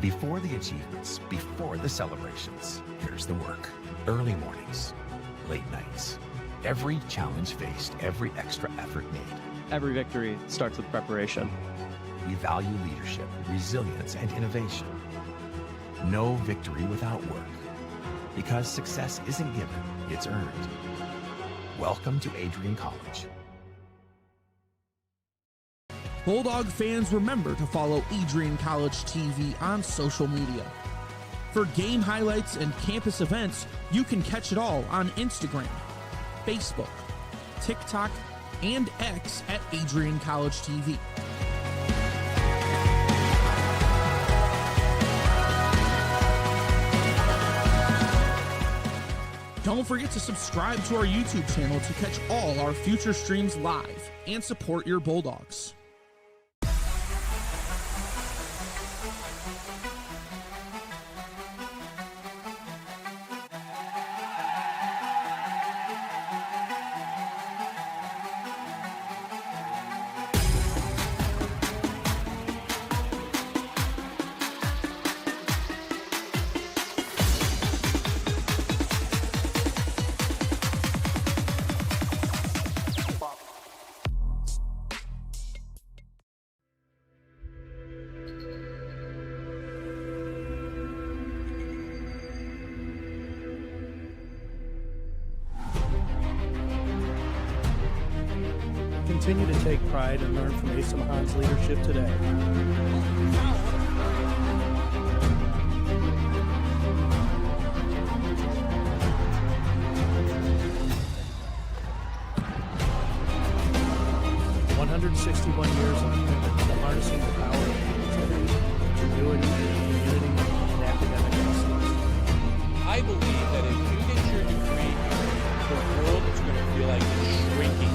Before the achievements, before the celebrations, here's the work. Early mornings, late nights. Every challenge faced, every extra effort made. Every victory starts with preparation. We value leadership, resilience, and innovation. No victory without work. Because success isn't given, it's earned. Welcome to Adrian College. Bulldog fans, remember to follow Adrian College TV on social media. For game highlights and campus events, you can catch it all on Instagram, Facebook, TikTok, and X at Adrian College TV. Don't forget to subscribe to our YouTube channel to catch all our future streams live and support your Bulldogs. Continue to take pride and learn from Asa Mahan's leadership today. "161 years of commitment to harnessing the power of creativity, ingenuity, community, and academic excellence." I believe that if you get your degree, the world is going to feel like it's shrinking.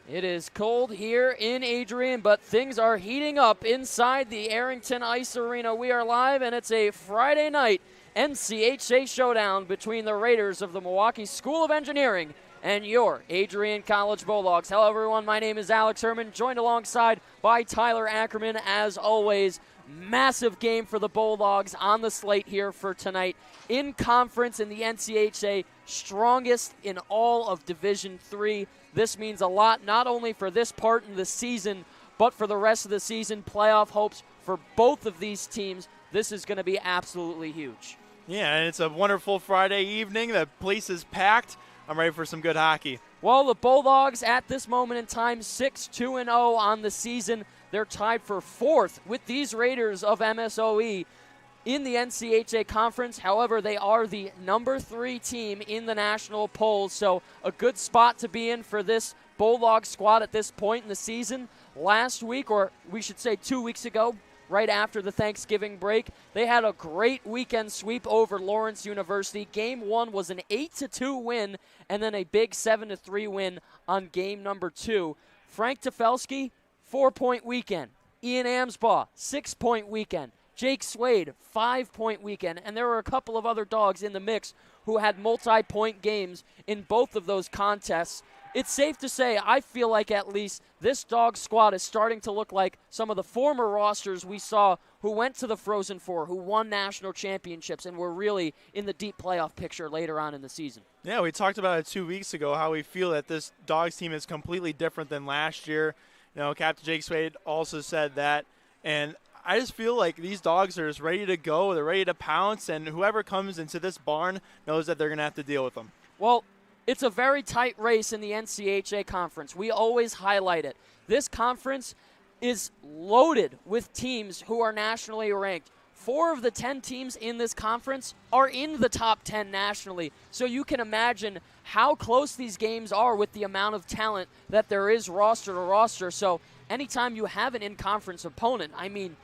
It is cold here in Adrian, but things are heating up inside the Arrington Ice Arena. We are live, and it's a Friday night NCAA showdown between the Raiders of the Milwaukee School of Engineering and your Adrian College Bulldogs. Hello, everyone. My name is Alex Herman, joined alongside by Tyler Ackerman. As always, massive game for the Bulldogs on the slate here for tonight. In conference in the NCAA, strongest in all of Division III. This means a lot, not only for this part in the season, but for the rest of the season. Playoff hopes for both of these teams. This is going to be absolutely huge. Yeah, and it's a wonderful Friday evening. The place is packed. I'm ready for some good hockey. Well, the Bulldogs at this moment in time, 6-2-0 on the season. They're tied for fourth with these Raiders of MSOE in the NCAA conference. However, they are the number 3 team in the national polls, so a good spot to be in for this Bulldog squad at this point in the season. Last week, or we should say 2 weeks ago, right after the Thanksgiving break, they had a great weekend sweep over Lawrence University. Game 1 was an 8-2 win, and then a big 7-3 win on game number 2. Frank Tefelsky, 4-point weekend. Ian Amsbaugh, 6-point weekend. Jake Swade, 5-point weekend. And there were a couple of other dogs in the mix who had multi-point games in both of those contests. It's safe to say, I feel like at least this dog squad is starting to look like some of the former rosters we saw who went to the Frozen Four, who won national championships, and were really in the deep playoff picture later on in the season. Yeah, we talked about it 2 weeks ago, how we feel that this Dogs team is completely different than last year. You know, Captain Jake Swade also said that, and I just feel like these dogs are just ready to go. They're ready to pounce, and whoever comes into this barn knows that they're going to have to deal with them. Well, it's a very tight race in the NCAA conference. We always highlight it. This conference is loaded with teams who are nationally ranked. 4 of the 10 teams in this conference are in the top 10 nationally. So you can imagine how close these games are with the amount of talent that there is roster to roster. So anytime you have an in-conference opponent, I mean,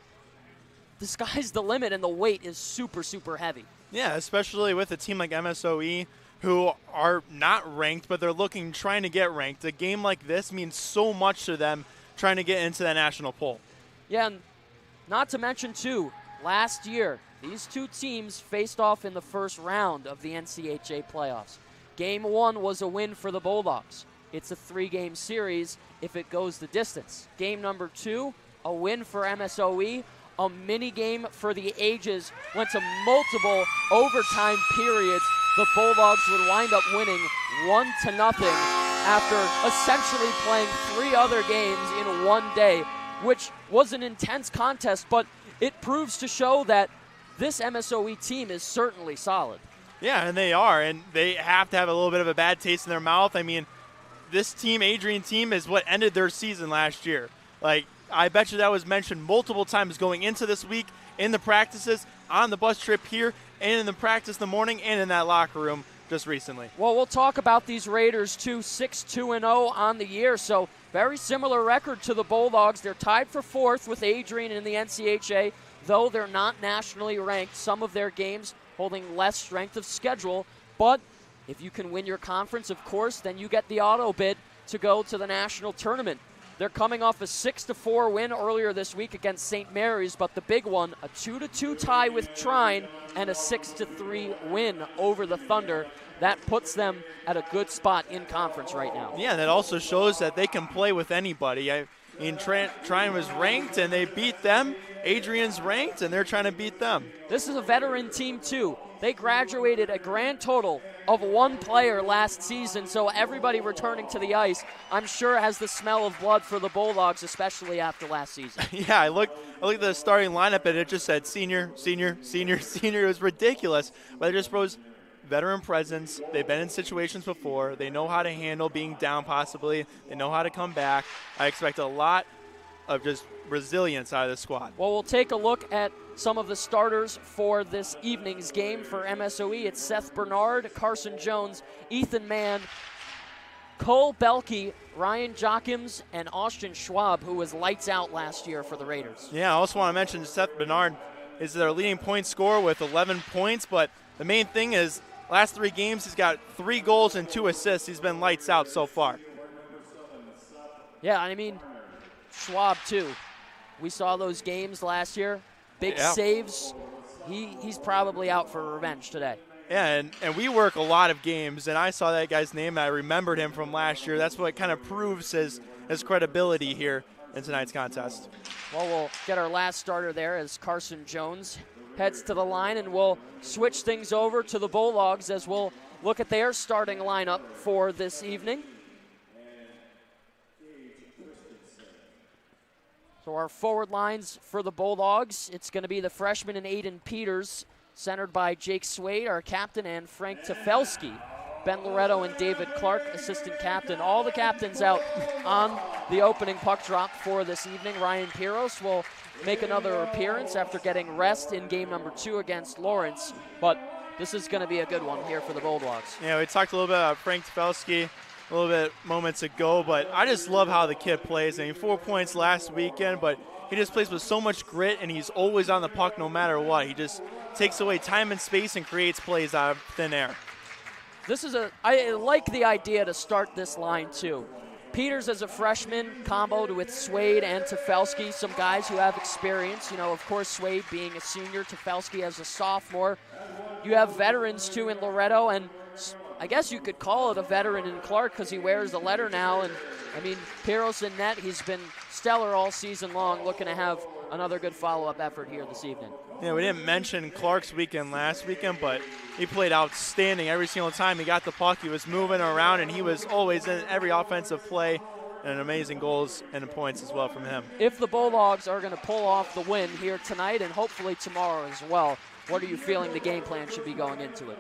the sky's the limit, and the weight is super, super heavy. Yeah, especially with a team like MSOE, who are not ranked, but they're trying to get ranked. A game like this means so much to them trying to get into that national poll. Yeah, and not to mention, too, last year, these two teams faced off in the first round of the NCAA playoffs. Game 1 was a win for the Bulldogs. It's a 3-game series if it goes the distance. Game number 2, a win for MSOE. A mini game for the ages, went to multiple overtime periods. The Bulldogs would wind up winning 1-0 after essentially playing 3 other games in one day, which was an intense contest, but it proves to show that this MSOE team is certainly solid. Yeah, and they are, and they have to have a little bit of a bad taste in their mouth. I mean, this team, Adrian team, is what ended their season last year. Like, I bet you that was mentioned multiple times going into this week, in the practices, on the bus trip here, and in the practice in the morning, and in that locker room just recently. Well, we'll talk about these Raiders, too. 6-2-0 on the year, so very similar record to the Bulldogs. They're tied for 4th with Adrian in the NCHA, though they're not nationally ranked. Some of their games holding less strength of schedule, but if you can win your conference, of course, then you get the auto bid to go to the national tournament. They're coming off a 6-4 win earlier this week against St. Mary's, but the big one, a 2-2 tie with Trine and a 6-3 win over the Thunder. That puts them at a good spot in conference right now. Yeah, that also shows that they can play with anybody. I mean, Trine was ranked and they beat them. Adrian's ranked and they're trying to beat them. This is a veteran team too. They graduated a grand total of 1 player last season, so everybody returning to the ice, I'm sure, has the smell of blood for the Bulldogs, especially after last season. Yeah, I looked at the starting lineup and it just said senior, senior, senior, senior. It was ridiculous, but it just shows veteran presence. They've been in situations before. They know how to handle being down possibly. They know how to come back. I expect a lot of just resilience out of the squad. Well, we'll take a look at some of the starters for this evening's game for MSOE. It's Seth Bernard, Carson Jones, Ethan Mann, Cole Belke, Ryan Jochims, and Austin Schwab, who was lights out last year for the Raiders. Yeah, I also want to mention Seth Bernard is their leading point scorer with 11 points, but the main thing is last 3 games he's got 3 goals and 2 assists. He's been lights out so far. Yeah, I mean, Schwab too. We saw those games last year. Big saves. He's probably out for revenge today. Yeah, and we work a lot of games, and I saw that guy's name, and I remembered him from last year. That's what kind of proves his credibility here in tonight's contest. Well, we'll get our last starter there as Carson Jones heads to the line, and we'll switch things over to the Bulldogs as we'll look at their starting lineup for this evening. So our forward lines for the Bulldogs, it's going to be the freshman and Aiden Peters, centered by Jake Swade, our captain, and Frank Tefelsky. Ben Loretto and David Clark, assistant captain. All the captains out on the opening puck drop for this evening. Ryan Piros will make another appearance after getting rest in game number 2 against Lawrence. But this is going to be a good one here for the Bulldogs. Yeah, we talked a little bit about Frank Tefelsky a little bit moments ago, but I just love how the kid plays. I mean, 4 points last weekend, but he just plays with so much grit, and he's always on the puck no matter what. He just takes away time and space and creates plays out of thin air. I like the idea to start this line too. Peters as a freshman, comboed with Swade and Tefelsky, some guys who have experience. You know, of course, Swade being a senior, Tefelsky as a sophomore. You have veterans too in Loretto, and I guess you could call it a veteran in Clark because he wears the letter now. And I mean, Piros in net, he's been stellar all season long, looking to have another good follow-up effort here this evening. Yeah, we didn't mention Clark's weekend last weekend, but he played outstanding every single time he got the puck. He was moving around, and he was always in every offensive play, and amazing goals and points as well from him. If the Bulldogs are going to pull off the win here tonight and hopefully tomorrow as well, what are you feeling the game plan should be going into it?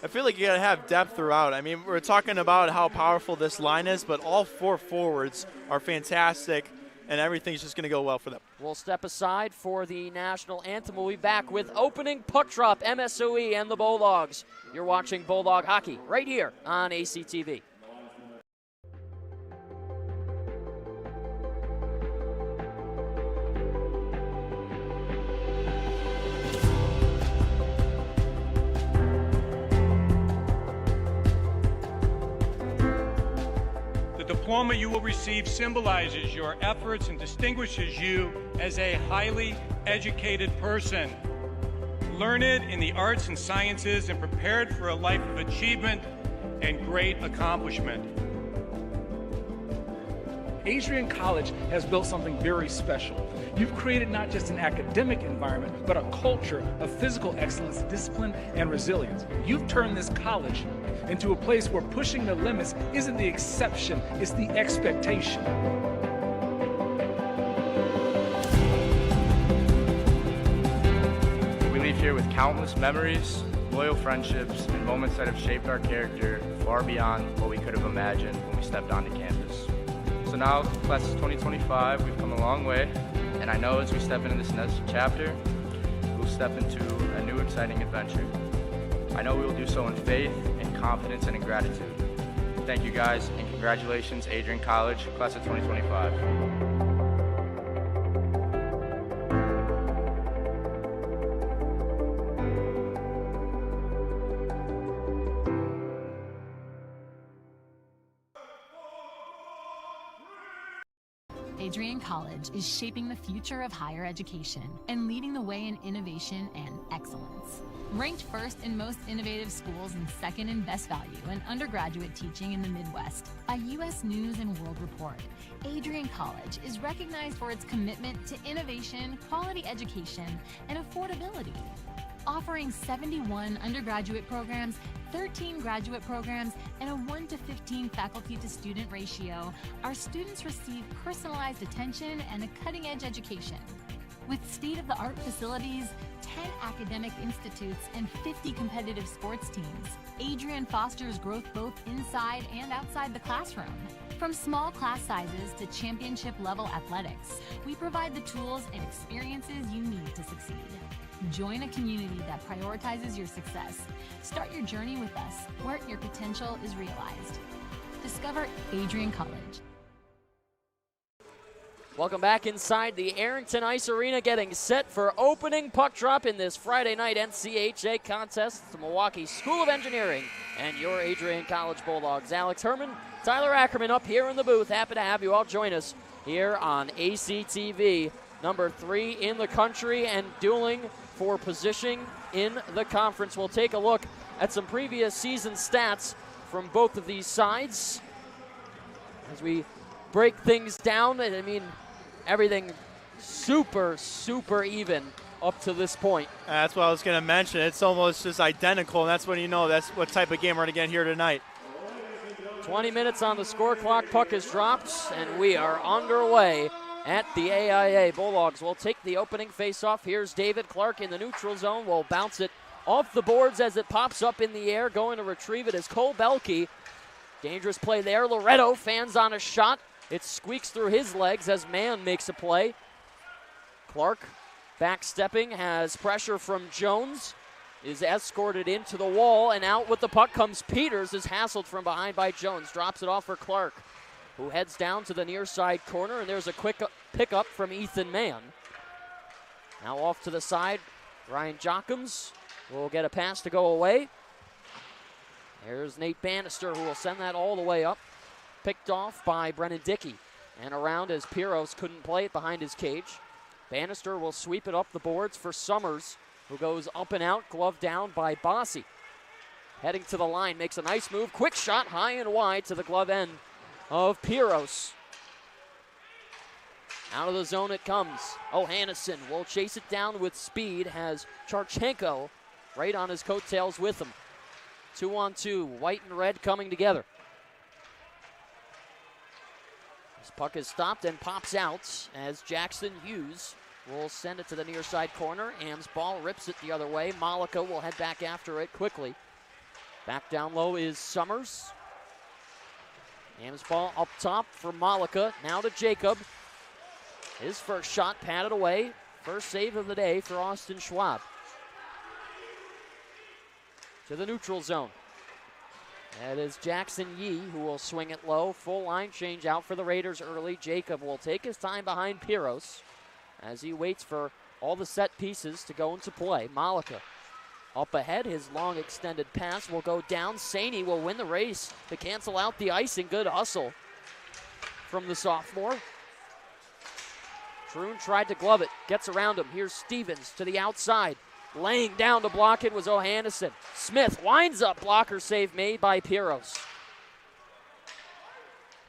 I feel like you got to have depth throughout. I mean, we're talking about how powerful this line is, but all 4 forwards are fantastic, and everything's just going to go well for them. We'll step aside for the national anthem. We'll be back with opening puck drop, MSOE and the Bulldogs. You're watching Bulldog Hockey right here on ACTV. diploma you will receive symbolizes your efforts and distinguishes you as a highly educated person, learned in the arts and sciences and prepared for a life of achievement and great accomplishment. Adrian College has built something very special. You've created not just an academic environment, but a culture of physical excellence, discipline, and resilience. You've turned this college into a place where pushing the limits isn't the exception, it's the expectation. We leave here with countless memories, loyal friendships, and moments that have shaped our character far beyond what we could have imagined when we stepped onto campus. So now, class of 2025, we've come a long way, and I know as we step into this next chapter, we'll step into a new exciting adventure. I know we will do so in faith, in confidence, and in gratitude. Thank you guys, and congratulations, Adrian College, class of 2025. Adrian College is shaping the future of higher education and leading the way in innovation and excellence. Ranked first in most innovative schools and second in best value in undergraduate teaching in the Midwest by U.S. News and World Report, Adrian College is recognized for its commitment to innovation, quality education, and affordability. Offering 71 undergraduate programs, 13 graduate programs, and a 1:15 faculty-to-student ratio, our students receive personalized attention and a cutting-edge education. With state-of-the-art facilities, 10 academic institutes, and 50 competitive sports teams, Adrian fosters growth both inside and outside the classroom. From small class sizes to championship-level athletics, we provide the tools and experiences you need to succeed. Join a community that prioritizes your success. Start your journey with us, where your potential is realized. Discover Adrian College. Welcome back inside the Arrington Ice Arena, getting set for opening puck drop in this Friday night NCAA contest. The Milwaukee School of Engineering and your Adrian College Bulldogs. Alex Herman, Tyler Ackerman up here in the booth. Happy to have you all join us here on ACTV. Number 3 in the country and dueling for positioning in the conference. We'll take a look at some previous season stats from both of these sides as we break things down. I mean, everything super even up to this point. That's what I was going to mention. It's almost just identical, and that's when you know that's what type of game we're going to get here tonight. 20 minutes on the score clock. Puck is dropped, and we are underway at the AIA. Bulldogs will take the opening faceoff. Here's David Clark in the neutral zone. Will bounce it off the boards as it pops up in the air. Going to retrieve it is Cole Belke. Dangerous play there. Loretto fans on a shot. It squeaks through his legs as Mann makes a play. Clark backstepping, has pressure from Jones, is escorted into the wall, and out with the puck comes Peters, is hassled from behind by Jones. Drops it off for Clark, who heads down to the near side corner, and there's a quick pickup from Ethan Mann. Now off to the side, Ryan Jochums will get a pass to go away. There's Nate Bannister, who will send that all the way up. Picked off by Brennan Dickey, and around as Piros couldn't play it behind his cage. Bannister will sweep it up the boards for Summers, who goes up and out, glove down by Bossy. Heading to the line, makes a nice move, quick shot high and wide to the glove end of Piros. Out of the zone it comes. O'Hannison will chase it down with speed, has Charchenko right on his coattails with him. 2-on-2, white and red coming together. This puck is stopped and pops out as Jackson Hughes will send it to the near side corner. Am's ball rips it the other way. Malika will head back after it quickly. Back down low is Summers. Am's ball up top for Malika. Now to Jacob. His first shot patted away. First save of the day for Austin Schwab. To the neutral zone. That is Jackson Yee who will swing it low. Full line change out for the Raiders early. Jacob will take his time behind Piros as he waits for all the set pieces to go into play. Malika up ahead. His long extended pass will go down. Saney will win the race to cancel out the icing. Good hustle from the sophomore. Troon tried to glove it, gets around him. Here's Stevens to the outside. Laying down to block it was O'Hannison. Smith winds up, blocker save made by Piros.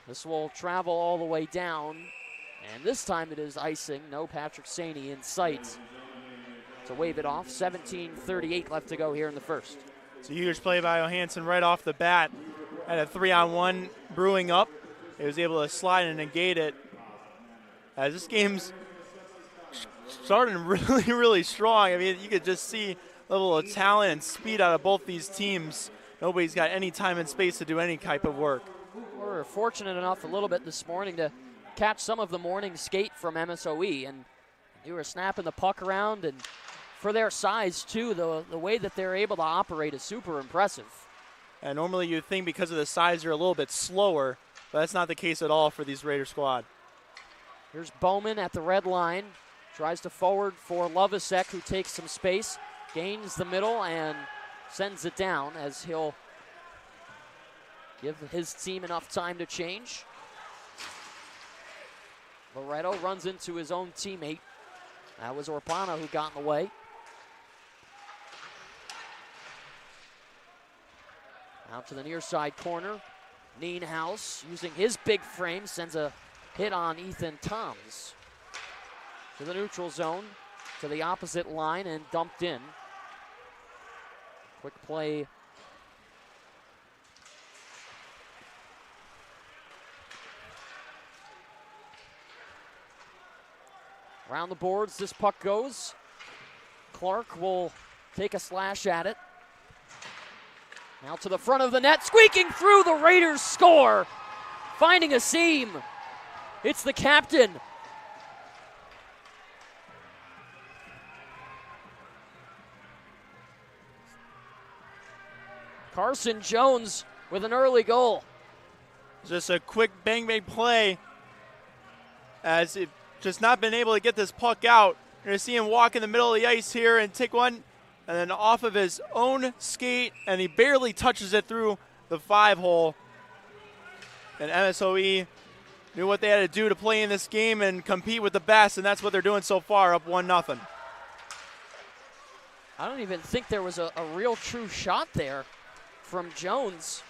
This will travel all the way down, and this time it is icing. No Patrick Saney in sight to wave it off. 17:38 left to go here in the first. It's a huge play by O'Hanson right off the bat. Had a 3-on-1 brewing up. He was able to slide and negate it. As this game's starting really, really strong. I mean, you could just see a level of talent and speed out of both these teams. Nobody's got any time and space to do any type of work. We're fortunate enough a little bit this morning to catch some of the morning skate from MSOE, and you were snapping the puck around, and for their size too, the way that they're able to operate is super impressive. And normally you'd think because of the size you're a little bit slower, but that's not the case at all for these Raider squad. Here's Bowman at the red line, tries to forward for Lovasek, who takes some space, gains the middle and sends it down as he'll give his team enough time to change. Loretto runs into his own teammate. That was Orpana who got in the way. Out to the near side corner. Nienhuis, using his big frame, sends a hit on Ethan Toms. To the neutral zone, to the opposite line, and dumped in. Quick play. Around the boards, this puck goes. Clark will take a slash at it. Now to the front of the net, squeaking through, the Raiders score. Finding a seam. It's the captain. Carson Jones with an early goal. Just a quick bang play as it just not been able to get this puck out. You're going to see him walk in the middle of the ice here and take one, and then off of his own skate, and he barely touches it through the 5-hole. And MSOE knew what they had to do to play in this game and compete with the best, and that's what they're doing so far, up 1-0. I don't even think there was a real true shot there from Jones.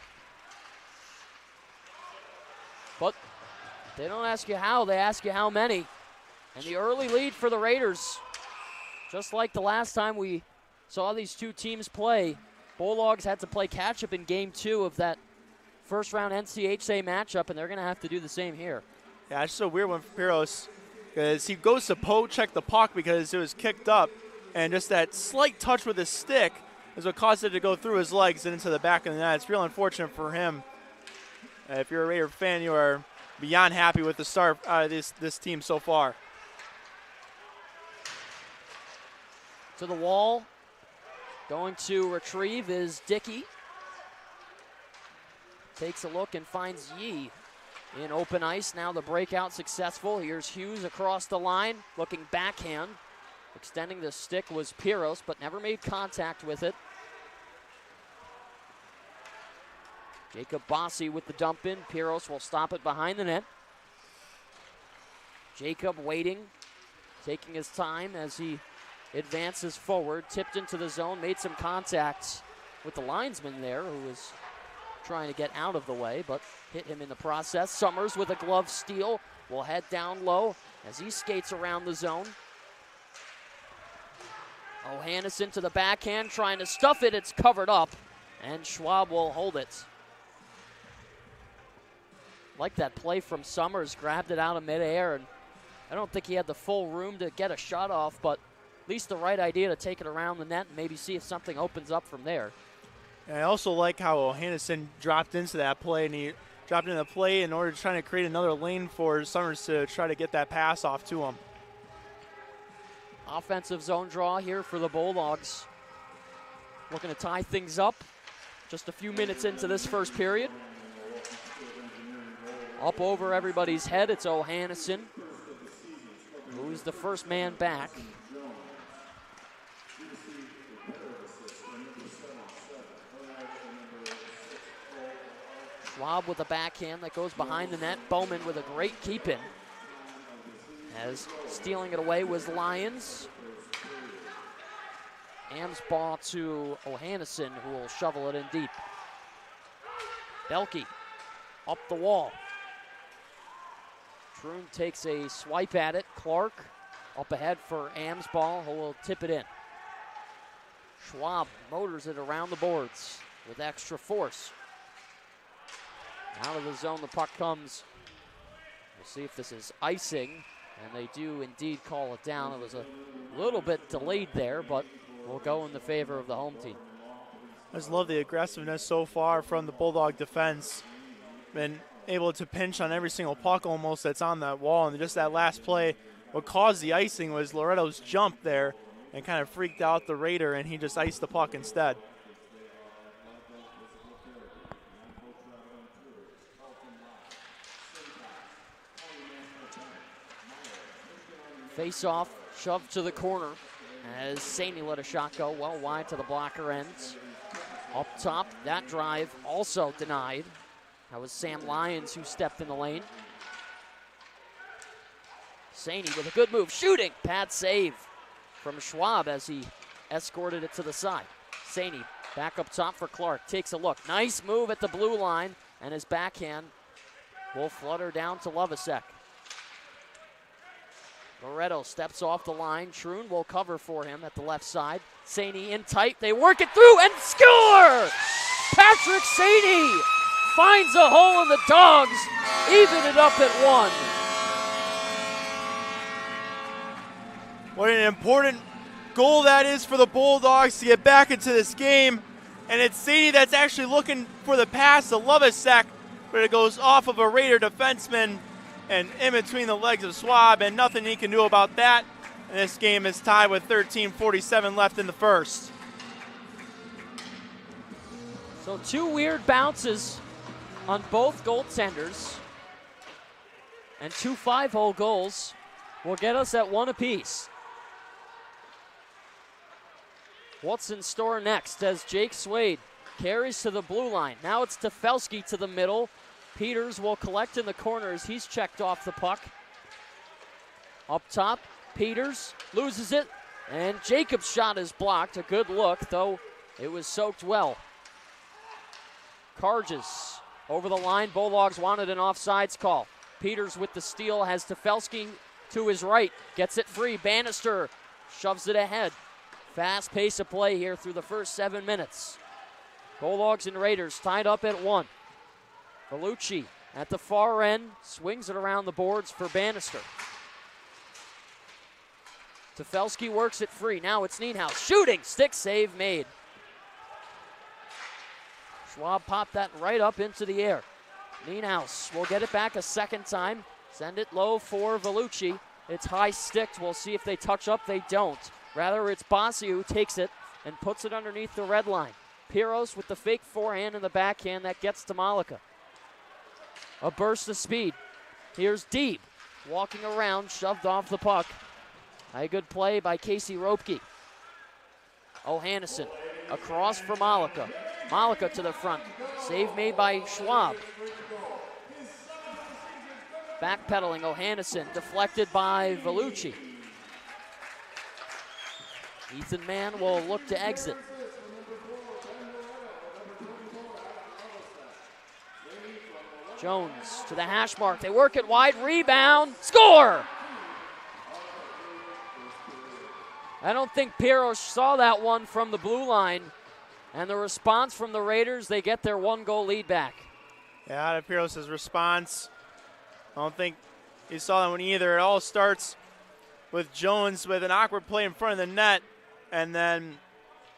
But they don't ask you how, they ask you how many. And the early lead for the Raiders, just like the last time we saw these two teams play. Bulldogs had to play catch-up in Game 2 of that first-round NCAA matchup, and they're going to have to do the same here. Yeah, it's just a weird one for Piros, because he goes to check the puck because it was kicked up, and just that slight touch with his stick is what caused it to go through his legs and into the back of the net. It's real unfortunate for him. If you're a Raider fan, you are beyond happy with the start out of this team so far. To the wall, going to retrieve is Dickey. Takes a look and finds Yee in open ice. Now the breakout successful. Here's Hughes across the line, looking backhand. Extending the stick was Piros, but never made contact with it. Jacob Bossi with the dump in. Piros will stop it behind the net. Jacob waiting, taking his time as he advances forward. Tipped into the zone, made some contacts with the linesman there, who was trying to get out of the way, but hit him in the process. Summers with a glove steal will head down low as he skates around the zone. O'Hannison to the backhand, trying to stuff it. It's covered up, and Schwab will hold it. Like that play from Summers, grabbed it out of midair, and I don't think he had the full room to get a shot off, but at least the right idea to take it around the net and maybe see if something opens up from there. And I also like how O'Hannison dropped into that play, and he dropped into the play in order to try to create another lane for Summers to try to get that pass off to him. Offensive zone draw here for the Bulldogs. Looking to tie things up just a few minutes into this first period. Up over everybody's head, it's O'Hannison, who's the first man back. Schwab with a backhand that goes behind the net. Bowman with a great keep-in. As stealing it away was Lyons. Am's ball to O'Hannison, who will shovel it in deep. Belke up the wall. Troon takes a swipe at it. Clark up ahead for Am's ball, who will tip it in. Schwab motors it around the boards with extra force. Out of the zone the puck comes. We'll see if this is icing, and they do indeed call it down. It was a little bit delayed there, but will go in the favor of the home team. I just love the aggressiveness so far from the Bulldog defense. Been able to pinch on every single puck almost that's on that wall, and just that last play, what caused the icing was Loretto's jump there and kind of freaked out the Raider, and he just iced the puck instead. Face-off, shoved to the corner as Saney let a shot go well wide to the blocker ends. Up top, that drive also denied. That was Sam Lyons who stepped in the lane. Saney with a good move, shooting. Pad save from Schwab as he escorted it to the side. Saney back up top for Clark, takes a look. Nice move at the blue line, and his backhand will flutter down to Lovasek. Loretto steps off the line. Troon will cover for him at the left side. Saney in tight. They work it through and score! Patrick Saney finds a hole in the Dogs, even it up at 1. What an important goal that is for the Bulldogs to get back into this game. And it's Saney that's actually looking for the pass to Lovasek, but it goes off of a Raider defenseman and in between the legs of Schwab, and nothing he can do about that. And this game is tied with 13:47 left in the first. So 2 weird bounces on both goaltenders, and 2 5-hole goals will get us at 1 apiece. What's in store next as Jake Swade carries to the blue line? Now it's Tefelsky to the middle. Peters will collect in the corners. He's checked off the puck. Up top, Peters loses it, and Jacob's shot is blocked. A good look, though it was soaked well. Carges over the line. Bulldogs wanted an offsides call. Peters with the steal has Tefelsky to his right. Gets it free. Bannister shoves it ahead. Fast pace of play here through the first 7 minutes. Bulldogs and Raiders tied up at 1. Vellucci at the far end swings it around the boards for Bannister. Tefelsky works it free. Now it's Nienhaus shooting. Stick save made. Schwab popped that right up into the air. Nienhaus will get it back a second time. Send it low for Vellucci. It's high sticked. We'll see if they touch up. They don't. Rather, it's Bossi who takes it and puts it underneath the red line. Piros with the fake forehand and the backhand that gets to Malika. A burst of speed. Here's Deeb walking around, shoved off the puck. A good play by Casey Ropke. O'Hannison across for Malika. Malika to the front. Save made by Schwab. Backpedaling O'Hannison, deflected by Vellucci. Ethan Mann will look to exit. Jones to the hash mark. They work it wide. Rebound. Score! I don't think Piros saw that one from the blue line. And the response from the Raiders, they get their 1-goal lead back. Yeah, out of Piros' response, I don't think he saw that one either. It all starts with Jones with an awkward play in front of the net. And then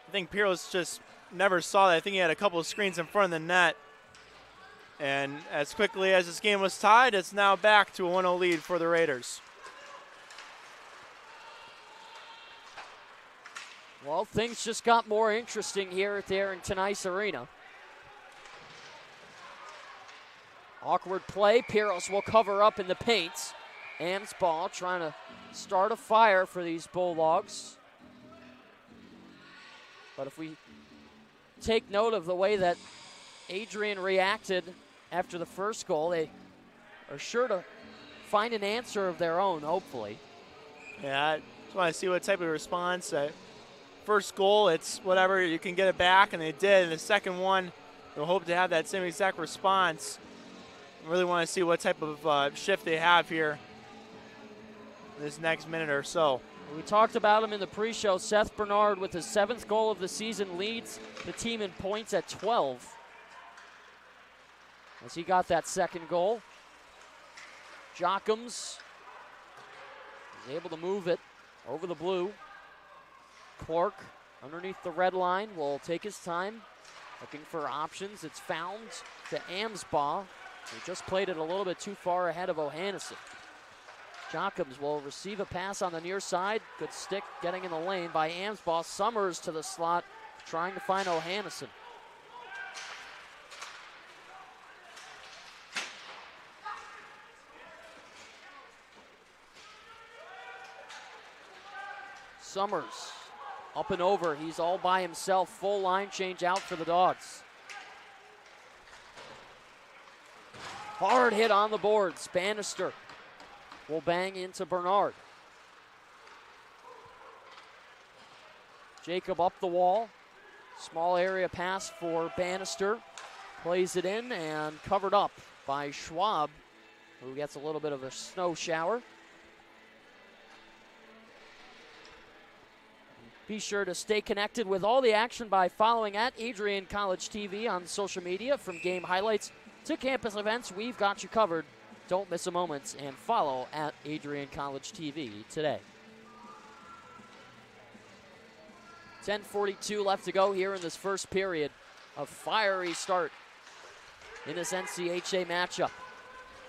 I think Piros just never saw that. I think he had a couple of screens in front of the net. And as quickly as this game was tied, it's now back to a 1-0 lead for the Raiders. Well, things just got more interesting here at the Arrington Ice Arena. Awkward play. Piros will cover up in the paint. Am's ball trying to start a fire for these Bulldogs. But if we take note of the way that Adrian reacted after the first goal. They are sure to find an answer of their own, hopefully. Yeah, I just want to see what type of response. First goal, it's whatever, you can get it back, and they did. And the second one, they'll hope to have that same exact response. I really want to see what type of shift they have here this next minute or so. We talked about him in the pre-show. Seth Bernard, with his 7th goal of the season, leads the team in points at 12. As he got that second goal. Jockums is able to move it over the blue. Clark underneath the red line will take his time, looking for options. It's found to Amsbaugh, who just played it a little bit too far ahead of Ohannesson. Jockums will receive a pass on the near side. Good stick getting in the lane by Amsbaugh. Summers to the slot, trying to find Ohannesson. Summers up and over. He's all by himself. Full line change out for the Dogs. Hard hit on the boards. Bannister will bang into Bernard. Jacob up the wall. Small area pass for Bannister. Plays it in and covered up by Schwab, who gets a little bit of a snow shower. Be sure to stay connected with all the action by following at Adrian College TV on social media. From game highlights to campus events, we've got you covered. Don't miss a moment and follow at Adrian College TV today. 10:42 left to go here in this first period. A fiery start in this NCHA matchup.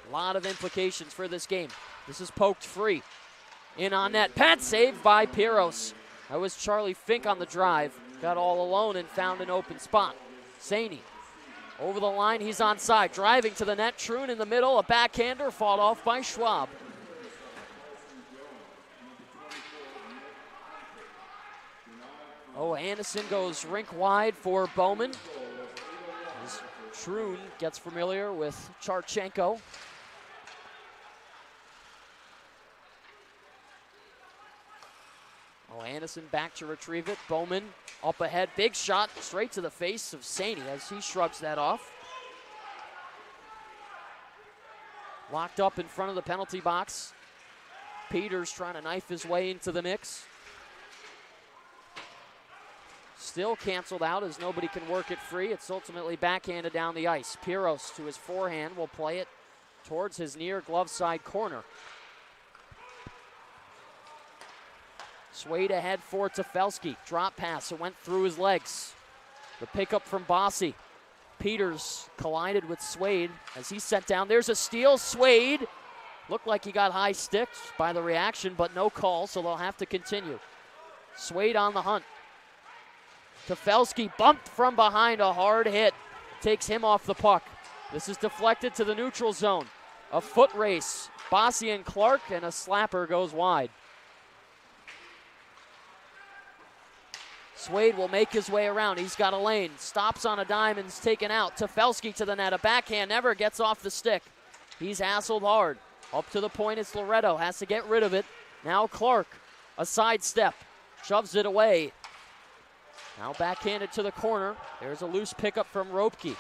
A lot of implications for this game. This is poked free. In on net. Pad save by Piros. That was Charlie Fink on the drive. Got all alone and found an open spot. Saney over the line. He's onside. Driving to the net. Troon in the middle. A backhander fought off by Schwab. Oh, Anderson goes rink wide for Bowman. As Troon gets familiar with Charchenko. Oh, Anderson back to retrieve it. Bowman up ahead. Big shot straight to the face of Saney as he shrugs that off. Locked up in front of the penalty box. Peters trying to knife his way into the mix. Still canceled out as nobody can work it free. It's ultimately backhanded down the ice. Piros to his forehand will play it towards his near glove side corner. Swayed ahead for Tefelsky. Drop pass. It went through his legs. The pickup from Bossy. Peters collided with Swade as he set down. There's a steal. Swade looked like he got high sticks by the reaction, but no call, so they'll have to continue. Swade on the hunt. Tefelsky bumped from behind. A hard hit takes him off the puck. This is deflected to the neutral zone. A foot race. Bossy and Clark, and a slapper goes wide. Swade will make his way around. He's got a lane. Stops on a dime and is taken out. Tefelsky to the net. A backhand never gets off the stick. He's hassled hard. Up to the point, it's Loretto. Has to get rid of it. Now Clark. A sidestep. Shoves it away. Now backhanded to the corner. There's a loose pickup from Ropke.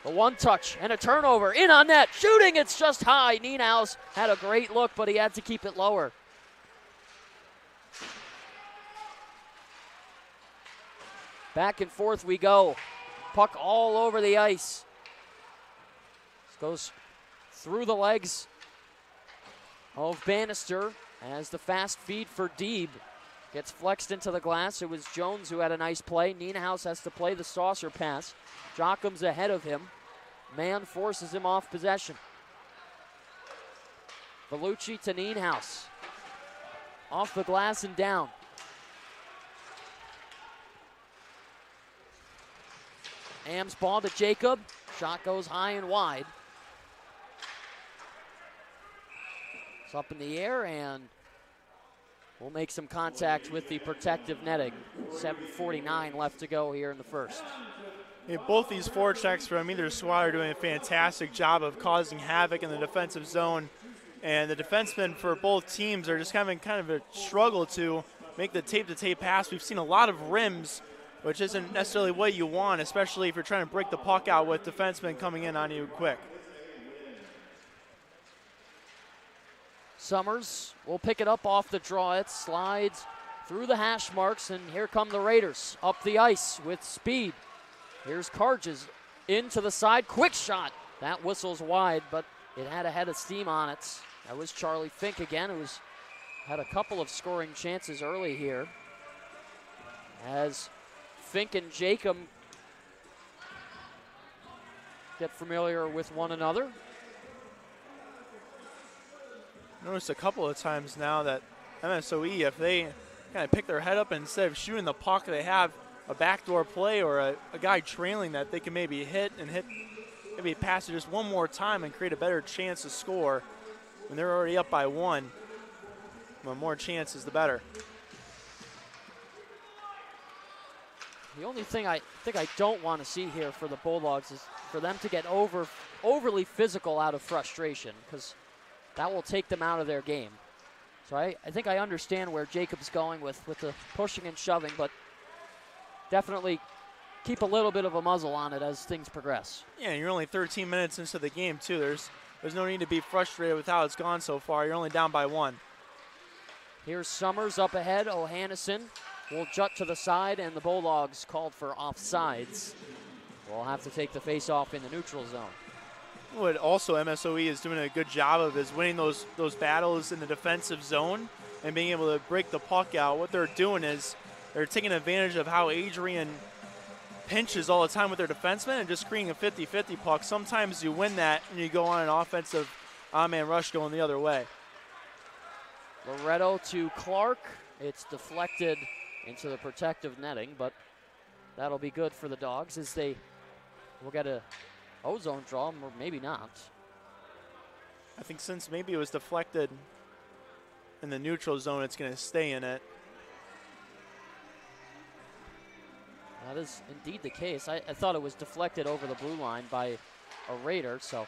The one touch and a turnover. In on net. Shooting. It's just high. Nienhaus had a great look, but he had to keep it lower. Back and forth we go. Puck all over the ice. This goes through the legs of Bannister as the fast feed for Deeb gets flexed into the glass. It was Jones who had a nice play. Nienhaus has to play the saucer pass. Jockham's ahead of him. Man forces him off possession. Vellucci to Nienhaus. Off the glass and down. Amsbaugh to Jacob. Shot goes high and wide. It's up in the air and will make some contact with the protective netting. 7:49 left to go here in the first. Both these forechecks from either squad are doing a fantastic job of causing havoc in the defensive zone. And the defensemen for both teams are just having kind of a struggle to make the tape-to-tape pass. We've seen a lot of rims, which isn't necessarily what you want, especially if you're trying to break the puck out with defensemen coming in on you quick. Summers will pick it up off the draw. It slides through the hash marks, and here come the Raiders up the ice with speed. Here's Carges into the side. Quick shot. That whistles wide, but it had a head of steam on it. That was Charlie Fink again, who's had a couple of scoring chances early here. As Fink and Jacob get familiar with one another. Noticed a couple of times now that MSOE, if they kind of pick their head up and instead of shooting the puck, they have a backdoor play or a guy trailing that they can maybe hit, maybe pass it just one more time and create a better chance to score when they're already up by one. The more chances, the better. The only thing I think I don't want to see here for the Bulldogs is for them to get overly physical out of frustration, because that will take them out of their game. So I think I understand where Jacob's going with the pushing and shoving, but definitely keep a little bit of a muzzle on it as things progress. Yeah, you're only 13 minutes into the game, too. There's no need to be frustrated with how it's gone so far. You're only down by one. Here's Summers up ahead. O'Hannison will jut to the side, and the Bulldogs called for offsides. We'll have to take the face-off in the neutral zone. What also MSOE is doing a good job of is winning those battles in the defensive zone and being able to break the puck out. What they're doing is they're taking advantage of how Adrian pinches all the time with their defensemen and just creating a 50-50 puck. Sometimes you win that and you go on an offensive man rush going the other way. Loretto to Clark. It's deflected into the protective netting, but that'll be good for the Dogs as they will get a ozone draw, or maybe not. I think since maybe it was deflected in the neutral zone, it's going to stay in it. That is indeed the case. I thought it was deflected over the blue line by a Raider, so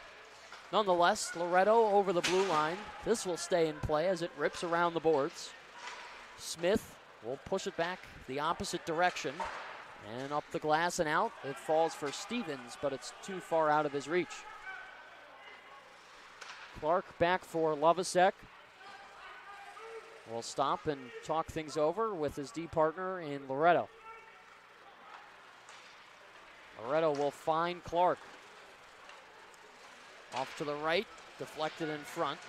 nonetheless, Loretto over the blue line. This will stay in play as it rips around the boards. Smith will push it back the opposite direction and up the glass and out. It falls for Stevens, but it's too far out of his reach. Clark back for Lovasek. Will stop and talk things over with his D partner in Loretto. Loretto will find Clark. Off to the right, deflected in front.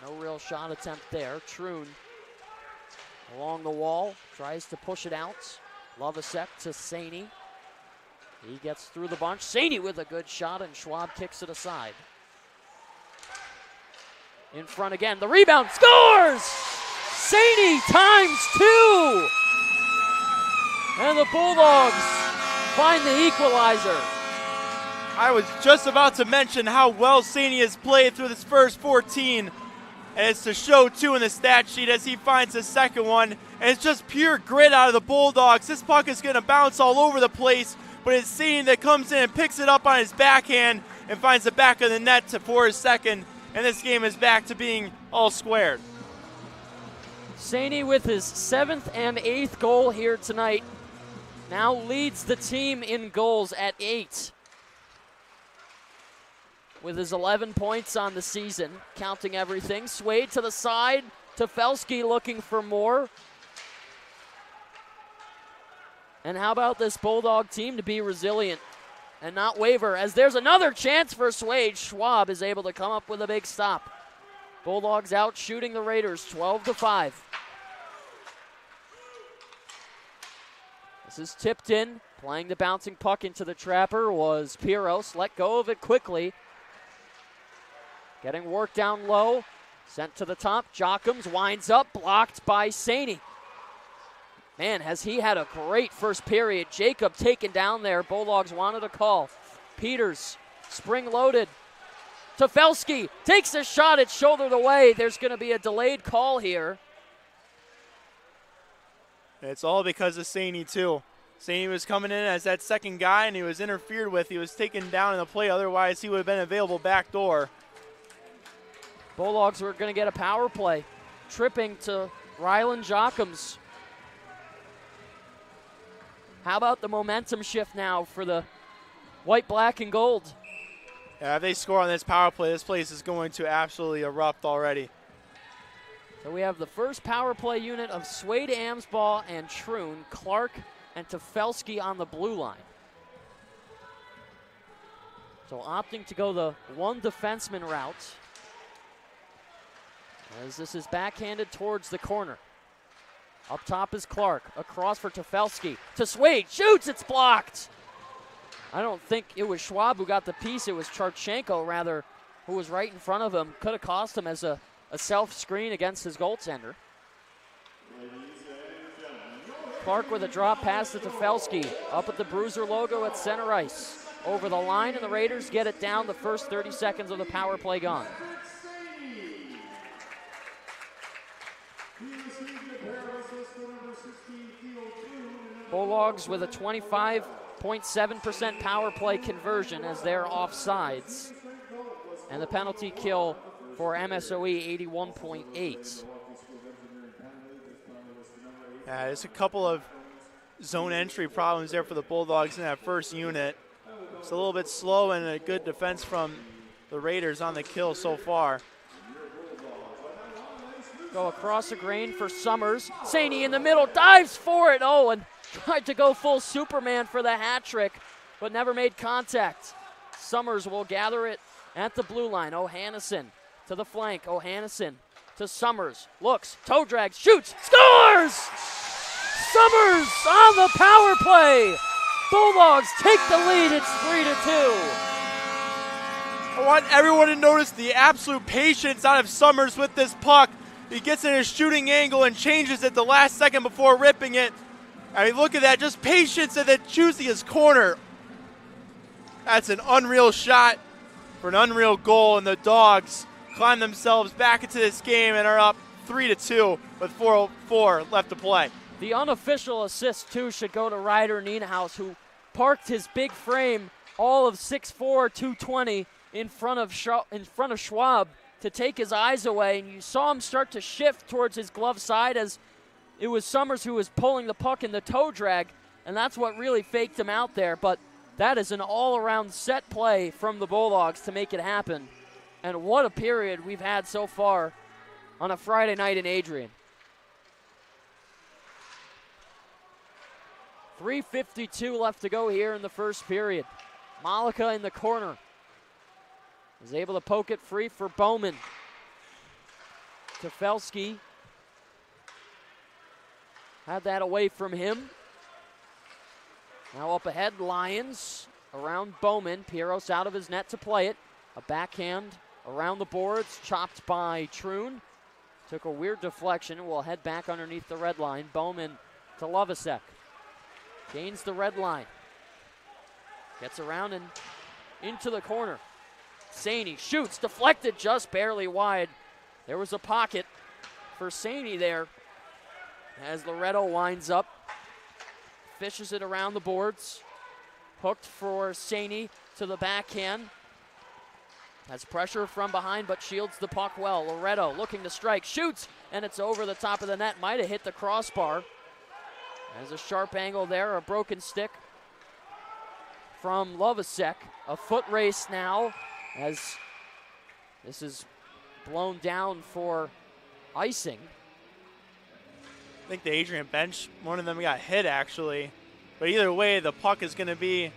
No real shot attempt there. Troon along the wall, tries to push it out. Lovasek to Saney. He gets through the bunch. Saney with a good shot, and Schwab kicks it aside. In front again, the rebound, scores! Saney ×2! And the Bulldogs find the equalizer. I was just about to mention how well Saney has played through this first 14. And it's to show, too, in the stat sheet as he finds the second one. And it's just pure grit out of the Bulldogs. This puck is going to bounce all over the place, but it's Saney that comes in and picks it up on his backhand and finds the back of the net for his second. And this game is back to being all squared. Saney with his 7th and 8th goal here tonight now leads the team in goals at 8. With his 11 points on the season, counting everything. Swayed to the side. Tefelsky looking for more. And how about this Bulldog team to be resilient and not waver, as there's another chance for Swade. Schwab is able to come up with a big stop. Bulldogs out shooting the Raiders 12-5. This is tipped in. Playing the bouncing puck into the trapper was Piros. Let go of it quickly. Getting work down low. Sent to the top. Jockums winds up. Blocked by Saney. Man, has he had a great first period. Jacob taken down there. Bulldogs wanted a call. Peters, spring-loaded. Tefelsky takes a shot. It's shouldered away. There's going to be a delayed call here. It's all because of Saney, too. Saying he was coming in as that second guy, and he was interfered with. He was taken down in the play. Otherwise, he would have been available back door. Bulldogs were going to get a power play. Tripping to Rylan Jochums. How about the momentum shift now for the white, black, and gold? Yeah, if they score on this power play, this place is going to absolutely erupt already. So we have the first power play unit of Swade, Amsball, and Troon, Clark, and Tefelsky on the blue line. So opting to go the one defenseman route, as this is backhanded towards the corner. Up top is Clark, across for Tefelsky, to Swade, shoots, it's blocked! I don't think it was Schwab who got the piece, it was Charchenko rather, who was right in front of him. Could have cost him as a self-screen against his goaltender. Clark with a drop pass to Tefelsky, up at the Bruiser logo at center ice. Over the line, and the Raiders get it down, the first 30 seconds of the power play gone. Bulldogs with a 25.7% power play conversion as they're offsides. And the penalty kill for MSOE, 81.8. Yeah, there's a couple of zone entry problems there for the Bulldogs in that first unit. It's a little bit slow, and a good defense from the Raiders on the kill so far. Go across the grain for Summers. Saney in the middle, dives for it. Oh, and tried to go full Superman for the hat trick, but never made contact. Summers will gather it at the blue line. O'Hannison to the flank. O'Hannison to Summers. Looks, toe drags, shoots, scores! Summers on the power play. Bulldogs take the lead. It's 3-2. I want everyone to notice the absolute patience out of Summers with this puck. He gets in his shooting angle and changes it the last second before ripping it. I mean, look at that, just patience and then choosing his corner. That's an unreal shot for an unreal goal, and the Dogs climb themselves back into this game and are up 3-2 with 4:04 left to play. The unofficial assist, too, should go to Ryder Nienhaus, who parked his big frame, all of 6'4", 220, in front of Schwab to take his eyes away, and you saw him start to shift towards his glove side as it was Summers who was pulling the puck in the toe drag, and that's what really faked him out there. But that is an all-around set play from the Bulldogs to make it happen. And what a period we've had so far on a Friday night in Adrian. 3:52 left to go here in the first period. Malika in the corner is able to poke it free for Bowman. Tefelsky had that away from him. Now up ahead, Lions around Bowman. Pieros out of his net to play it. A backhand around the boards, chopped by Troon. Took a weird deflection and will head back underneath the red line. Bowman to Lovasek. Gains the red line. Gets around and into the corner. Saney shoots, deflected just barely wide. There was a pocket for Saney there as Loretto winds up. Fishes it around the boards. Hooked for Saney to the backhand. Has pressure from behind but shields the puck well. Loretto looking to strike, shoots, and it's over the top of the net. Might have hit the crossbar. There's a sharp angle there, a broken stick from Lovasek. A foot race now as this is blown down for icing. I think the Adrian bench, one of them got hit actually. But either way, the puck is going to be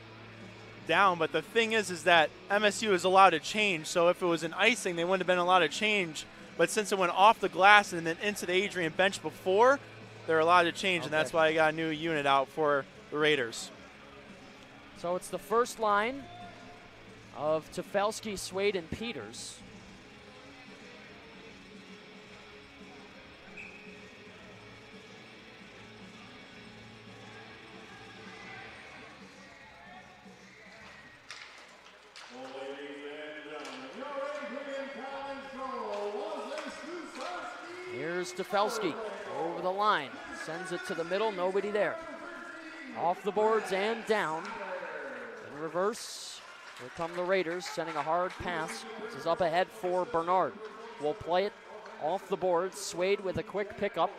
down. But the thing is that MSU is allowed to change. So if it was an icing, they wouldn't have been allowed to change. But since it went off the glass and then into the Adrian bench before, they're allowed to change, and that's why I got a new unit out for the Raiders. So it's the first line of Tefelsky, Swade, and Peters. Here's Tefelsky over the line. Sends it to the middle, nobody there. Off the boards and down. In reverse, here come the Raiders, sending a hard pass. This is up ahead for Bernard. Will play it off the boards. Swade with a quick pickup.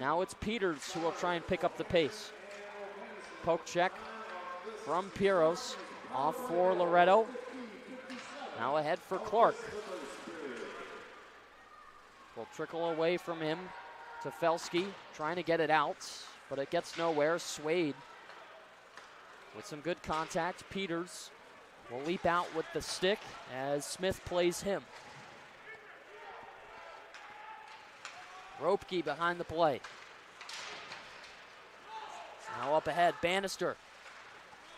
Now it's Peters who will try and pick up the pace. Poke check from Piros. Off for Loretto. Now ahead for Clark. Will trickle away from him to Felsky, trying to get it out, but it gets nowhere. Swade with some good contact. Peters will leap out with the stick as Smith plays him. Ropke behind the play. Now up ahead, Bannister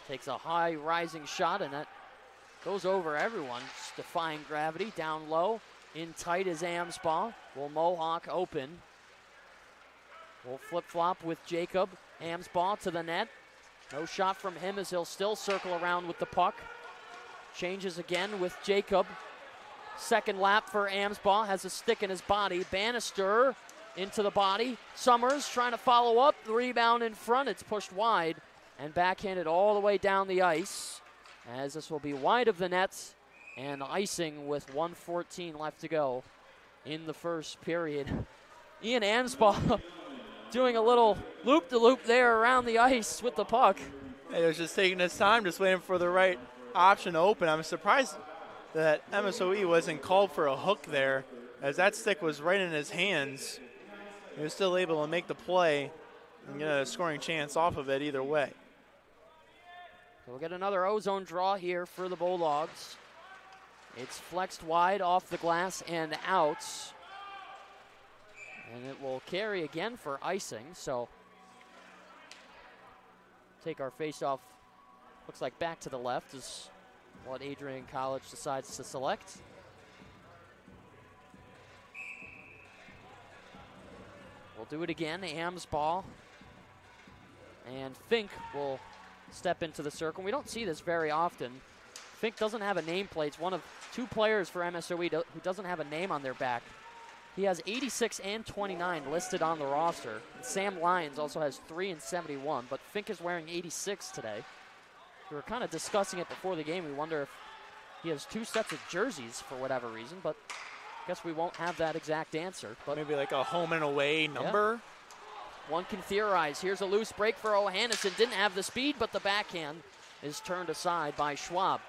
takes a high rising shot, and that goes over everyone, just defying gravity. Down low, in tight is Amsbaugh. Will Mohawk open. Will flip-flop with Jacob. Amsbaugh to the net. No shot from him as he'll still circle around with the puck. Changes again with Jacob. Second lap for Amsbaugh, has a stick in his body. Bannister into the body. Summers trying to follow up. The rebound in front, it's pushed wide and backhanded all the way down the ice, as this will be wide of the net and icing with 1:14 left to go in the first period. Ian Amsbaugh doing a little loop-de-loop there around the ice with the puck. He was just taking his time, just waiting for the right option to open. I'm surprised that MSOE wasn't called for a hook there, as that stick was right in his hands. He was still able to make the play and get a scoring chance off of it either way. So we'll get another ozone draw here for the Bulldogs. It's flexed wide off the glass and out. And it will carry again for icing. So take our face-off, looks like back to the left is what Adrian College decides to select. We'll do it again. Amsbaugh and Fink will step into the circle. We don't see this very often. Fink doesn't have a nameplate. It's one of two players for MSOE who doesn't have a name on their back. He has 86 and 29 listed on the roster. And Sam Lyons also has 3 and 71, but Fink is wearing 86 today. We were kind of discussing it before the game. We wonder if he has 2 sets of jerseys for whatever reason, but I guess we won't have that exact answer. But maybe like a home and away number? Yeah. One can theorize. Here's a loose break for O'Hannison. Didn't have the speed, but the backhand is turned aside by Schwab.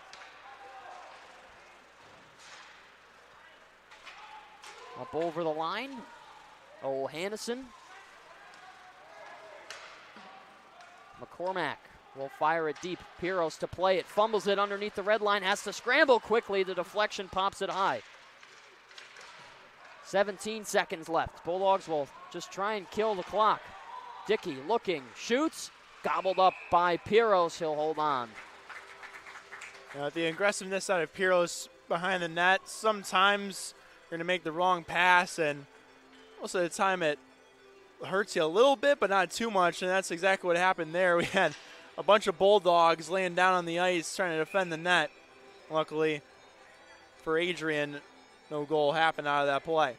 Up over the line, O'Hannison. McCormack will fire it deep. Piros to play it, fumbles it underneath the red line, has to scramble quickly. The deflection pops it high. 17 seconds left. Bulldogs will just try and kill the clock. Dickey looking, shoots, gobbled up by Piros. He'll hold on. The aggressiveness out of Piros behind the net, sometimes you're going to make the wrong pass, and most of the time it hurts you a little bit, but not too much, and that's exactly what happened there. We had a bunch of Bulldogs laying down on the ice trying to defend the net. Luckily for Adrian, no goal happened out of that play.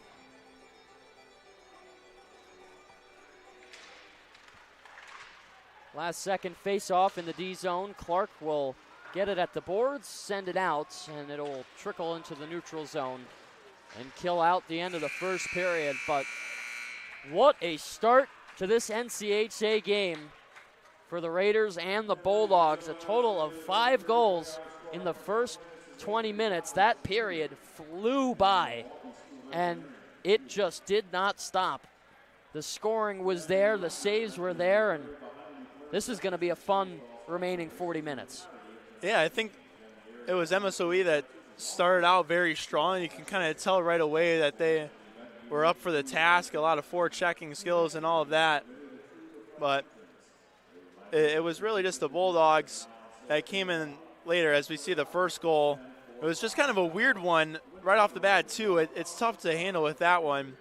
Last second face-off in the D zone. Clark will get it at the boards, send it out, and it'll trickle into the neutral zone and kill out the end of the first period. But what a start to this NCHA game for the Raiders and the Bulldogs. A total of 5 goals in the first 20 minutes. That period flew by, and it just did not stop. The scoring was there, the saves were there, and this is going to be a fun remaining 40 minutes. Yeah, I think it was MSOE that started out very strong. You can kind of tell right away that they were up for the task, a lot of forechecking skills and all of that. But it was really just the Bulldogs that came in later. As we see the first goal, it was just kind of a weird one right off the bat, too. It's tough to handle with that one.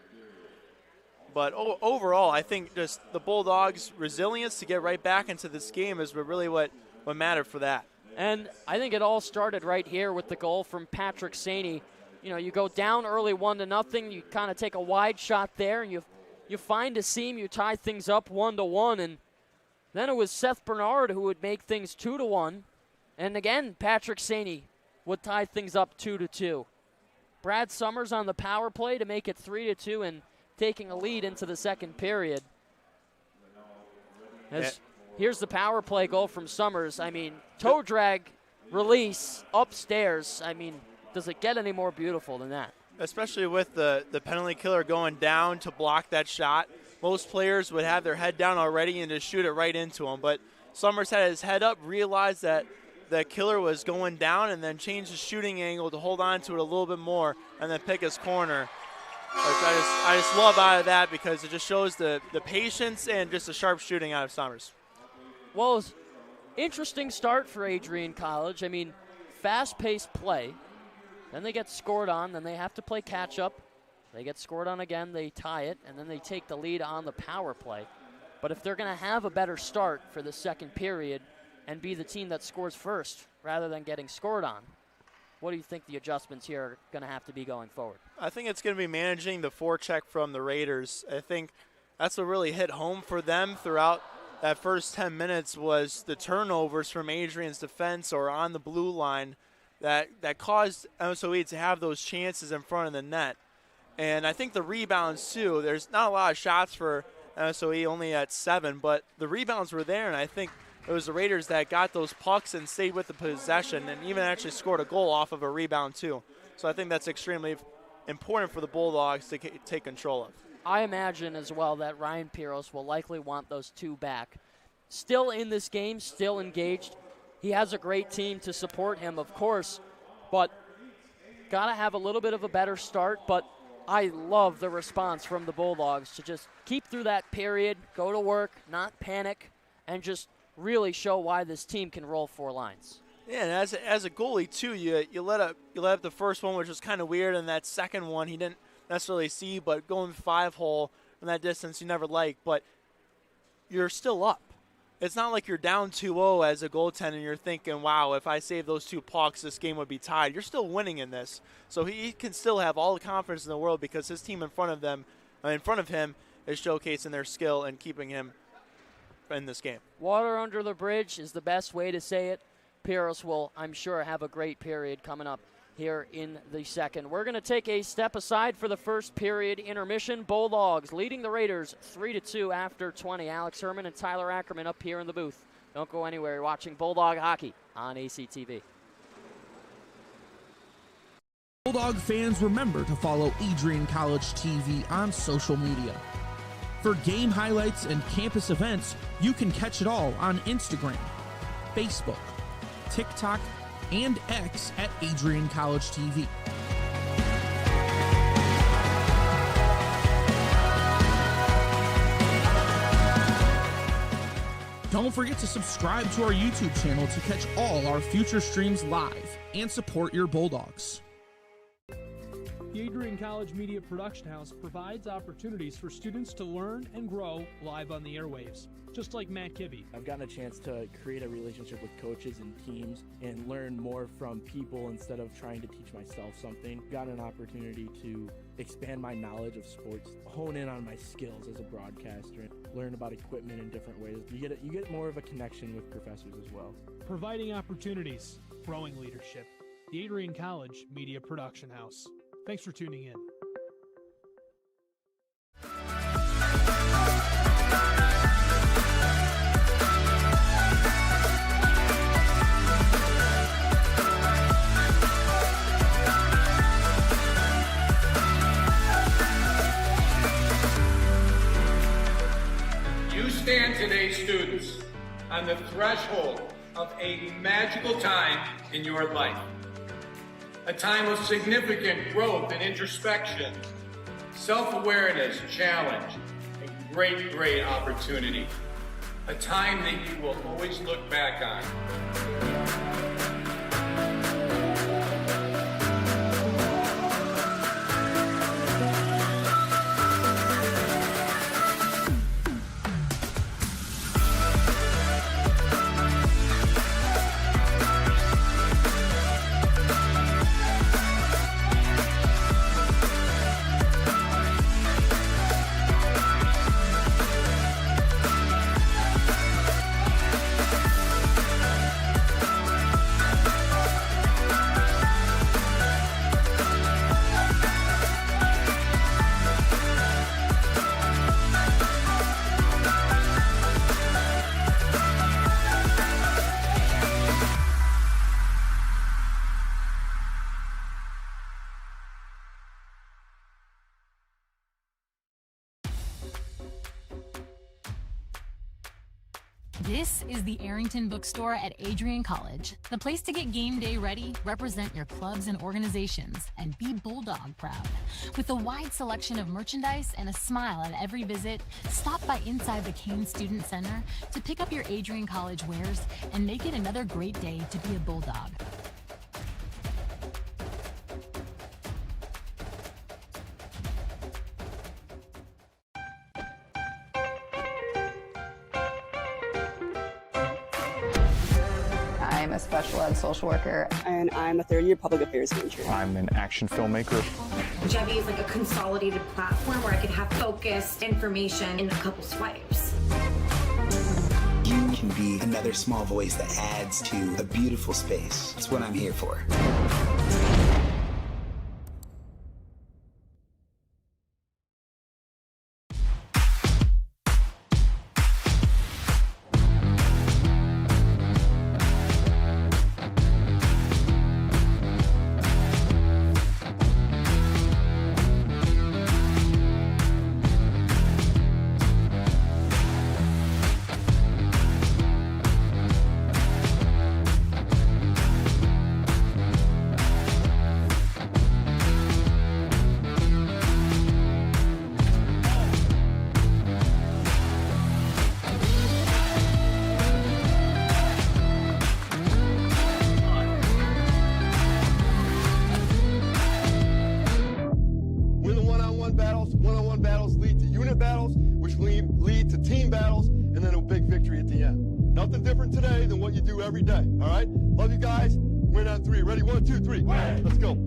But overall, I think just the Bulldogs' resilience to get right back into this game is really what mattered for that. And I think it all started right here with the goal from Patrick Saney. You know, you go down early 1-0, you kind of take a wide shot there, and you find a seam, you tie things up 1-1, and Then it was Seth Bernard who would make things 2-1. And again, Patrick Saney would tie things up 2-2. Brad Summers on the power play to make it 3-2 and taking a lead into the second period. Here's the power play goal from Summers. I mean, toe drag release upstairs. I mean, does it get any more beautiful than that? Especially with the penalty killer going down to block that shot. Most players would have their head down already and just shoot it right into him. But Summers had his head up, realized that the killer was going down, and then changed his shooting angle to hold on to it a little bit more and then pick his corner. Which I just love out of that because it just shows the patience and just the sharp shooting out of Summers. Well, interesting start for Adrian College. I mean, fast-paced play. Then they get scored on. Then they have to play catch-up. They get scored on again. They tie it, and then they take the lead on the power play. But if they're going to have a better start for the second period and be the team that scores first rather than getting scored on, what do you think the adjustments here are going to have to be going forward? I think it's going to be managing the forecheck from the Raiders. I think that's what really hit home for them throughout that first 10 minutes was the turnovers from Adrian's defense or on the blue line that caused MSOE to have those chances in front of the net. And I think the rebounds, too. There's not a lot of shots for MSOE, only at 7, but the rebounds were there, and I think it was the Raiders that got those pucks and stayed with the possession and even actually scored a goal off of a rebound, too. So I think that's extremely important for the Bulldogs to take control of. I imagine as well that Ryan Piros will likely want those two back. Still in this game, still engaged. He has a great team to support him, of course, but got to have a little bit of a better start. But I love the response from the Bulldogs to just keep through that period, go to work, not panic, and just really show why this team can roll 4 lines. Yeah, and as a goalie, too, you let up the first one, which was kind of weird, and that second one he didn't necessarily see, but going 5-hole from that distance you never like, but you're still up. It's not like you're down 2-0 as a goaltender and you're thinking, wow, if I save those 2 pucks, this game would be tied. You're still winning in this. So he can still have all the confidence in the world because his team in front of him is showcasing their skill and keeping him in this game. Water under the bridge is the best way to say it. Piros will, I'm sure, have a great period coming up here in the second. We're going to take a step aside for the first period intermission. Bulldogs leading the Raiders 3-2 after 20. Alex Herman and Tyler Ackerman up here in the booth. Don't go anywhere. You're watching Bulldog Hockey on ACTV. Bulldog fans, remember to follow Adrian College TV on social media. For game highlights and campus events, you can catch it all on Instagram, Facebook, TikTok, and X at AdrianCollegeTV. Don't forget to subscribe to our YouTube channel to catch all our future streams live and support your Bulldogs. The Adrian College Media Production House provides opportunities for students to learn and grow live on the airwaves, just like Matt Kibbe. I've gotten a chance to create a relationship with coaches and teams and learn more from people instead of trying to teach myself something. Gotten an opportunity to expand my knowledge of sports, hone in on my skills as a broadcaster, learn about equipment in different ways. You get more of a connection with professors as well. Providing opportunities, growing leadership. The Adrian College Media Production House. Thanks for tuning in. You stand today, students, on the threshold of a magical time in your life. A time of significant growth and introspection, self-awareness, challenge, and great, great opportunity. A time that you will always look back on. This is the Arrington Bookstore at Adrian College, the place to get game day ready, represent your clubs and organizations, and be Bulldog proud. With a wide selection of merchandise and a smile at every visit, stop by inside the Kane Student Center to pick up your Adrian College wares and make it another great day to be a Bulldog. I'm a special ed social worker. And I'm a third-year public affairs major. I'm an action filmmaker. Jevi is like a consolidated platform where I could have focused information in a couple swipes. You can be another small voice that adds to a beautiful space. That's what I'm here for. One-on-one battles lead to unit battles, which lead to team battles, and then a big victory at the end. Nothing different today than what you do every day, all right? Love you guys. Win on three. Ready? 1, 2, 3. Let's go.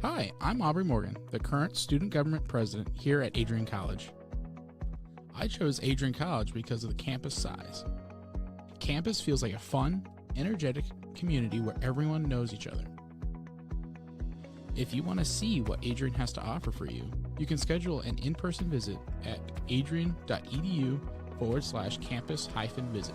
Hi, I'm Aubrey Morgan, the current student government president here at Adrian College. I chose Adrian College because of the campus size. Campus feels like a fun, energetic community where everyone knows each other. If you want to see what Adrian has to offer for you, you can schedule an in-person visit at adrian.edu/campus-visit.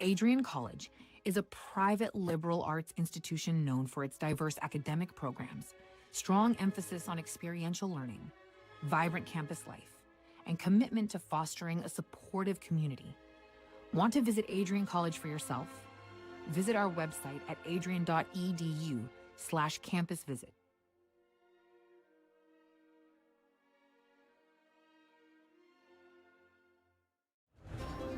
Adrian College is a private liberal arts institution known for its diverse academic programs, strong emphasis on experiential learning, vibrant campus life, and commitment to fostering a supportive community. Want to visit Adrian College for yourself? Visit our website at adrian.edu/campus-visit.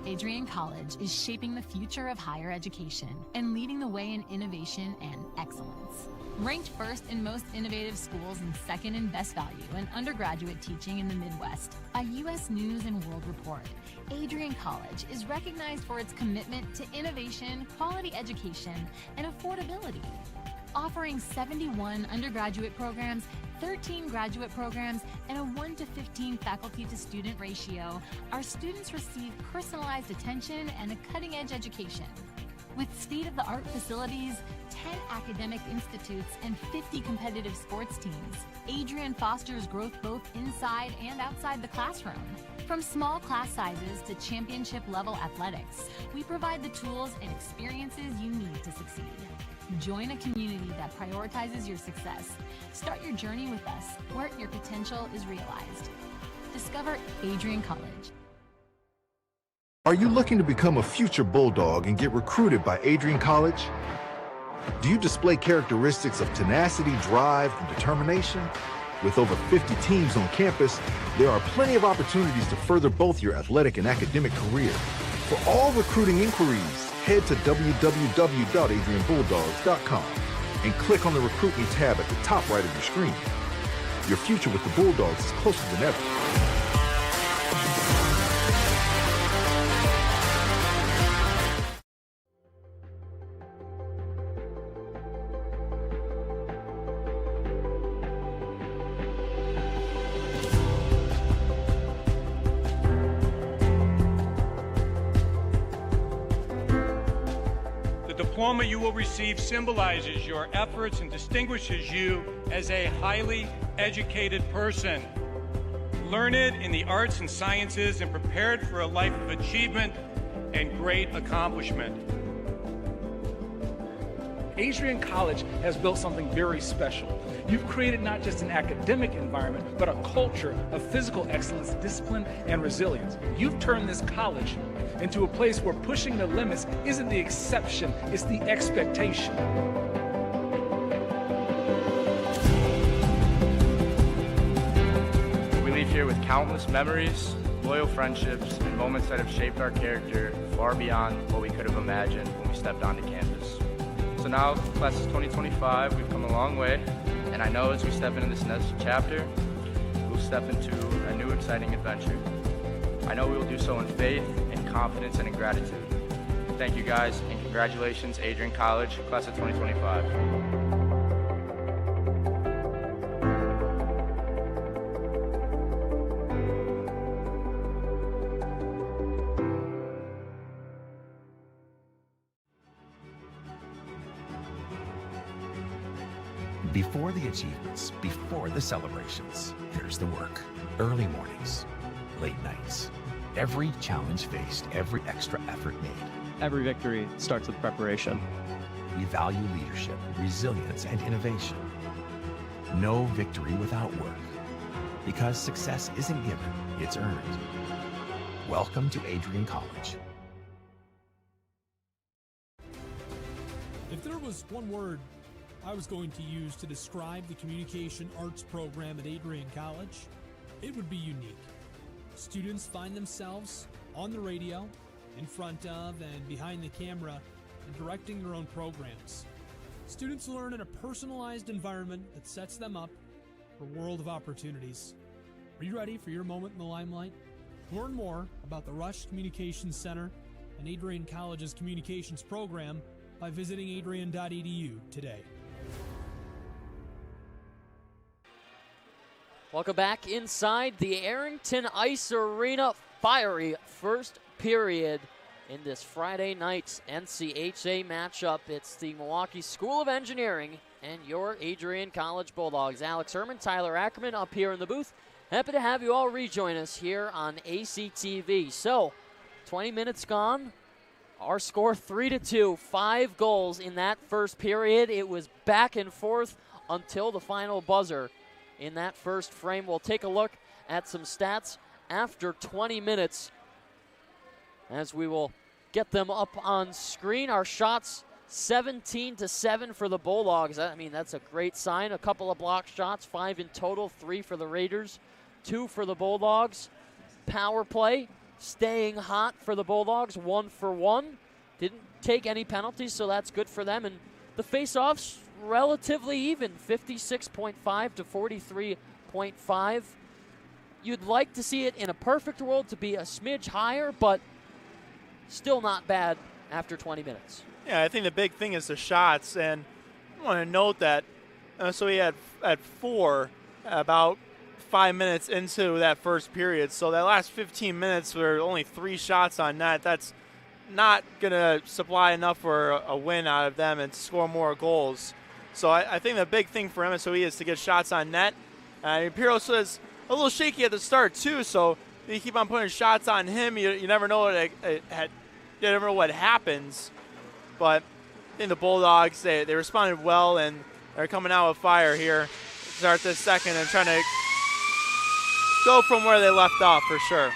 Adrian College is shaping the future of higher education and leading the way in innovation and excellence. Ranked first in most innovative schools and second in best value in undergraduate teaching in the Midwest by U.S. News and World Report, Adrian College is recognized for its commitment to innovation, quality education, and affordability. Offering 71 undergraduate programs, 13 graduate programs, and a 1-to-15 faculty-to-student ratio, our students receive personalized attention and a cutting-edge education. With state-of-the-art facilities, 10 academic institutes, and 50 competitive sports teams, Adrian fosters growth both inside and outside the classroom. From small class sizes to championship-level athletics, we provide the tools and experiences you need to succeed. Join a community that prioritizes your success. Start your journey with us, where your potential is realized. Discover Adrian College. Are you looking to become a future Bulldog and get recruited by Adrian College? Do you display characteristics of tenacity, drive, and determination? With over 50 teams on campus, there are plenty of opportunities to further both your athletic and academic career. For all recruiting inquiries, head to www.adrianbulldogs.com and click on the Recruit Me tab at the top right of your screen. Your future with the Bulldogs is closer than ever. diploma you will receive symbolizes your efforts and distinguishes you as a highly educated person. Learned in the arts and sciences and prepared for a life of achievement and great accomplishment. Adrian College has built something very special. You've created not just an academic environment, but a culture of physical excellence, discipline, and resilience. You've turned this college into a place where pushing the limits isn't the exception, it's the expectation. We leave here with countless memories, loyal friendships, and moments that have shaped our character far beyond what we could have imagined when we stepped onto campus. So now, class of 2025, we've come a long way, and I know as we step into this next chapter, we'll step into a new exciting adventure. I know we will do so in faith, in confidence, and in gratitude. Thank you guys, and congratulations, Adrian College, class of 2025. Before the achievements, before the celebrations, there's the work. Early mornings, late nights. Every challenge faced, every extra effort made. Every victory starts with preparation. We value leadership, resilience, and innovation. No victory without work. Because success isn't given, it's earned. Welcome to Adrian College. If there was one word I was going to use to describe the Communication Arts program at Adrian College, it would be unique. Students find themselves on the radio, in front of and behind the camera, and directing their own programs. Students learn in a personalized environment that sets them up for a world of opportunities. Are you ready for your moment in the limelight? Learn more about the Rush Communications Center and Adrian College's communications program by visiting adrian.edu today. Welcome back inside the Arrington Ice Arena. Fiery first period in this Friday night's NCAA matchup. It's the Milwaukee School of Engineering and your Adrian College Bulldogs. Alex Herman, Tyler Ackerman up here in the booth. Happy to have you all rejoin us here on ACTV. So, 20 minutes gone. Our score 3-2, 5 goals in that first period. It was back and forth until the final buzzer in that first frame. We'll take a look at some stats after 20 minutes as we will get them up on screen. Our shots 17-7 for the Bulldogs. I mean, that's a great sign. A couple of block shots, 5 in total, 3 for the Raiders, 2 for the Bulldogs. Power play staying hot for the Bulldogs, 1 for 1. Didn't take any penalties, so that's good for them. And the face-offs relatively even, 56.5 to 43.5. You'd like to see it in a perfect world to be a smidge higher, but still not bad after 20 minutes. Yeah, I think the big thing is the shots, and I want to note that so he had 4 about 5 minutes into that first period, so that last 15 minutes were only 3 shots on net. That's not going to supply enough for a win out of them and to score more goals. So I think the big thing for MSOE is to get shots on net. Piros was a little shaky at the start too, so you keep on putting shots on him. You never know what happens. But I think the Bulldogs, they responded well, and they're coming out with fire here to start this second and trying to go from where they left off for sure.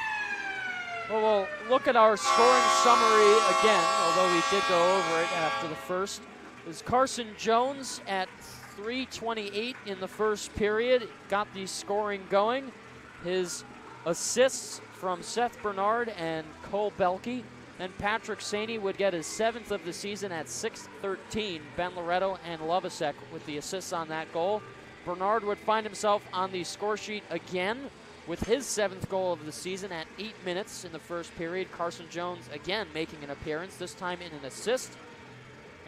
Well, we'll look at our scoring summary again, although we did go over it after the first. It was Carson Jones at 3:28 in the first period. Got the scoring going. His assists from Seth Bernard and Cole Belke. And Patrick Saney would get his 7th of the season at 6:13. Ben Loretto and Lovasek with the assists on that goal. Bernard would find himself on the score sheet again with his 7th goal of the season at 8 minutes in the first period. Carson Jones again making an appearance, this time in an assist.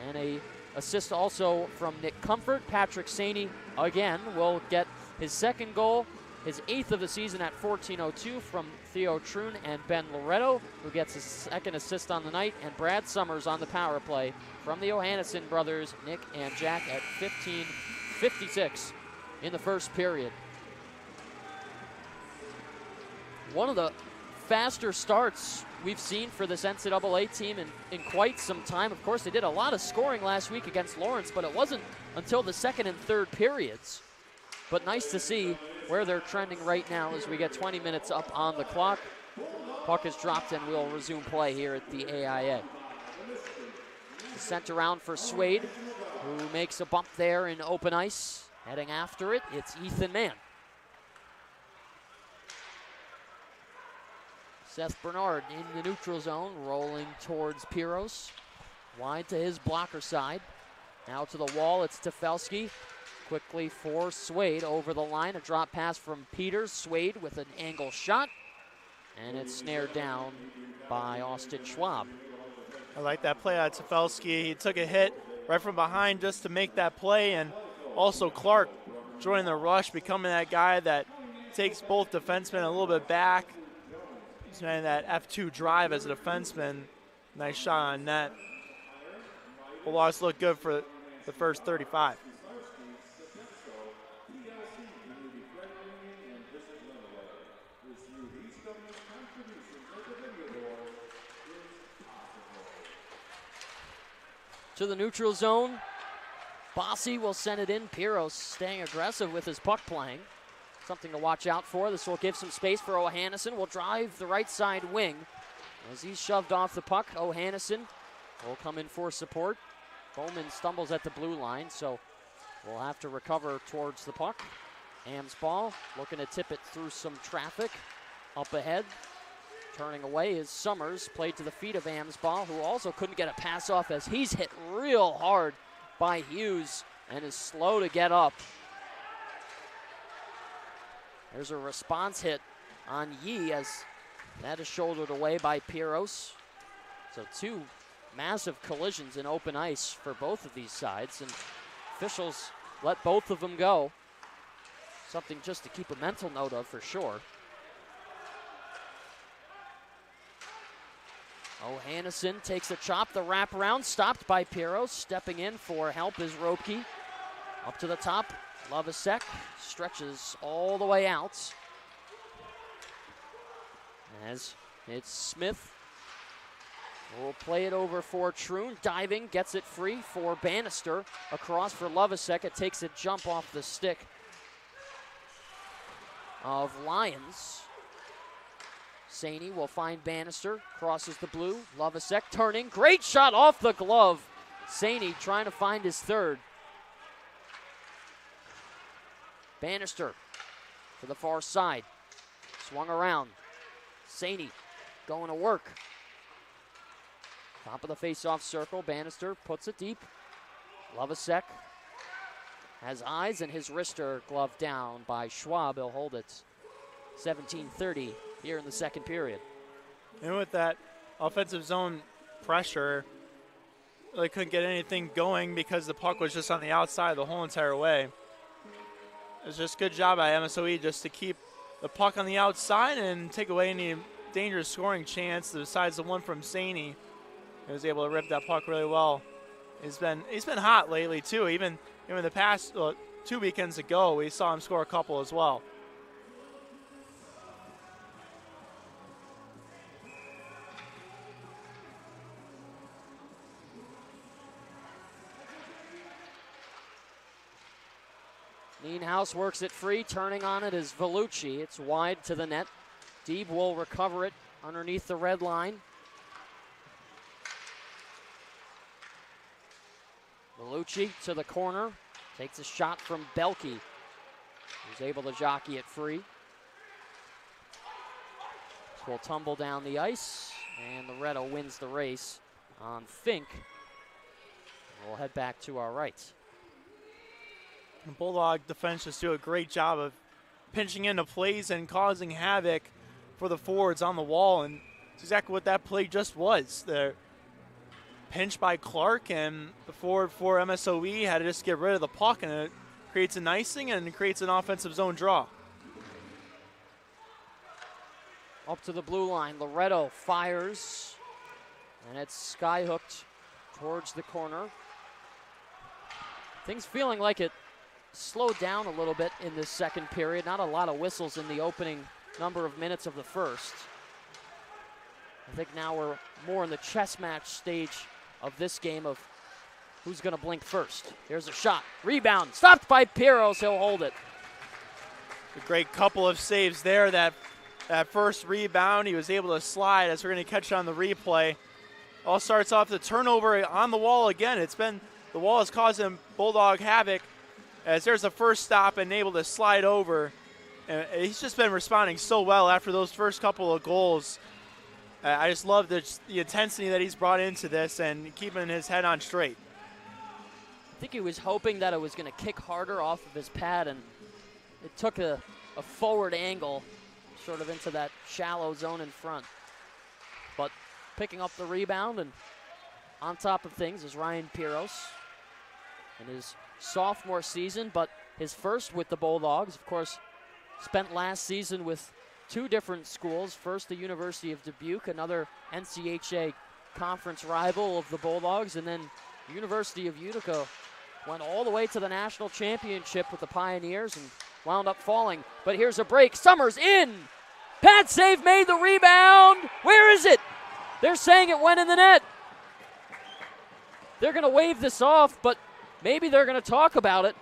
And a assist also from Nick Comfort. Patrick Saney again will get his 2nd goal his 8th of the season at 14:02 from Theo Troon and Ben Loretto, who gets his second assist on the night, and Brad Summers on the power play from the Johannesson brothers, Nick and Jack, at 15:56 in the first period. One of the faster starts we've seen for this NCAA team in quite some time. Of course, they did a lot of scoring last week against Lawrence, but it wasn't until the second and third periods. But nice to see where they're trending right now as we get 20 minutes up on the clock. Puck is dropped and we'll resume play here at the AIA. Sent around for Swade, who makes a bump there in open ice. Heading after it, it's Ethan Mann. Seth Bernard in the neutral zone, rolling towards Piros. Wide to his blocker side. Now to the wall, it's Tefelski. Quickly for Swade over the line. A drop pass from Peters. Swade with an angle shot. And it's snared down by Austin Schwab. I like that play out of Tefelski. He took a hit right from behind just to make that play. And also Clark joining the rush, becoming that guy that takes both defensemen a little bit back. He's running that F2 drive as a defenseman. Nice shot on net. Bulldogs look good for the first 35. To the neutral zone. Bossy will send it in. Piros staying aggressive with his puck playing. Something to watch out for. This will give some space for O'Hannesson. Will drive the right side wing. As he's shoved off the puck, O'Hannesson will come in for support. Bowman stumbles at the blue line, so we'll have to recover towards the puck. Am's ball, looking to tip it through some traffic. Up ahead, turning away is Summers. Played to the feet of Am's ball, who also couldn't get a pass off as he's hit real hard by Hughes and is slow to get up. There's a response hit on Yee as that is shouldered away by Piros. So two massive collisions in open ice for both of these sides, and officials let both of them go. Something just to keep a mental note of for sure. O'Hannesson takes a chop, the wraparound, stopped by Piros. Stepping in for help is Ropke. Up to the top, Lovasek stretches all the way out. As it's Smith. We'll play it over for Troon. Diving, gets it free for Bannister. Across for Lovasek. It takes a jump off the stick of Lyons. Saney will find Bannister. Crosses the blue. Lovasek turning. Great shot off the glove. Saney trying to find his third. Bannister to the far side. Swung around. Saney going to work. Top of the face-off circle. Bannister puts it deep. Lovasek has eyes, and his wrister gloved down by Schwab. He'll hold it. 17:30 here in the second period. And with that offensive zone pressure, they couldn't get anything going because the puck was just on the outside the whole entire way. It was just a good job by MSOE just to keep the puck on the outside and take away any dangerous scoring chance besides the one from Saney. He was able to rip that puck really well. He's been hot lately too. Even the past 2 weekends ago, we saw him score a couple as well. Nienhuis works it free. Turning on it is Vellucci. It's wide to the net. Deeb will recover it underneath the red line. Vellucci to the corner. Takes a shot from Belke. He's able to jockey it free. Will tumble down the ice, and Loretto wins the race on Fink. We'll head back to our right. The Bulldog defense just do a great job of pinching into plays and causing havoc for the forwards on the wall, and it's exactly what that play just was. The pinch by Clark, and the forward for MSOE had to just get rid of the puck, and it creates an icing and it creates an offensive zone draw. Up to the blue line, Loretto fires, and it's skyhooked towards the corner. Things feeling like it slowed down a little bit in this second period. Not a lot of whistles in the opening number of minutes of the first. I think now we're more in the chess match stage of this game of who's going to blink first. Here's a shot. Rebound. Stopped by Piros. He'll hold it. A great couple of saves there. That first rebound, he was able to slide, as we're going to catch on the replay. All starts off the turnover on the wall again. The wall is causing Bulldog havoc, as there's the first stop and able to slide over. And he's just been responding so well after those first couple of goals. I just love the intensity that he's brought into this and keeping his head on straight. I think he was hoping that it was going to kick harder off of his pad, and it took a forward angle sort of into that shallow zone in front. But picking up the rebound and on top of things is Ryan Piros in his sophomore season, but his first with the Bulldogs. Of course, spent last season with two different schools. First, the University of Dubuque, another NCAA conference rival of the Bulldogs, and then University of Utica went all the way to the national championship with the Pioneers and wound up falling. But here's a break. Summers in. Pad save made the rebound. Where is it? They're saying it went in the net. They're going to wave this off, but maybe they're going to talk about it.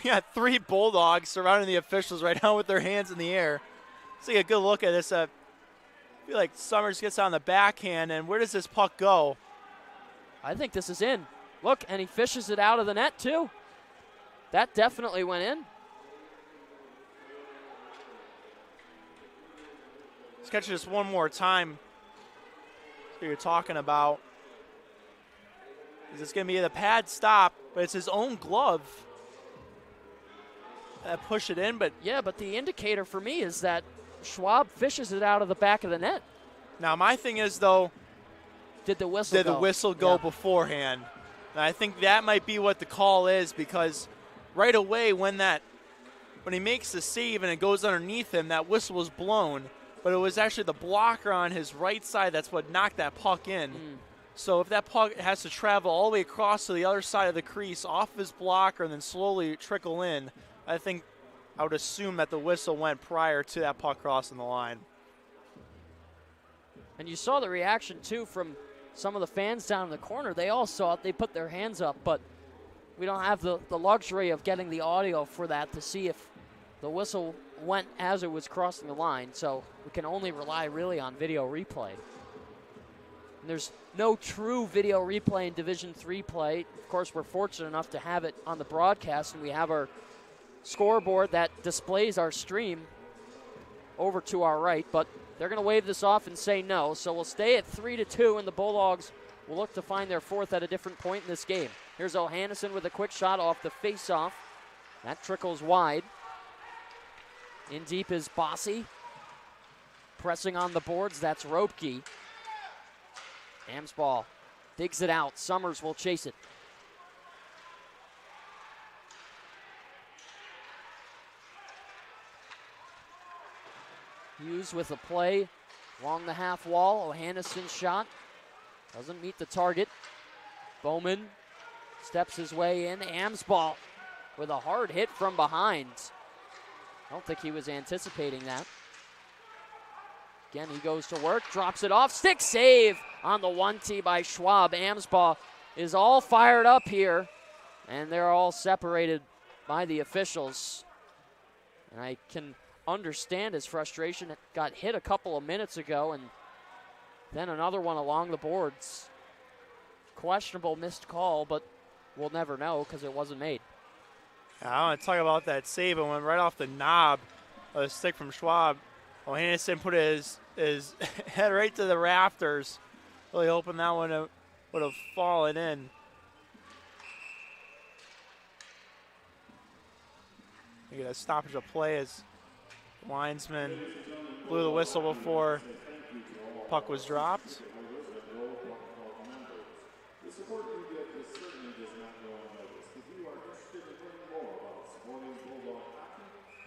We got three Bulldogs surrounding the officials right now with their hands in the air. Let's take a good look at this. I feel like Summers gets on the backhand, and where does this puck go? I think this is in. Look, and he fishes it out of the net, too. That definitely went in. Let's catch this one more time. What you're talking about. Is this going to be the pad stop, but it's his own glove that push it in, but yeah, but the indicator for me is that Schwab fishes it out of the back of the net. Now my thing is, though, did the whistle go beforehand? And I think that might be what the call is, because right away when he makes the save and it goes underneath him, that whistle was blown, but it was actually the blocker on his right side that's what knocked that puck in. So if that puck has to travel all the way across to the other side of the crease off of his blocker and then slowly trickle in, I think I would assume that the whistle went prior to that puck crossing the line. And you saw the reaction, too, from some of the fans down in the corner. They all saw it. They put their hands up, but we don't have the luxury of getting the audio for that to see if the whistle went as it was crossing the line. So we can only rely really on video replay. And there's no true video replay in Division III play. Of course, we're fortunate enough to have it on the broadcast, and we have our scoreboard that displays our stream over to our right, but they're going to wave this off and say no. So we'll stay at 3-2, and the Bulldogs will look to find their fourth at a different point in this game. Here's O'Hannison with a quick shot off the face-off. That trickles wide. In deep is Bossy. Pressing on the boards, that's Ropke. Amsball digs it out. Summers will chase it. Hughes with a play along the half wall. O'Hannison's shot doesn't meet the target. Bowman steps his way in. Amsball with a hard hit from behind. I don't think he was anticipating that. Again, he goes to work, drops it off. Stick save on the 1-T by Schwab. Amsball is all fired up here, and they're all separated by the officials. And I can understand his frustration. It got hit a couple of minutes ago, and then another one along the boards. Questionable missed call, but we'll never know because it wasn't made. I want to talk about that save. It went right off the knob of the stick from Schwab. O'Hannison put his head right to the rafters. Really hoping that one would have fallen in. You get a stoppage of play as linesman blew the whistle before puck was dropped.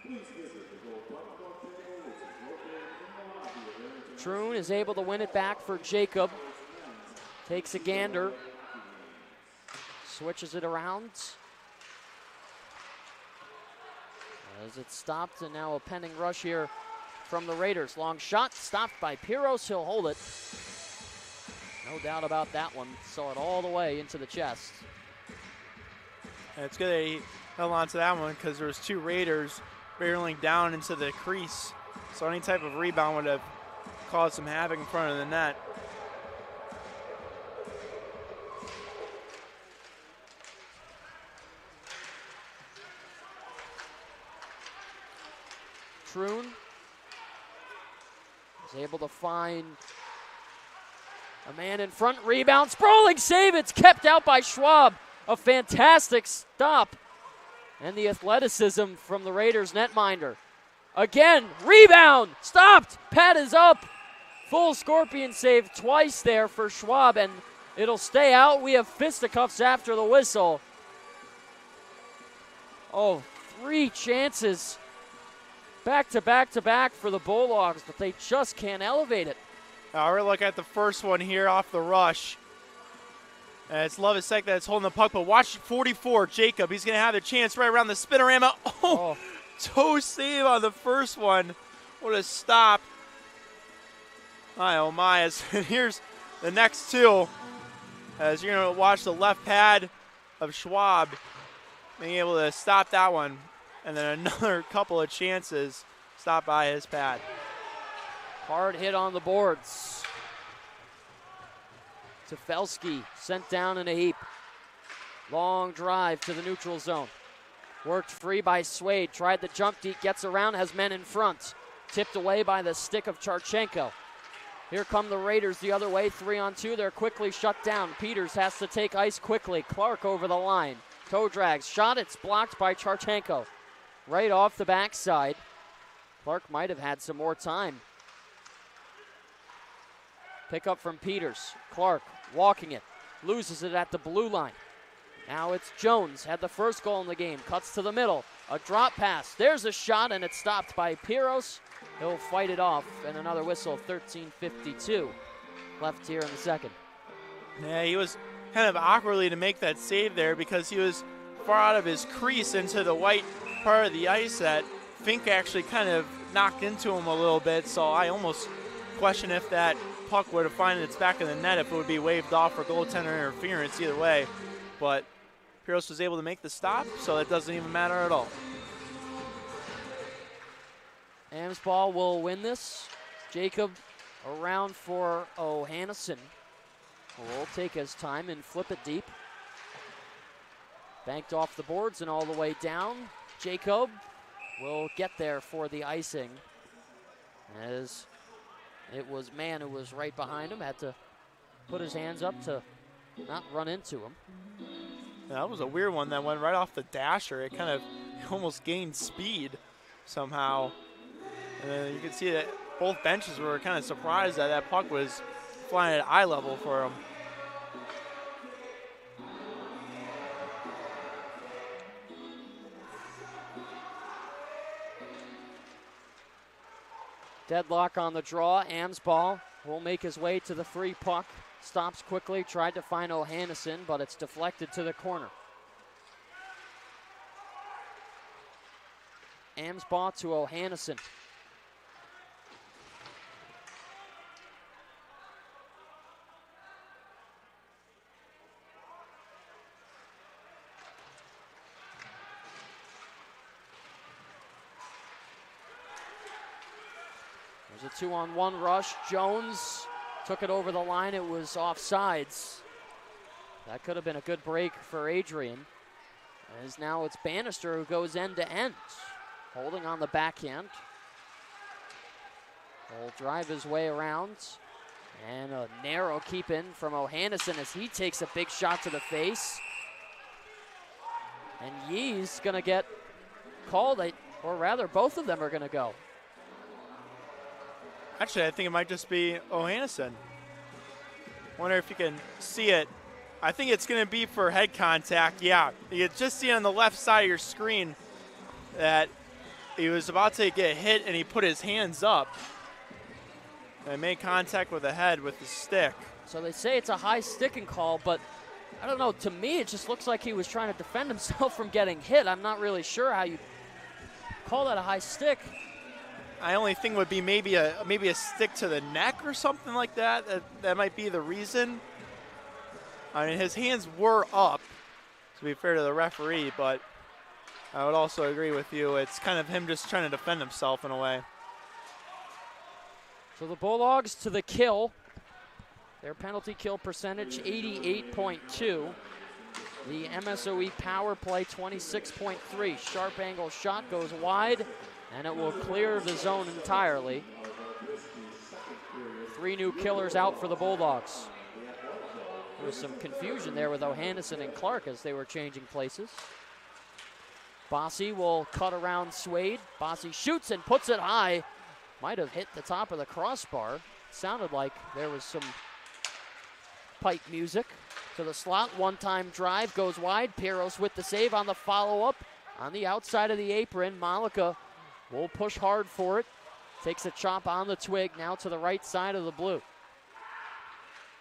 Please visit Troon is able to win it back for Jacob. Takes a gander. Switches it around. As it's stopped, and now a pending rush here from the Raiders. Long shot, stopped by Piros. He'll hold it. No doubt about that one. Saw it all the way into the chest. And it's good that he held on to that one because there was 2 Raiders barreling down into the crease. So any type of rebound would have caused some havoc in front of the net. Troon is able to find a man in front. Rebound, sprawling save. It's kept out by Schwab. A fantastic stop. And the athleticism from the Raiders netminder. Again, rebound, stopped. Pad is up. Full scorpion save twice there for Schwab, and it'll stay out. We have fisticuffs after the whistle. Oh, 3 chances. Back to back to back for the Bulldogs, but they just can't elevate it. We're looking at the first one here off the rush. And it's Lovasek that's holding the puck, but watch 44, Jacob. He's going to have a chance right around the spinorama. Oh, toe save on the first one. What a stop. My, oh my. And here's the next 2. As you're going to watch the left pad of Schwab being able to stop that one. And then another couple of chances stopped by his pad. Hard hit on the boards. Tefelsky sent down in a heap. Long drive to the neutral zone. Worked free by Swade. Tried the jump deep, gets around, has men in front. Tipped away by the stick of Charchenko. Here come the Raiders the other way, 3-on-2. They're quickly shut down. Peters has to take ice quickly. Clark over the line. Toe drags. Shot, it's blocked by Charchenko. Right off the backside. Clark might have had some more time. Pick up from Peters. Clark walking it. Loses it at the blue line. Now it's Jones. Had the first goal in the game. Cuts to the middle. A drop pass. There's a shot, and it's stopped by Piros. He'll fight it off, and another whistle, 13:52 left here in the second. Yeah, he was kind of awkwardly to make that save there because he was far out of his crease into the white part of the ice that Fink actually kind of knocked into him a little bit, so I almost question if that puck would have found its back of the net, if it would be waved off for goaltender interference either way. But Piros was able to make the stop, so it doesn't even matter at all. Amsball will win this. Jacob around for O'Hannesson. Will take his time and flip it deep. Banked off the boards and all the way down. Jacob will get there for the icing. As it was man who was right behind him, had to put his hands up to not run into him. Yeah, that was a weird one that went right off the dasher. It kind of almost gained speed somehow. And you can see that both benches were kind of surprised that that puck was flying at eye level for him. Deadlock on the draw. Amsball will make his way to the free puck. Stops quickly, tried to find O'Hannesson, but it's deflected to the corner. Amsball to O'Hannesson. There's a 2-on-1 rush. Jones took it over the line. It was offsides. That could have been a good break for Adrian. As now it's Bannister who goes end to end. Holding on the backhand. Will drive his way around. And a narrow keep in from O'Hannesson as he takes a big shot to the face. And Yee's going to get called, or rather both of them are going to go. Actually, I think it might just be O'Hannesson. Wonder if you can see it. I think it's going to be for head contact. Yeah, you just see on the left side of your screen that he was about to get hit and he put his hands up. And made contact with the head with the stick. So they say it's a high sticking call, but I don't know. To me, it just looks like he was trying to defend himself from getting hit. I'm not really sure how you call that a high stick. I only think would be maybe a stick to the neck or something like that. That might be the reason. I mean, his hands were up, to be fair to the referee, but I would also agree with you. It's kind of him just trying to defend himself in a way. So the Bulldogs to the kill. Their penalty kill percentage, 88.2. The MSOE power play, 26.3. Sharp angle shot goes wide, and it will clear the zone entirely. 3 new killers out for the Bulldogs. There was some confusion there with O'Hannison and Clark as they were changing places. Bossy will cut around Swade. Bossy shoots and puts it high. Might have hit the top of the crossbar. Sounded like there was some pipe music. To the slot, one-time drive goes wide. Piros with the save on the follow-up. On the outside of the apron, Malika will push hard for it. Takes a chop on the twig, now to the right side of the blue.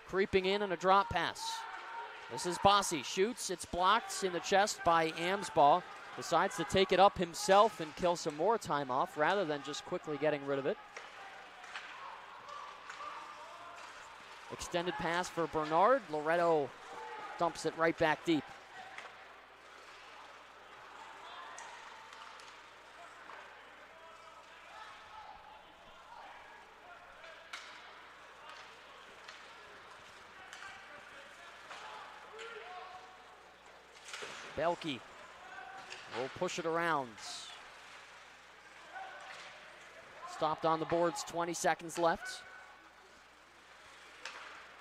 Creeping in and a drop pass. This is Bossy, shoots, it's blocked in the chest by Amsbaugh. Decides to take it up himself and kill some more time off rather than just quickly getting rid of it. Extended pass for Bernard. Loretto dumps it right back deep. Belke will push it around. Stopped on the boards, 20 seconds left.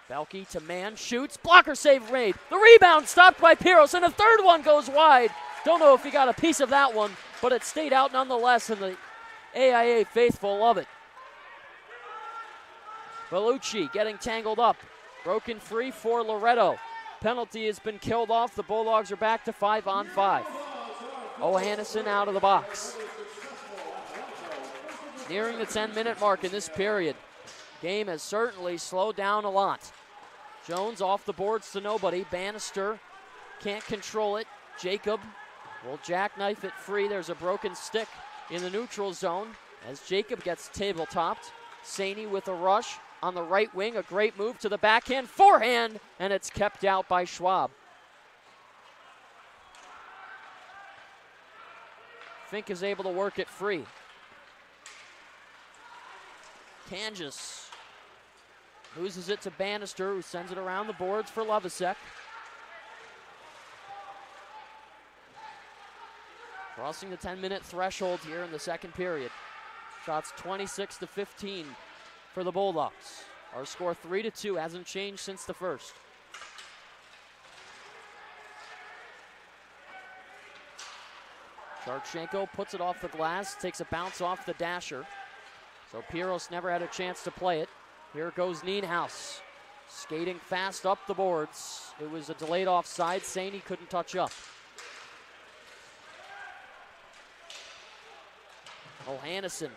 Belke to man, shoots, blocker save made. The rebound stopped by Piros, and a third one goes wide. Don't know if he got a piece of that one, but it stayed out nonetheless, and the AIA faithful love it. Vellucci getting tangled up. Broken free for Loretto. Penalty has been killed off. The Bulldogs are back to 5-on-5. O'Hannison out of the box. Nearing the 10-minute mark in this period. Game has certainly slowed down a lot. Jones off the boards to nobody. Bannister can't control it. Jacob will jackknife it free. There's a broken stick in the neutral zone as Jacob gets table-topped. Saney with a rush on the right wing. A great move to the backhand. Forehand, and it's kept out by Schwab. Fink is able to work it free. Kangas loses it to Bannister, who sends it around the boards for Lovasek. Crossing the 10-minute threshold here in the second period. Shots 26-15 for the Bulldogs. Our score 3-2, hasn't changed since the first. Charchenko puts it off the glass, takes a bounce off the dasher. So Piros never had a chance to play it. Here goes Nienhaus, skating fast up the boards. It was a delayed offside. Saney couldn't touch up. O'Hannison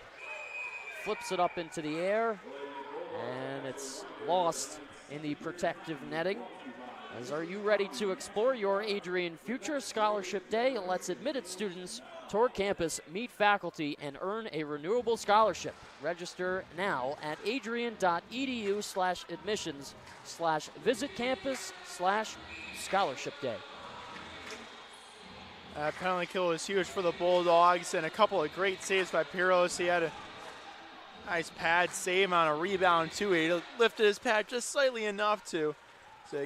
flips it up into the air, and it's lost in the protective netting. As are you ready to explore your Adrian Future Scholarship Day? Let's admitted students tour campus, meet faculty, and earn a renewable scholarship. Register now at adrian.edu/admissions/visit-campus/scholarship day. Penalty kill was huge for the Bulldogs, and a couple of great saves by Piros. He had a nice pad save on a rebound, too. He lifted his pad just slightly enough to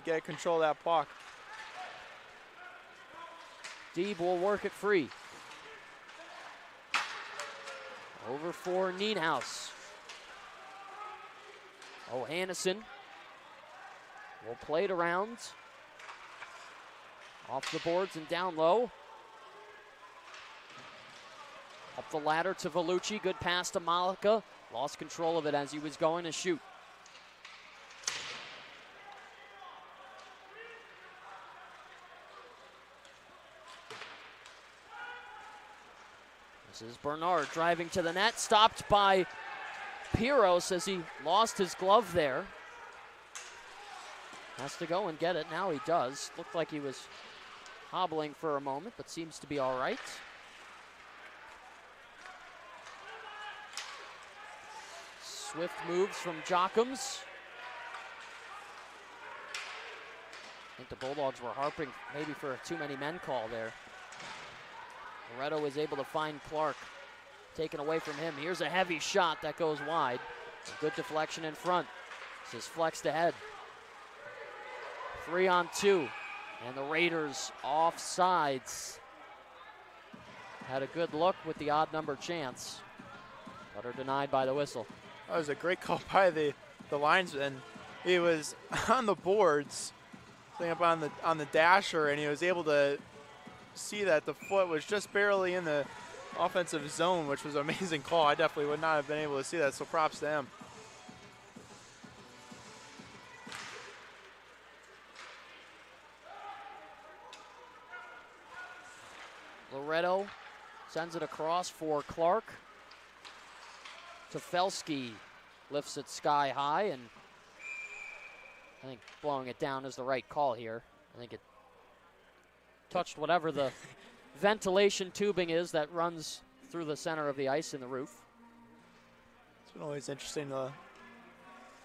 get control of that puck. Deeb will work it free. Over for Nienhaus. O'Hannison will play it around. Off the boards and down low. Up the ladder to Vellucci. Good pass to Malika. Lost control of it as he was going to shoot. This is Bernard driving to the net. Stopped by Piros as he lost his glove there. Has to go and get it. Now he does. Looked like he was hobbling for a moment, but seems to be all right. Swift moves from Jockums. I think the Bulldogs were harping maybe for a too many men call there. Loretto was able to find Clark. Taken away from him. Here's a heavy shot that goes wide. A good deflection in front. This is flexed ahead. 3-on-2. And the Raiders off sides. Had a good look with the odd number chance, but are denied by the whistle. That was a great call by the linesman. He was on the boards, up on the dasher, and he was able to see that the foot was just barely in the offensive zone, which was an amazing call. I definitely would not have been able to see that, so props to him. Loretto sends it across for Clark. Tefelsky lifts it sky high, and I think blowing it down is the right call here. I think it touched whatever the ventilation tubing is that runs through the center of the ice in the roof. It's been always interesting to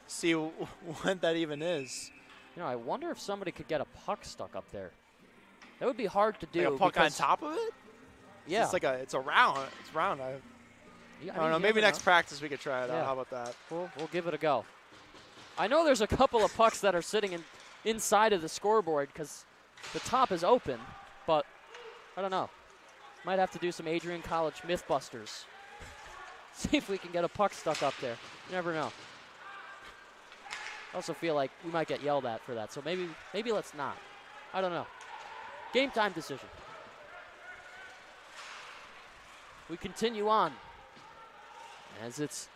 see what that even is. You know, I wonder if somebody could get a puck stuck up there. That would be hard to do. Like a puck on top of it? Yeah. It's a round. It's round. I don't know. Maybe next practice we could try it out. How about that? We'll give it a go. I know there's a couple of pucks that are sitting inside of the scoreboard because the top is open, but I don't know. Might have to do some Adrian College Mythbusters. See if we can get a puck stuck up there. You never know. I also feel like we might get yelled at for that, so maybe let's not. I don't know. Game time decision. We continue on as it's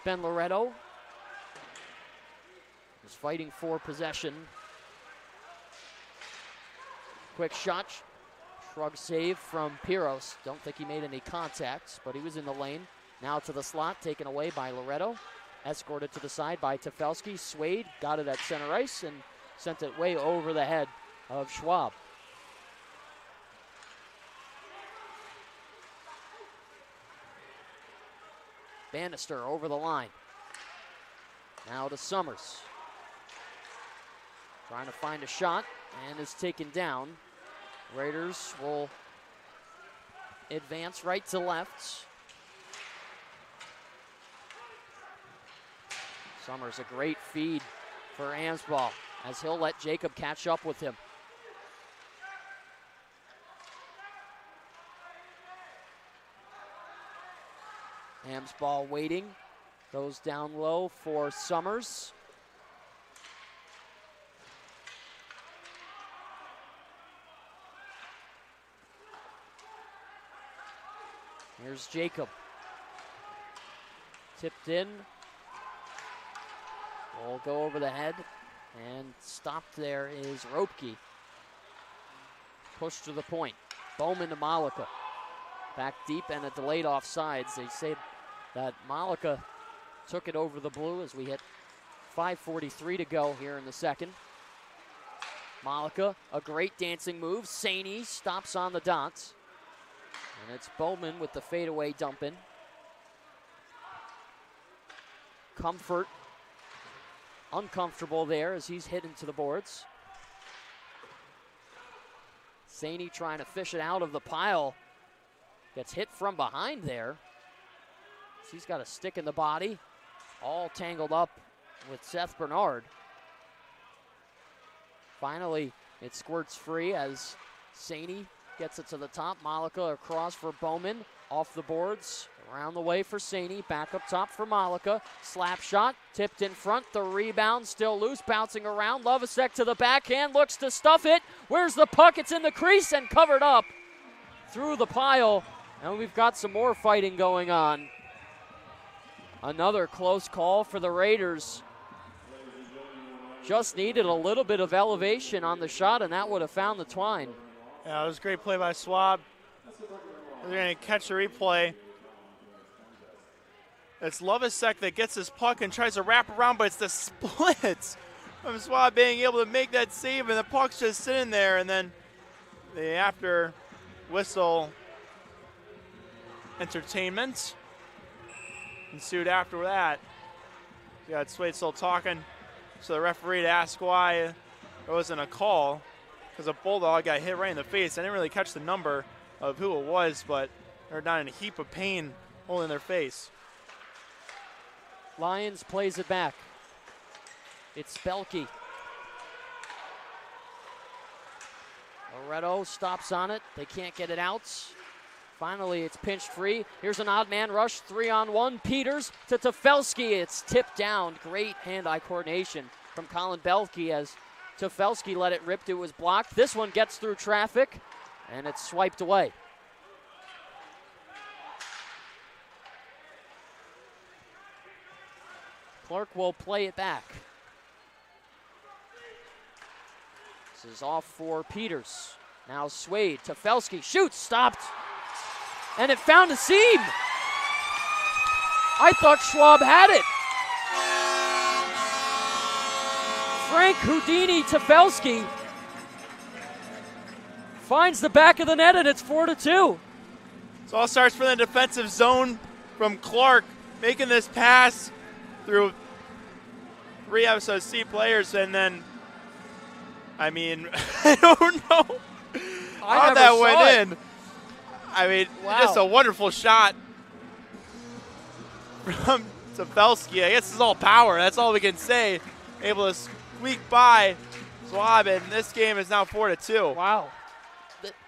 Ben Loretto is fighting for possession. Quick shot, shrug save from Piros. Don't think he made any contacts, but he was in the lane. Now to the slot, taken away by Loretto. Escorted to the side by Tefelsky. Swayed, got it at center ice, and sent it way over the head of Schwab. Bannister over the line. Now to Summers. Trying to find a shot and is taken down. Raiders will advance right to left. Summers, a great feed for Amsball as he'll let Jacob catch up with him. Amsball waiting, goes down low for Summers. Here's Jacob. Tipped in. Will go over the head, and stopped there is Ropke. Pushed to the point. Bowman to Malika. Back deep and a delayed offsides. They say that Malika took it over the blue as we hit 5:43 to go here in the second. Malika, a great dancing move. Saney stops on the dots. And it's Bowman with the fadeaway dump in. Comfort uncomfortable there as he's hit into the boards. Saney trying to fish it out of the pile. Gets hit from behind there. He's got a stick in the body. All tangled up with Seth Bernard. Finally, it squirts free as Saney gets it to the top. Malika across for Bowman. Off the boards. Around the way for Saney. Back up top for Malika. Slap shot. Tipped in front. The rebound still loose. Bouncing around. Lovasek to the backhand. Looks to stuff it. Where's the puck? It's in the crease and covered up through the pile. And we've got some more fighting going on. Another close call for the Raiders. Just needed a little bit of elevation on the shot, and that would have found the twine. Yeah, it was a great play by Schwab. They're going to catch the replay. It's Lovasek that gets his puck and tries to wrap around, but it's the splits from Schwab being able to make that save, and the puck's just sitting there, and then the after whistle entertainment ensued after that. You got Swade still talking to the referee to ask why it wasn't a call, because a Bulldog got hit right in the face. I didn't really catch the number of who it was, but they're down in a heap of pain holding their face. Lions plays it back. It's Belke. Loretto stops on it. They can't get it out. Finally, it's pinched free. Here's an odd man rush, 3-on-1. Peters to Tefelsky. It's tipped down. Great hand-eye coordination from Colin Belke as Tefelsky let it rip. It was blocked. This one gets through traffic, and it's swiped away. Clark will play it back. This is off for Peters. Now Swade, Tefelsky shoots, stopped, and it found a seam. I thought Schwab had it. Frank Houdini Tefelsky finds the back of the net, and it's 4-2. So all starts from the defensive zone from Clark, making this pass through 3 FSOC players, and then, I mean, I don't know how that went in. I mean, just a wonderful shot from Tefelsky. I guess it's all power. That's all we can say. Able to squeak by Schwab, and this game is now 4-2. Wow.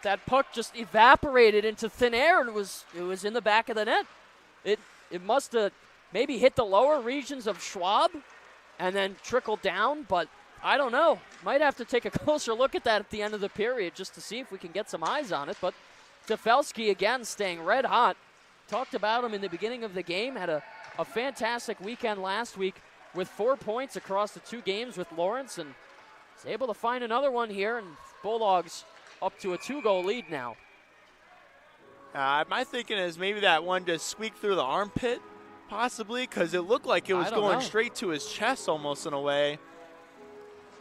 That puck just evaporated into thin air, and it was in the back of the net. It must have maybe hit the lower regions of Schwab and then trickled down, but I don't know. Might have to take a closer look at that at the end of the period just to see if we can get some eyes on it. But Tefelsky, again, staying red hot. Talked about him in the beginning of the game. Had a fantastic weekend last week with 4 points across the 2 games with Lawrence, and is able to find another one here, and Bulldogs up to a 2-goal lead now. My thinking is maybe that one just squeaked through the armpit, possibly, because it looked like it was going straight to his chest almost in a way.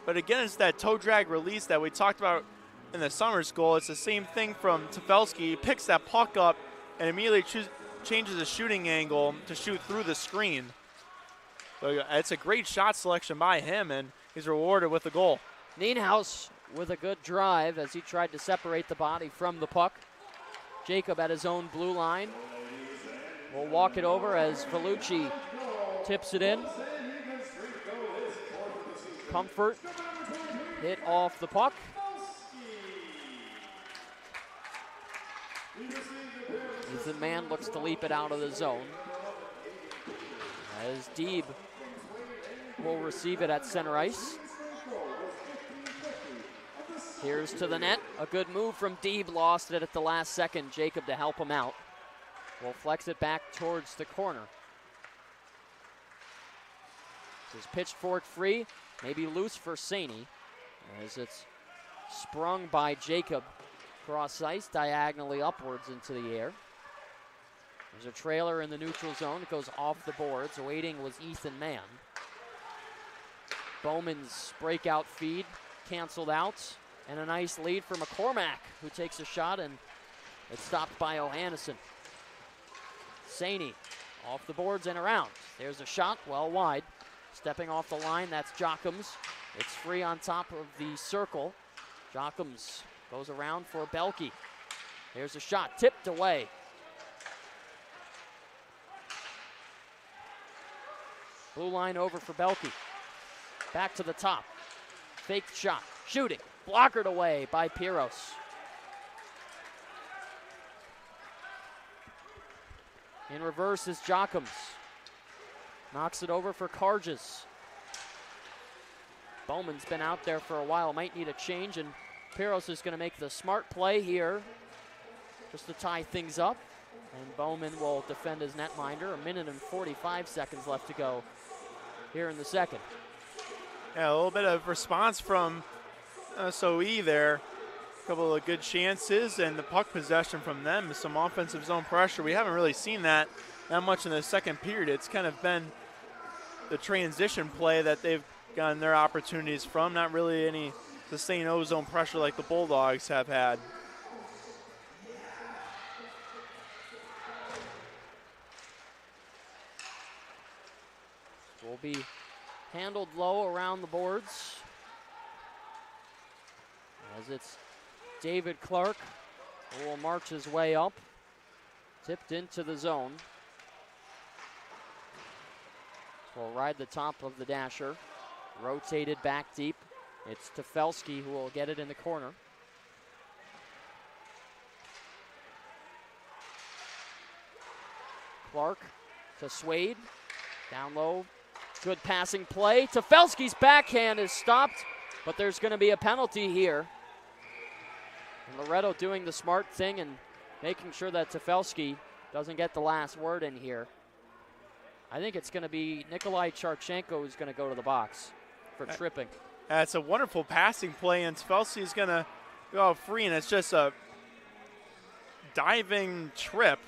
But again, it's that toe drag release that we talked about in the Summers goal. It's the same thing from Tefelsky. He picks that puck up and immediately changes the shooting angle to shoot through the screen. So it's a great shot selection by him, and he's rewarded with a goal. Nienhuis with a good drive as he tried to separate the body from the puck. Jacob at his own blue line will walk it over as Vellucci tips it in. Comfort hit off the puck. Ethan Mann looks to leap it out of the zone as Deeb will receive it at center ice. Here's to the net. A good move from Deeb. Lost it at the last second. Jacob to help him out. Will flex it back towards the corner. This is pitched forward free. Maybe loose for Saney as it's sprung by Jacob. Cross ice diagonally upwards into the air. There's a trailer in the neutral zone. It goes off the boards. Waiting was Ethan Mann. Bowman's breakout feed canceled out. And a nice lead for McCormack, who takes a shot, and it's stopped by O'Hannison. Saney off the boards and around. There's a shot, well wide. Stepping off the line, that's Jochums. It's free on top of the circle. Jochums goes around for Belke. There's a shot, tipped away. Blue line over for Belke. Back to the top. Faked shot, shooting. Blockered away by Piros. In reverse is Jochums. Knocks it over for Carges. Bowman's been out there for a while, might need a change, and Piros is going to make the smart play here just to tie things up. And Bowman will defend his netminder. 1 minute and 45 seconds left to go here in the second. Yeah, a little bit of response from SOE there. A couple of good chances, and the puck possession from them, some offensive zone pressure. We haven't really seen that that much in the second period. It's kind of been the transition play that they've gotten their opportunities from, not really any sustained O-zone pressure like the Bulldogs have had. Will be handled low around the boards, as it's David Clark who will march his way up, tipped into the zone. Will ride the top of the dasher, rotated back deep. It's Tefelsky who will get it in the corner. Clark to Swade, down low. Good passing play. Tefelsky's backhand is stopped, but there's going to be a penalty here. And Loretto doing the smart thing and making sure that Tefelsky doesn't get the last word in here. I think it's going to be Nikolai Charchenko who's going to go to the box for tripping. That's a wonderful passing play, and Tefelsky's going to go out free, and it's just a diving trip.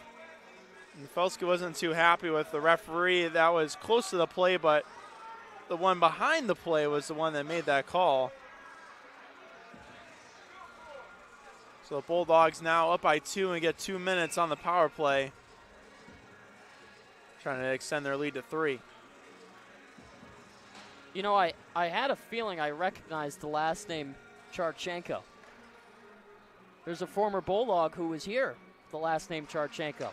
And Tefelsky wasn't too happy with the referee. That was close to the play, but the one behind the play was the one that made that call. So the Bulldogs now up by 2 and get 2 minutes on the power play, trying to extend their lead to 3. You know, I had a feeling I recognized the last name Charchenko. There's a former Bulldog who was here, the last name Charchenko.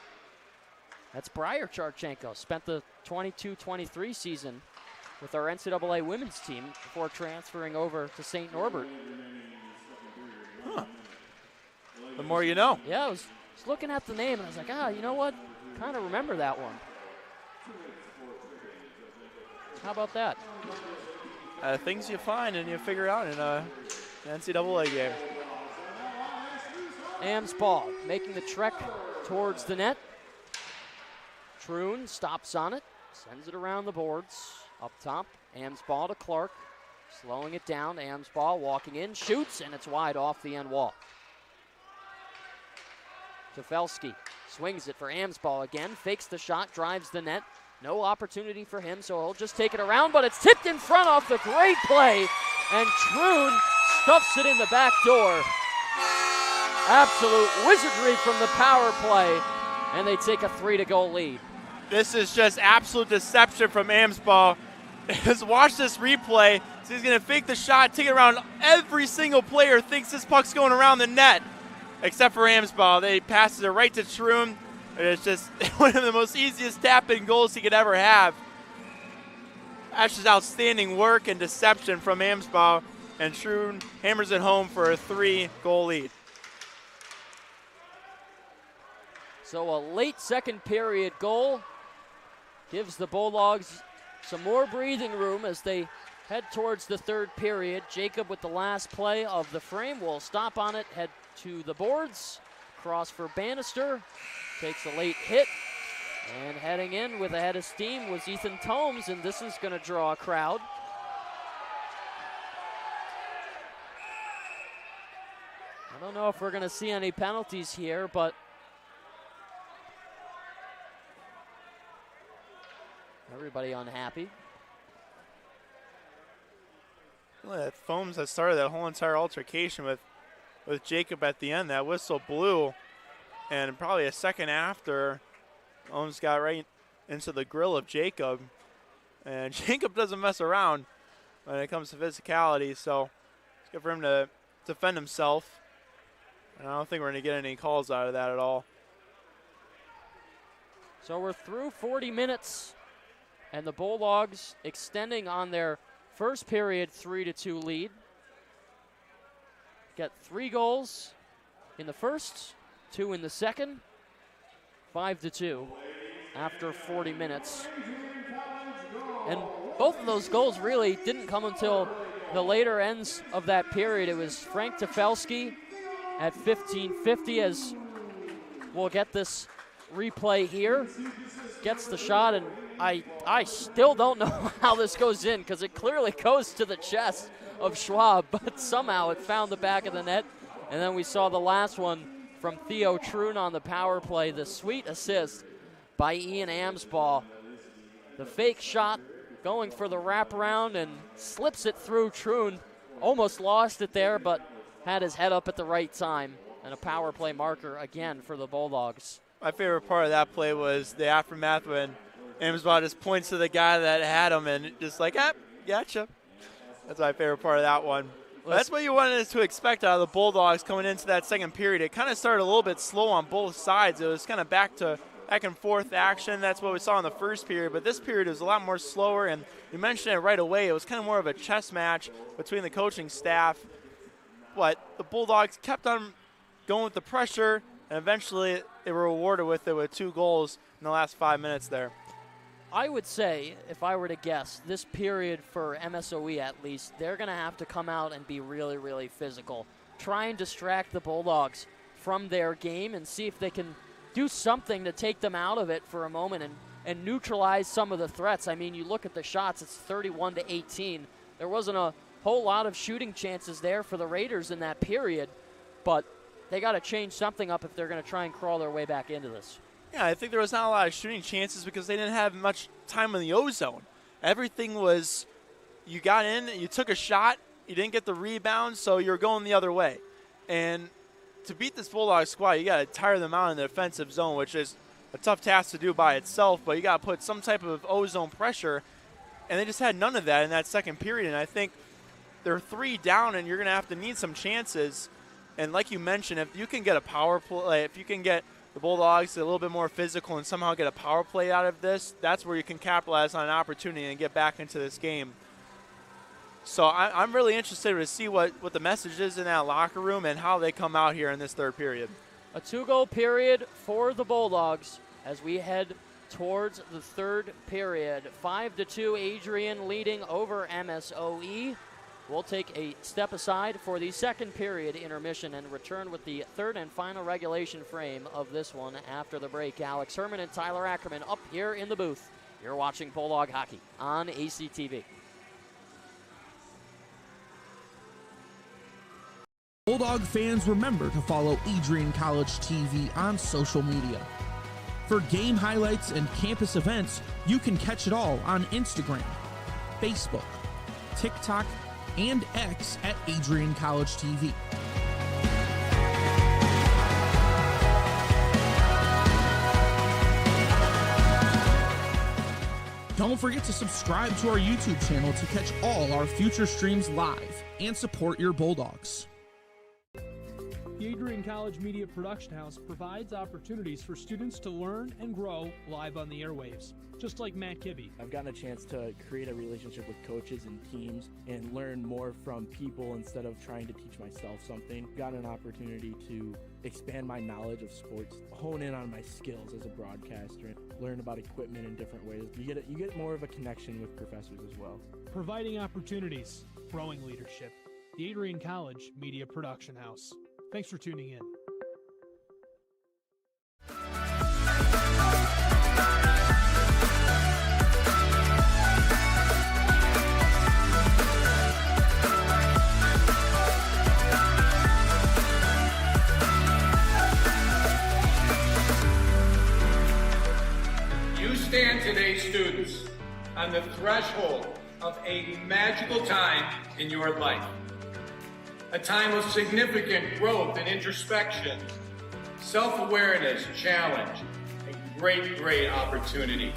That's Briar Charchenko. Spent the 22-23 season with our NCAA women's team before transferring over to St. Norbert. Huh. The more you know. Yeah, I was looking at the name and I was like, you know what? Kind of remember that one. How about that? Things you find and you figure out in an NCAA game. Ames ball, making the trek towards the net. Troon stops on it, sends it around the boards. Up top, Ames ball to Clark, slowing it down. Ames ball walking in, shoots, and it's wide off the end wall. Tefelsky swings it for Ames ball again, fakes the shot, drives the net. No opportunity for him, so he'll just take it around, but it's tipped in front off the great play, and Troon stuffs it in the back door. Absolute wizardry from the power play, and they take a 3-goal lead. This is just absolute deception from Amsball. Just watch this replay. So he's going to fake the shot, take it around. Every single player thinks this puck's going around the net, except for Amsball. They passes it right to Troon. It's just one of the most easiest tap-in goals he could ever have. That's just outstanding work and deception from Amsball, and Troon hammers it home for a 3-goal lead. So a late second period goal gives the Bulldogs some more breathing room as they head towards the third period. Jacob with the last play of the frame will stop on it, head to the boards. Cross for Bannister, takes a late hit, and heading in with a head of steam was Ethan Tomes, and this is going to draw a crowd. I don't know if we're going to see any penalties here, but everybody unhappy. Look at that foams that started that whole entire altercation with Jacob at the end. That whistle blew, and probably a second after, Ohms got right into the grill of Jacob. And Jacob doesn't mess around when it comes to physicality, so it's good for him to defend himself. And I don't think we're going to get any calls out of that at all. So we're through 40 minutes, and the Bulldogs extending on their first period 3-2 lead. Got 3 goals in the first, 2 in the second, 5-2 after 40 minutes. And both of those goals really didn't come until the later ends of that period. It was Frank Tefelsky at 15:50, as we'll get this replay here. Gets the shot, and I still don't know how this goes in, because it clearly goes to the chest of Schwab, but somehow it found the back of the net. And then we saw the last one from Theo Troon on the power play, the sweet assist by Ian Amsbaugh. The fake shot going for the wraparound and slips it through Troon. Almost lost it there, but had his head up at the right time. And a power play marker again for the Bulldogs. My favorite part of that play was the aftermath when Amsbaugh just points to the guy that had him and just like, gotcha. That's my favorite part of that one. But that's what you wanted to expect out of the Bulldogs coming into that second period. It kind of started a little bit slow on both sides. It was kind of back and forth action. That's what we saw in the first period. But this period was a lot more slower, and you mentioned it right away. It was kind of more of a chess match between the coaching staff. But the Bulldogs kept on going with the pressure, and eventually they were rewarded with it with 2 goals in the last 5 minutes there. I would say, if I were to guess, this period for MSOE at least, they're going to have to come out and be really, really physical. Try and distract the Bulldogs from their game and see if they can do something to take them out of it for a moment and neutralize some of the threats. I mean, you look at the shots, it's 31-18. There wasn't a whole lot of shooting chances there for the Raiders in that period, but they got to change something up if they're going to try and crawl their way back into this. Yeah, I think there was not a lot of shooting chances because they didn't have much time in the O-zone. Everything was, you got in, you took a shot, you didn't get the rebound, so you're going the other way. And to beat this Bulldog squad, you got to tire them out in the defensive zone, which is a tough task to do by itself, but you got to put some type of O-zone pressure, and they just had none of that in that second period. And I think they're 3 down, and you're going to have to need some chances. And like you mentioned, if you can get a power play, if you can get the Bulldogs a little bit more physical and somehow get a power play out of this, that's where you can capitalize on an opportunity and get back into this game. So I'm really interested to see what the message is in that locker room and how they come out here in this third period. A 2-goal period for the Bulldogs as we head towards the third period. 5-2, Adrian leading over MSOE. We'll take a step aside for the second period intermission and return with the third and final regulation frame of this one after the break. Alex Herman and Tyler Ackerman up here in the booth. You're watching Bulldog Hockey on ACTV. Bulldog fans, remember to follow Adrian College TV on social media. For game highlights and campus events, you can catch it all on Instagram, Facebook, TikTok, and X at AdrianCollegeTV. Don't forget to subscribe to our YouTube channel to catch all our future streams live and support your Bulldogs. The Adrian College Media Production House provides opportunities for students to learn and grow live on the airwaves, just like Matt Kibbe. I've gotten a chance to create a relationship with coaches and teams and learn more from people instead of trying to teach myself something. Got an opportunity to expand my knowledge of sports, hone in on my skills as a broadcaster, learn about equipment in different ways. You get more of a connection with professors as well. Providing opportunities, growing leadership. The Adrian College Media Production House. Thanks for tuning in. You stand today, students, on the threshold of a magical time in your life. A time of significant growth and introspection, self-awareness, challenge, and great opportunity.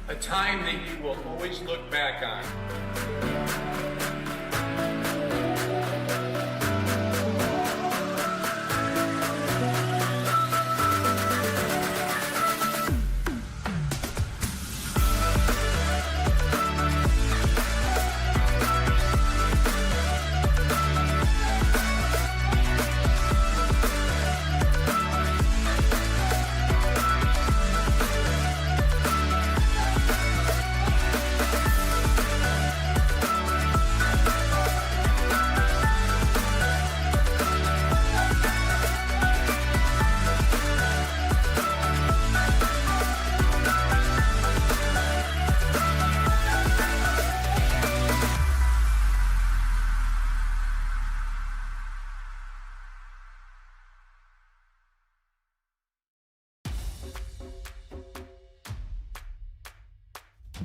A time that you will always look back on.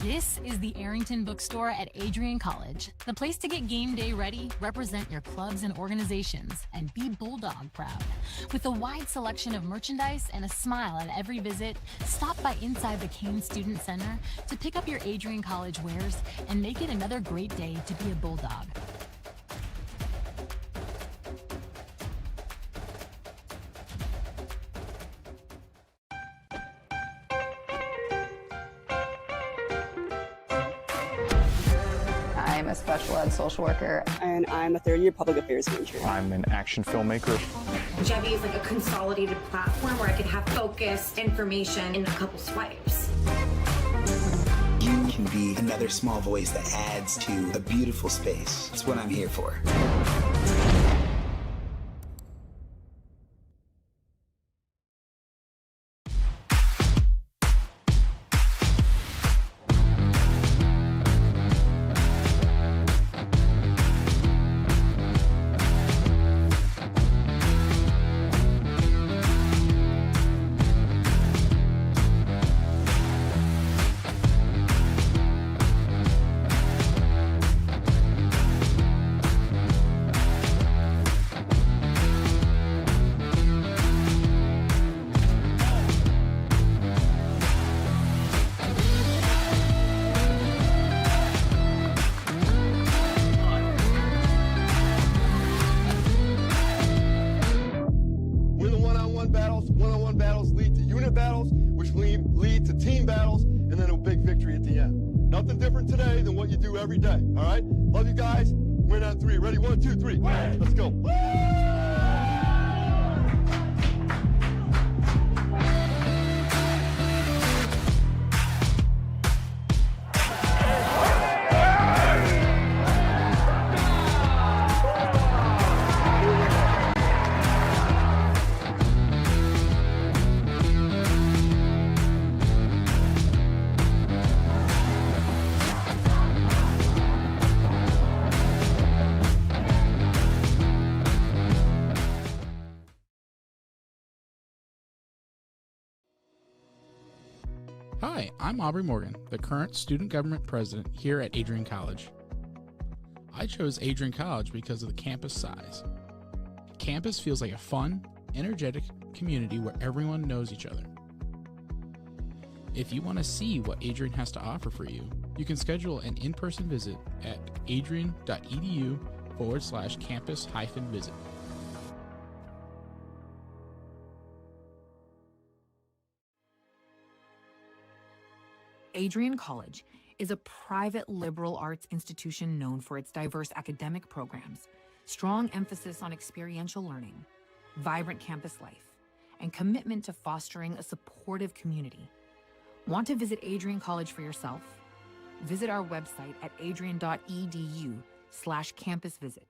This is the Arrington Bookstore at Adrian College, the place to get game day ready, represent your clubs and organizations, and be Bulldog proud. With a wide selection of merchandise and a smile at every visit, stop by inside the Kane Student Center to pick up your Adrian College wares and make it another great day to be a Bulldog. I'm a special ed social worker. And I'm a third-year public affairs major. I'm an action filmmaker. Jevi is like a consolidated platform where I could have focused information in a couple swipes. You can be another small voice that adds to a beautiful space. That's what I'm here for. One-on-one battles lead to unit battles, which lead to team battles, and then a big victory at the end. Nothing different today than what you do every day, all right? Love you guys. Win on three. Ready? 1, 2, 3. Let's go. Hi, I'm Aubrey Morgan, the current student government president here at Adrian College. I chose Adrian College because of the campus size. Campus feels like a fun, energetic community where everyone knows each other. If you want to see what Adrian has to offer for you, you can schedule an in-person visit at adrian.edu/campus-visit. Adrian College is a private liberal arts institution known for its diverse academic programs, strong emphasis on experiential learning, vibrant campus life, and commitment to fostering a supportive community. Want to visit Adrian College for yourself? Visit our website at adrian.edu/campus-visit.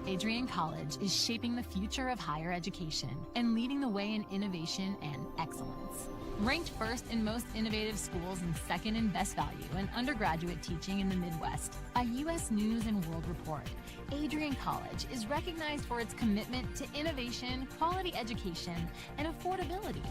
Adrian College is shaping the future of higher education and leading the way in innovation and excellence. Ranked first in most innovative schools and second in best value in undergraduate teaching in the Midwest by U.S. News & World Report, Adrian College is recognized for its commitment to innovation, quality education, and affordability.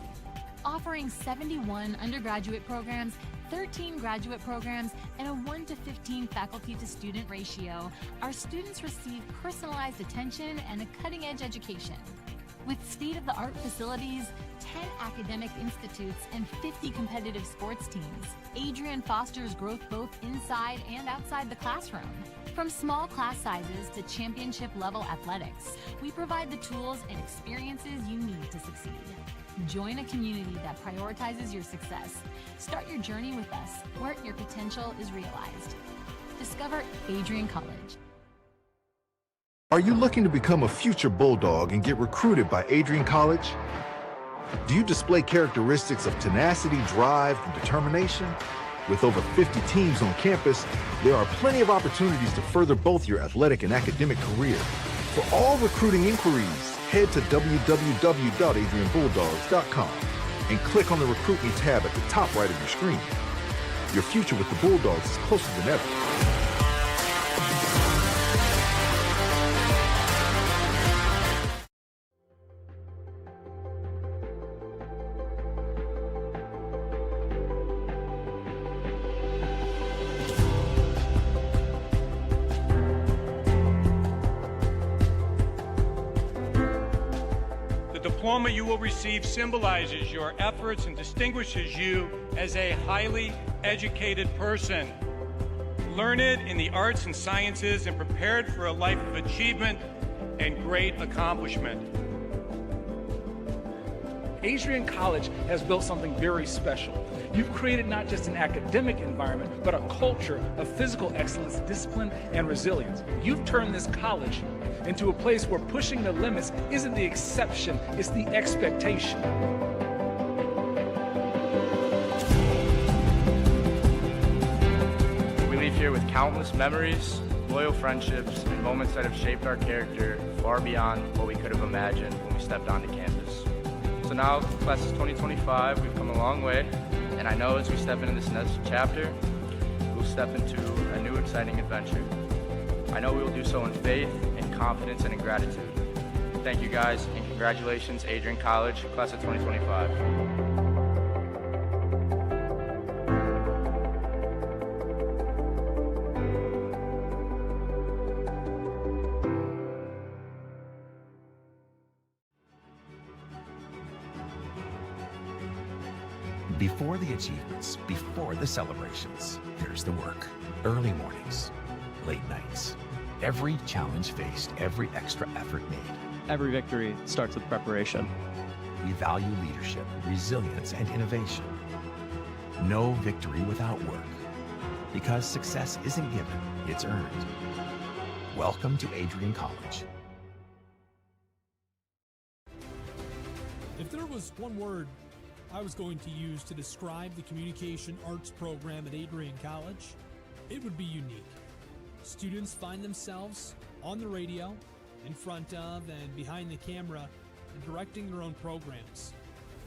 Offering 71 undergraduate programs, 13 graduate programs, and a 1-to-15 faculty-to-student ratio, our students receive personalized attention and a cutting-edge education. With state-of-the-art facilities, 10 academic institutes, and 50 competitive sports teams, Adrian fosters growth both inside and outside the classroom. From small class sizes to championship-level athletics, we provide the tools and experiences you need to succeed. Join a community that prioritizes your success. Start your journey with us, where your potential is realized. Discover Adrian College. Are you looking to become a future Bulldog and get recruited by Adrian College? Do you display characteristics of tenacity, drive, and determination? With over 50 teams on campus, there are plenty of opportunities to further both your athletic and academic career. For all recruiting inquiries, head to www.adrianbulldogs.com and click on the Recruit Me tab at the top right of your screen. Your future with the Bulldogs is closer than ever. diploma you will receive symbolizes your efforts and distinguishes you as a highly educated person. Learned in the arts and sciences and prepared for a life of achievement and great accomplishment. Adrian College has built something very special. You've created not just an academic environment, but a culture of physical excellence, discipline, and resilience. You've turned this college into a place where pushing the limits isn't the exception, it's the expectation. We leave here with countless memories, loyal friendships, and moments that have shaped our character far beyond what we could have imagined when we stepped onto campus. So now, class of 2025, we've come a long way, and I know as we step into this next chapter, we'll step into a new exciting adventure. I know we will do so in faith, in confidence, and in gratitude. Thank you guys, and congratulations, Adrian College, class of 2025. Before the achievements, before the celebrations, there's the work. Early mornings, late nights. Every challenge faced, every extra effort made. Every victory starts with preparation. We value leadership, resilience, and innovation. No victory without work. Because success isn't given, it's earned. Welcome to Adrian College. If there was one word I was going to use to describe the communication arts program at Adrian College, it would be unique. Students find themselves on the radio, in front of and behind the camera, and directing their own programs.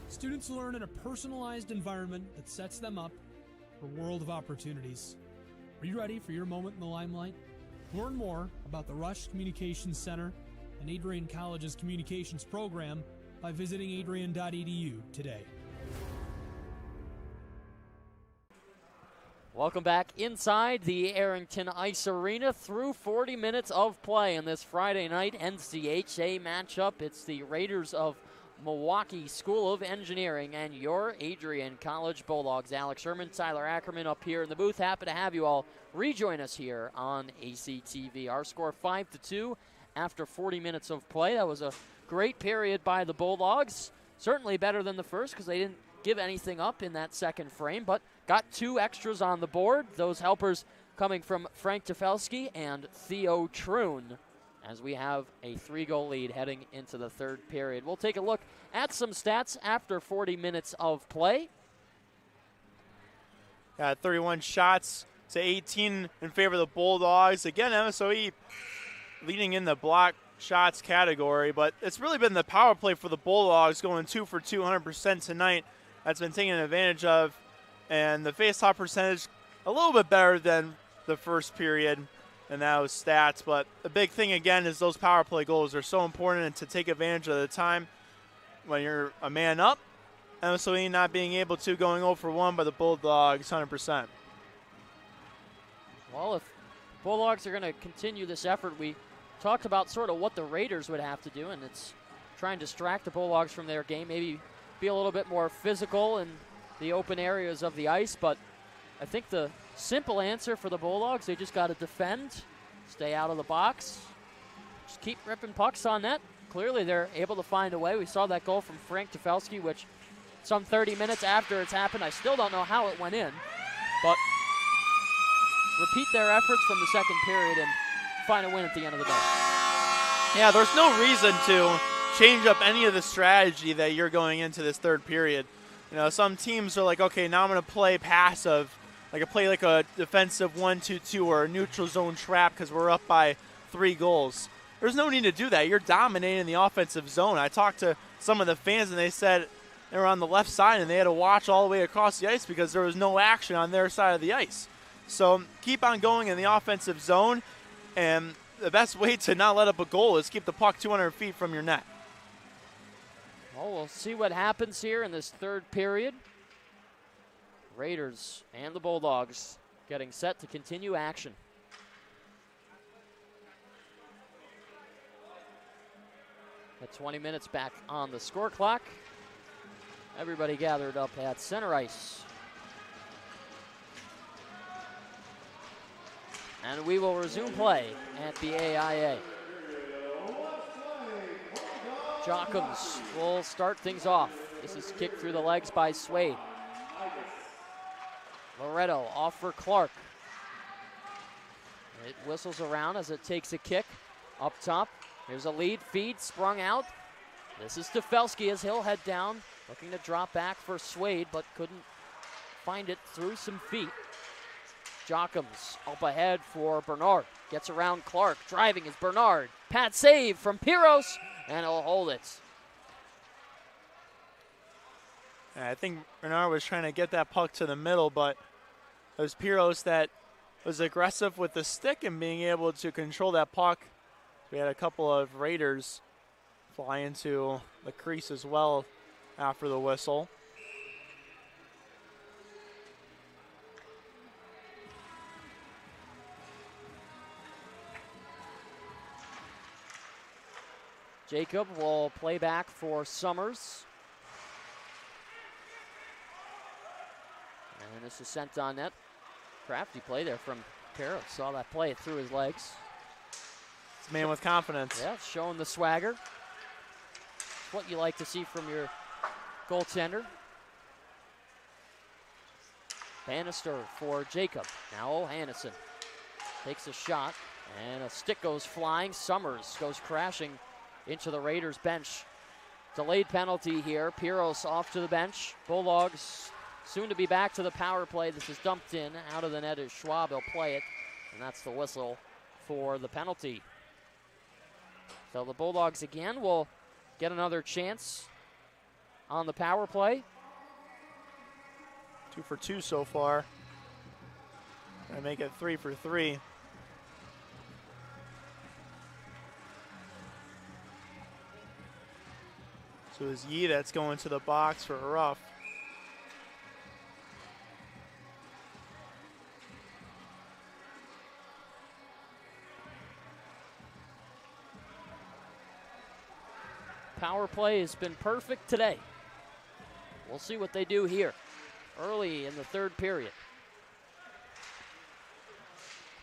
Students learn in a personalized environment that sets them up for a world of opportunities. Are you ready for your moment in the limelight? Learn more about the Rush Communications Center and Adrian College's communications program by visiting adrian.edu today. Welcome back inside the Arrington Ice Arena through 40 minutes of play in this Friday night NCAA matchup. It's the Raiders of Milwaukee School of Engineering and your Adrian College Bulldogs. Alex Sherman, Tyler Ackerman up here in the booth. Happy to have you all rejoin us here on ACTV. Our score 5-2 after 40 minutes of play. That was a great period by the Bulldogs. Certainly better than the first because they didn't give anything up in that second frame, but got 2 extras on the board. Those helpers coming from Frank Tefelsky and Theo Troon as we have a 3-goal lead heading into the third period. We'll take a look at some stats after 40 minutes of play. Got 31 shots to 18 in favor of the Bulldogs. Again, MSOE leading in the block shots category, but it's really been the power play for the Bulldogs going 2 for 200% tonight. That's been taken advantage of. And the face-off percentage a little bit better than the first period and those stats. But the big thing, again, is those power play goals are so important and to take advantage of the time when you're a man up. MSOE not being able to, going 0 for 1 by the Bulldogs 100%. Well, if Bulldogs are going to continue this effort, we talked about sort of what the Raiders would have to do, and it's try and distract the Bulldogs from their game, maybe be a little bit more physical in the open areas of the ice. But I think the simple answer for the Bulldogs, they just got to defend, stay out of the box, just keep ripping pucks on net. Clearly they're able to find a way. We saw that goal from Frank Tefelsky, which some 30 minutes after it's happened, I still don't know how it went in. But repeat their efforts from the second period and find a win at the end of the day. Yeah, there's no reason to change up any of the strategy that you're going into this third period. You know, some teams are like, okay, now I'm going to play passive, like a defensive 1-2-2 or a neutral zone trap because we're up by 3 goals. There's no need to do that. You're dominating the offensive zone. I talked to some of the fans, and they said they were on the left side, and they had to watch all the way across the ice because there was no action on their side of the ice. So keep on going in the offensive zone, and the best way to not let up a goal is keep the puck 200 feet from your net. Well, we'll see what happens here in this third period. Raiders and the Bulldogs getting set to continue action. At 20 minutes back on the score clock. Everybody gathered up at center ice. And we will resume play at the AIA. Jockums will start things off. This is kicked through the legs by Swade. Loretto off for Clark. It whistles around as it takes a kick up top. Here's a lead feed sprung out. This is Stefelski as he'll head down, looking to drop back for Swade, but couldn't find it through some feet. Jockums up ahead for Bernard. Gets around Clark. Driving is Bernard. Pat save from Piros, and he'll hold it. I think Bernard was trying to get that puck to the middle, but it was Piros that was aggressive with the stick and being able to control that puck. We had a couple of Raiders fly into the crease as well after the whistle. Jacob will play back for Summers. And this is sent on net. Crafty play there from Carroll. Saw that play through his legs. It's a man with confidence. Yeah, showing the swagger. It's what you like to see from your goaltender. Bannister for Jacob. Now Hannison takes a shot, and a stick goes flying. Summers goes crashing into the Raiders bench. Delayed penalty here. Piros off to the bench. Bulldogs soon to be back to the power play. This is dumped in. Out of the net is Schwab. He'll play it, and that's the whistle for the penalty. So the Bulldogs again will get another chance on the power play. 2 for 2 so far. Gonna make it 3 for 3. So it's Yee that's going to the box for a rough. Power play has been perfect today. We'll see what they do here early in the third period.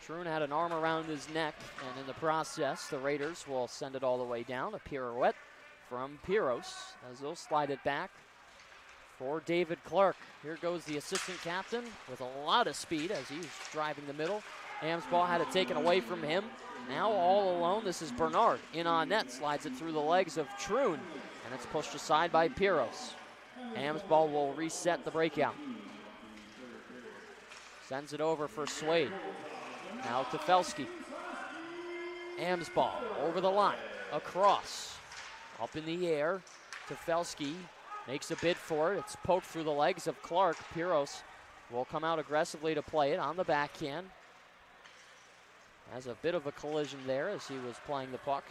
Troon had an arm around his neck, and in the process, the Raiders will send it all the way down. A pirouette from Piros as they'll slide it back for David Clark. Here goes the assistant captain with a lot of speed as he's driving the middle. Amsball had it taken away from him. Now all alone, this is Bernard in on net, slides it through the legs of Troon, and it's pushed aside by Piros. Amsball will reset the breakout. Sends it over for Swade. Now to Felski. Amsball over the line, across, up in the air to Felski. Makes a bid for it. It's poked through the legs of Clark. Piros will come out aggressively to play it on the backhand. Has a bit of a collision there as he was playing the puck.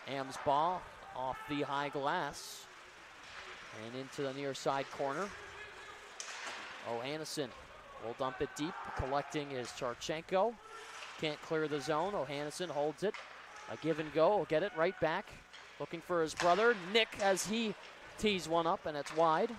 Amsball off the high glass and into the near side corner. O'Hannison will dump it deep. Collecting is Charchenko. Can't clear the zone. O'Hannison holds it. A give and go. Will get it right back. Looking for his brother, Nick, as he tees one up, and it's wide.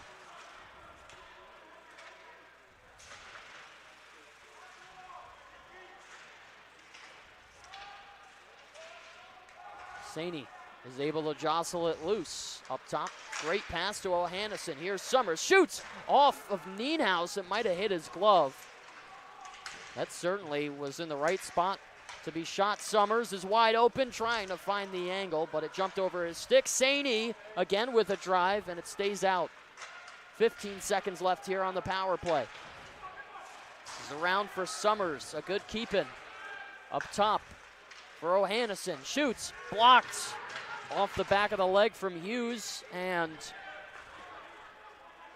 Saney is able to jostle it loose up top. Great pass to O'Hannison. Here's Summers. Shoots off of Nienhaus. It might have hit his glove. That certainly was in the right spot to be shot. Summers is wide open, trying to find the angle, but it jumped over his stick. Saney again with a drive, and it stays out. 15 seconds left here on the power play. This is around for Summers. A good keep-in up top for O'Hannison. Shoots, blocked off the back of the leg from Hughes, and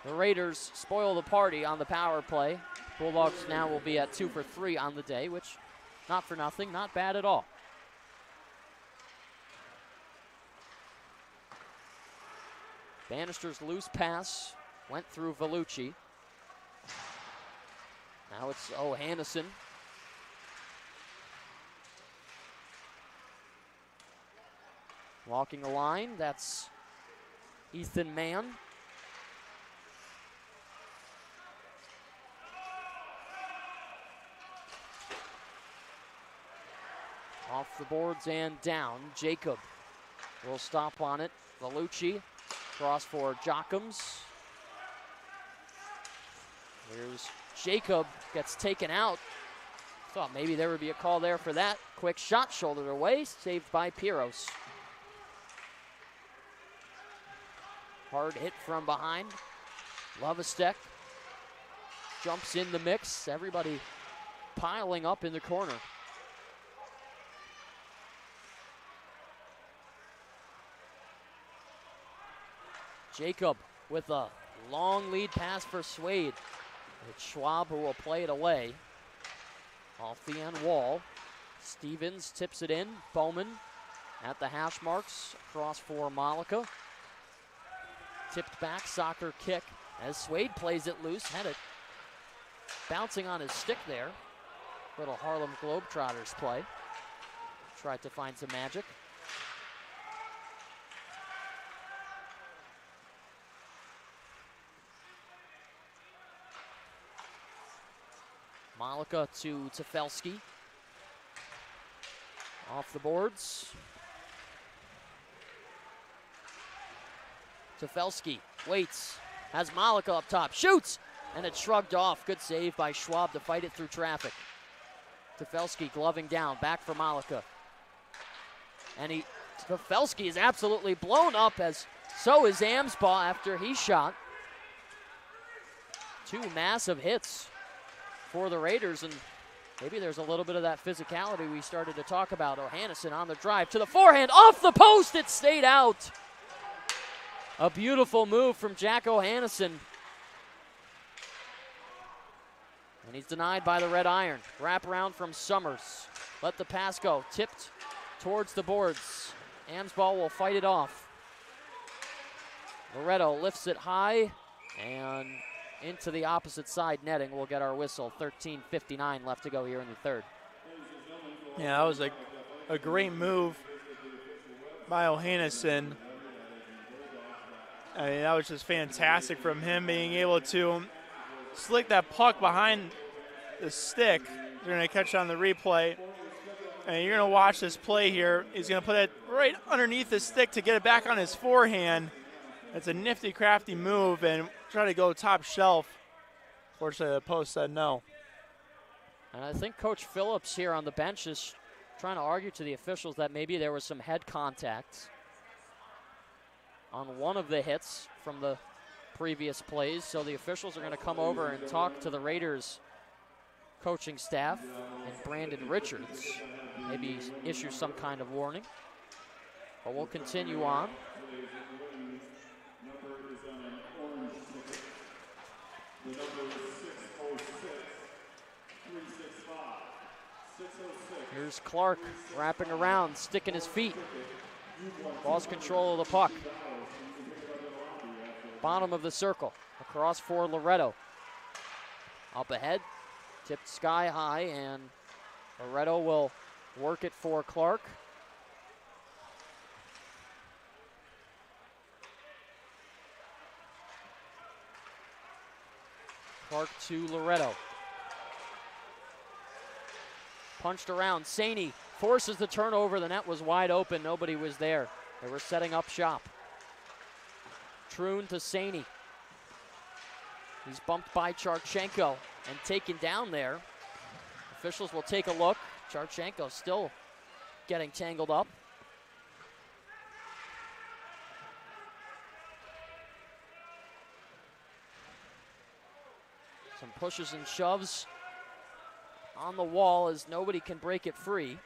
the Raiders spoil the party on the power play. Bulldogs now will be at 2 for 3 on the day, which, not for nothing, not bad at all. Bannister's loose pass went through Vellucci. Now it's O'Hannison. Walking the line, that's Ethan Mann. Off the boards and down. Jacob will stop on it. Vellucci, cross for Jockums. Here's Jacob, gets taken out. Thought maybe there would be a call there for that. Quick shot, shouldered away, saved by Piros. Hard hit from behind. Lovastek jumps in the mix. Everybody piling up in the corner. Jacob with a long lead pass for Swade. It's Schwab who will play it away. Off the end wall. Stevens tips it in. Bowman at the hash marks. Cross for Malika. Tipped back, soccer kick as Swade plays it loose. Had it bouncing on his stick there. Little Harlem Globetrotters play. Tried to find some magic. Malika to Tefelsky. Off the boards. Tefelsky waits, has Malika up top, shoots, and it's shrugged off. Good save by Schwab to fight it through traffic. Tefelsky gloving down, back for Malika. And Tefelsky is absolutely blown up, as so is Amsbaugh after he shot. Two massive hits for the Raiders, and maybe there's a little bit of that physicality we started to talk about. O'Hannison on the drive to the forehand, off the post, it stayed out. A beautiful move from Jack O'Hannison. And he's denied by the red iron. Wrap around from Summers. Let the pass go, tipped towards the boards. Amsbaugh will fight it off. Loretto lifts it high and into the opposite side netting. We'll get our whistle. 13:59 left to go here in the third. Yeah, that was a great move by O'Hannison. I mean, that was just fantastic from him, being able to slick that puck behind the stick. You're going to catch on the replay. And you're going to watch this play here. He's going to put it right underneath the stick to get it back on his forehand. It's a nifty, crafty move, and try to go top shelf. Fortunately, the post said no. And I think Coach Phillips here on the bench is trying to argue to the officials that maybe there was some head contact on one of the hits from the previous plays. So the officials are going to come over and talk to the Raiders coaching staff and Brandon Richards. Maybe issue some kind of warning. But we'll continue on. Here's Clark wrapping around, sticking his feet. Lost control of the puck. Bottom of the circle, across for Loretto. Up ahead, tipped sky high, and Loretto will work it for Clark. Clark to Loretto. Punched around, Saney forces the turnover. The net was wide open, nobody was there. They were setting up shop. Troon to Saney. He's bumped by Charchenko and taken down there. Officials will take a look. Charchenko still getting tangled up. Some pushes and shoves on the wall as nobody can break it free.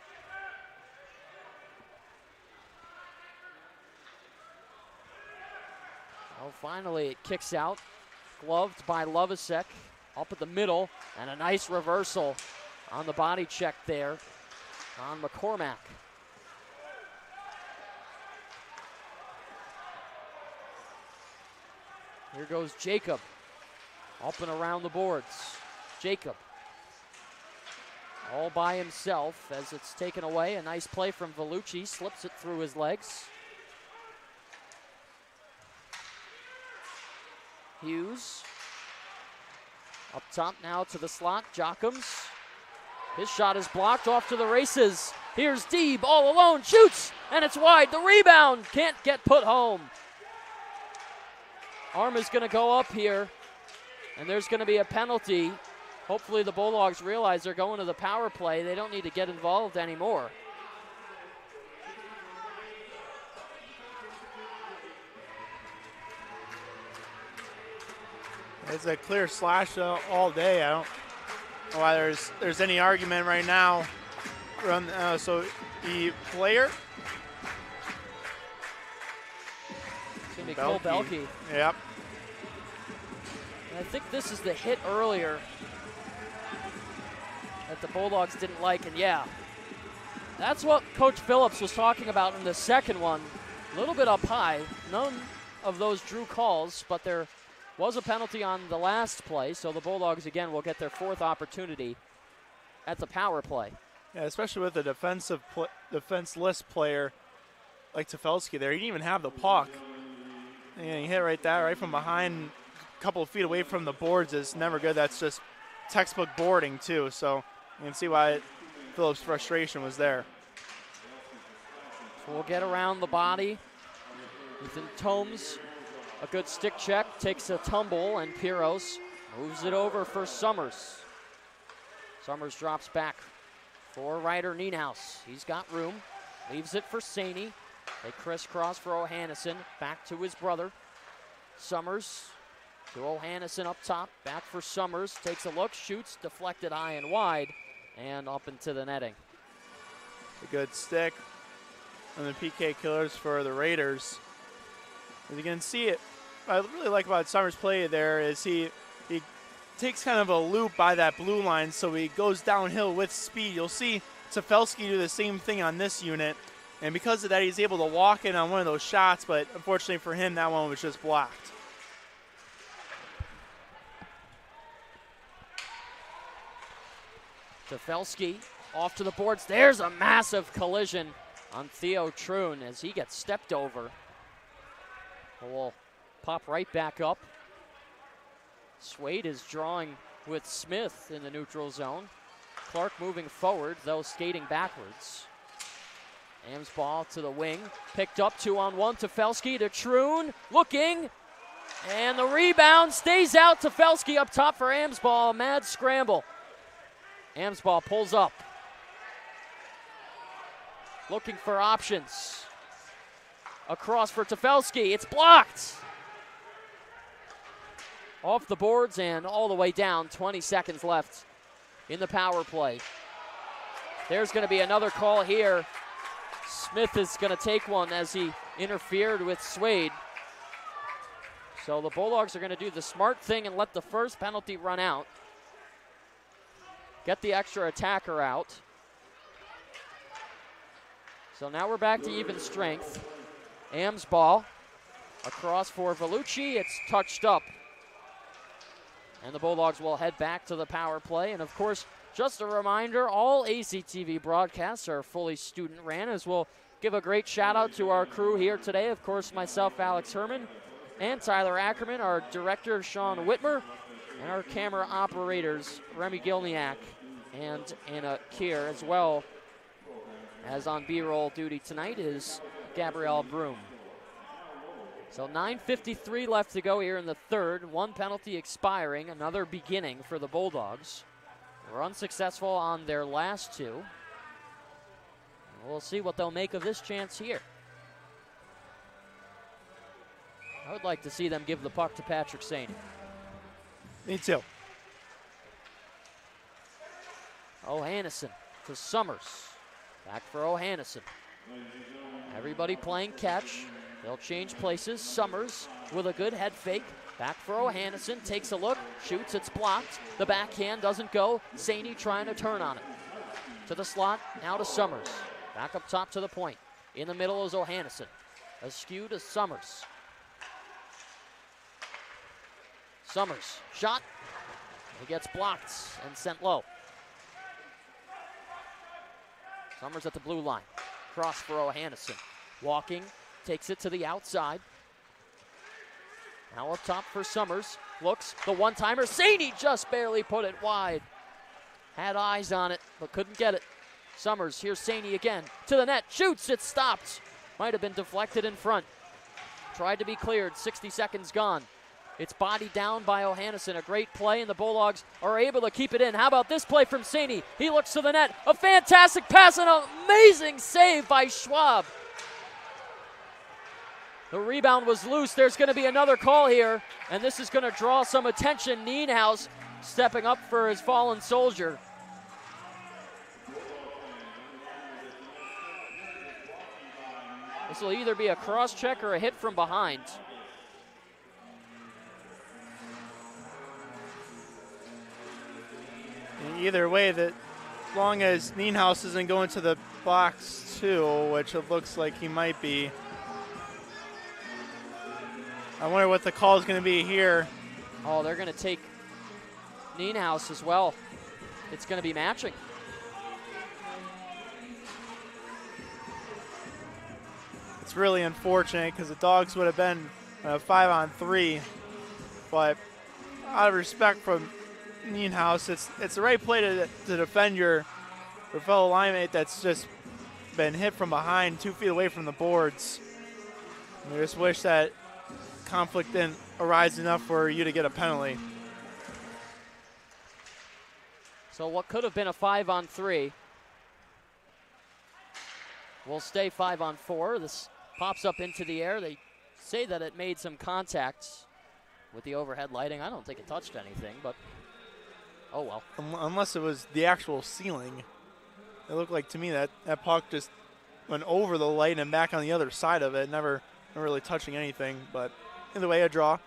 Oh, finally it kicks out. Gloved by Lovasek. Up at the middle, and a nice reversal on the body check there on McCormack. Here goes Jacob. Up and around the boards. Jacob. All by himself as it's taken away. A nice play from Vellucci. Slips it through his legs. Hughes. Up top now to the slot, Jockums. His shot is blocked, off to the races. Here's Deeb all alone, shoots, and it's wide. The rebound can't get put home. Arm is going to go up here, and there's going to be a penalty. Hopefully the Bulldogs realize they're going to the power play. They don't need to get involved anymore. It's a clear slash all day. I don't know why there's any argument right now. So the player. It's going to be Cole Belke. Yep. And I think this is the hit earlier that the Bulldogs didn't like. And yeah, that's what Coach Phillips was talking about in the second one. A little bit up high. None of those drew calls, but there was a penalty on the last play, so the Bulldogs again will get their fourth opportunity at the power play. Yeah, especially with a defenseless player like Tefelsky there. He didn't even have the puck. And he hit right from behind, a couple of feet away from the boards is never good. That's just textbook boarding too, so you can see why Phillips' frustration was there. So we'll get around the body. Ethan Tomes, a good stick check, takes a tumble, and Piros moves it over for Summers. Summers drops back for Ryder Nienhaus. He's got room, leaves it for Saney. They crisscross for O'Hannison, back to his brother. Summers to O'Hannison up top, back for Summers, takes a look, shoots, deflected high and wide, and up into the netting. A good stick on the PK killers for the Raiders. As you can see it, what I really like about Summers' play there is he takes kind of a loop by that blue line, so he goes downhill with speed. You'll see Tefelsky do the same thing on this unit, and because of that, he's able to walk in on one of those shots, but unfortunately for him, that one was just blocked. Tefelsky off to the boards. There's a massive collision on Theo Troon as he gets stepped over. We'll pop right back up. Swade is drawing with Smith in the neutral zone. Clark moving forward, though skating backwards. Ames ball to the wing. Picked up 2-on-1. Tefelsky to Troon. Looking. And the rebound stays out. Tefelsky up top for Amsball. Mad scramble. Amsball pulls up. Looking for options. Across for Tefelsky. It's blocked. Off the boards and all the way down. 20 seconds left in the power play. There's going to be another call here. Smith is going to take one as he interfered with Swade. So the Bulldogs are going to do the smart thing and let the first penalty run out. Get the extra attacker out. So now we're back to even strength. Ames ball across for Vellucci. It's touched up. And the Bulldogs will head back to the power play. And of course, just a reminder, all ACTV broadcasts are fully student ran, as we'll give a great shout out to our crew here today. Of course, myself, Alex Herman, and Tyler Ackerman, our director, Sean Whitmer, and our camera operators, Remy Gilniak and Anna Kier, as well as on B-roll duty tonight is Gabrielle Broom. So 9:53 left to go here in the third. One penalty expiring, another beginning for the Bulldogs. Were unsuccessful on their last two. We'll see what they'll make of this chance here. I would like to see them give the puck to Patrick Saney. Me too. O'Hannison to Summers. Back for O'Hannison. Everybody playing catch. They'll change places. Summers with a good head fake. Back for O'Hannison. Takes a look. Shoots. It's blocked. The backhand doesn't go. Saney trying to turn on it. To the slot. Now to Summers. Back up top to the point. In the middle is O'Hannison. Askew to Summers. Summers. Shot. He gets blocked and sent low. Summers at the blue line. Cross for O'Hannison. Walking. Takes it to the outside. Now up top for Summers. Looks, the one-timer. Saney just barely put it wide. Had eyes on it, but couldn't get it. Summers, here's Saney again. To the net, shoots, it stopped. Might have been deflected in front. Tried to be cleared, 60 seconds gone. It's bodied down by O'Hannison. A great play, and the Bulldogs are able to keep it in. How about this play from Saney? He looks to the net. A fantastic pass and an amazing save by Schwab. The rebound was loose. There's going to be another call here, and this is going to draw some attention. Nienhaus stepping up for his fallen soldier. This will either be a cross-check or a hit from behind. Either way, that long as Nienhaus isn't going to the box too, which it looks like he might be. I wonder what the call is going to be here. Oh, they're going to take Nienhaus as well. It's going to be matching. It's really unfortunate because the Dogs would have been 5-on-3, but out of respect from Nienhaus, it's the right play to defend your fellow linemate that's just been hit from behind 2 feet away from the boards. And I just wish that conflict didn't arise enough for you to get a penalty. So what could have been a 5-on-3 will stay 5-on-4. This pops up into the air. They say that it made some contacts with the overhead lighting. I don't think it touched anything, but oh well. Unless it was the actual ceiling. It looked like to me that puck just went over the light and back on the other side of it, never really touching anything, but either way, a draw.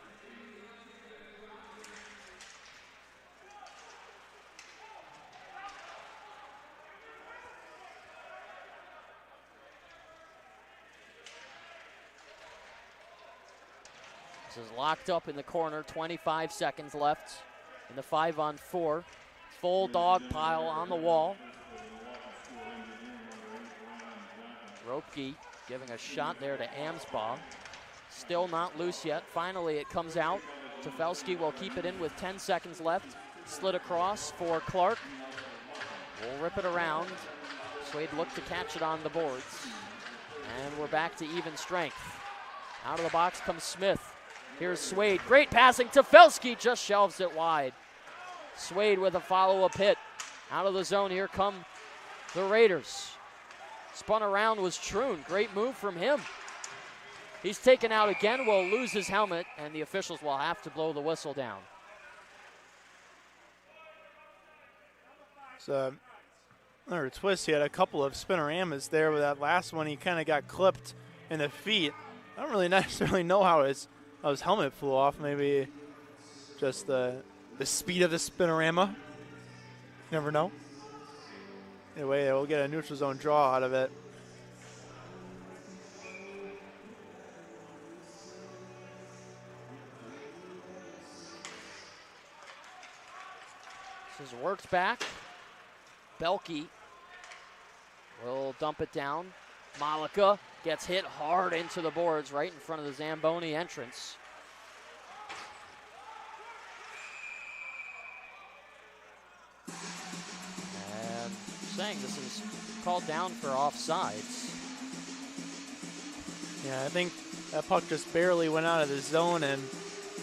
This is locked up in the corner, 25 seconds left in the 5-on-4. Full dog pile on the wall. Ropke giving a shot there to Amsbaugh. Still not loose yet. Finally it comes out. Tefelsky will keep it in with 10 seconds left. Slid across for Clark. We'll rip it around. Swade looked to catch it on the boards. And we're back to even strength. Out of the box comes Smith. Here's Swade. Great passing. Tefelsky just shelves it wide. Swade with a follow-up hit. Out of the zone, here come the Raiders. Spun around was Troon. Great move from him. He's taken out again, will lose his helmet, and the officials will have to blow the whistle down. So another twist. He had a couple of spinoramas there, with that last one he kind of got clipped in the feet. I don't really necessarily know how his helmet flew off. Maybe just the speed of the spinorama. Never know. Anyway, we'll get a neutral zone draw out of it. This is worked back. Belke will dump it down. Malika gets hit hard into the boards right in front of the Zamboni entrance. And saying this is called down for offsides. Yeah, I think that puck just barely went out of the zone, and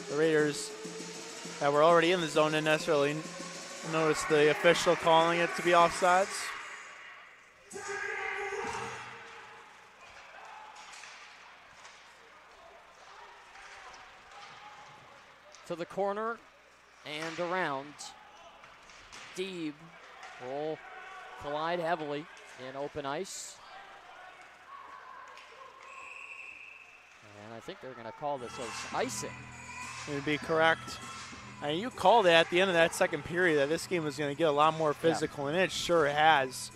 the Raiders that were already in the zone didn't necessarily notice the official calling it to be offsides. To the corner and around. Deeb will collide heavily in open ice. And I think they're going to call this as icing. It would be correct. And you called it at the end of that second period that this game was going to get a lot more physical, and it sure has.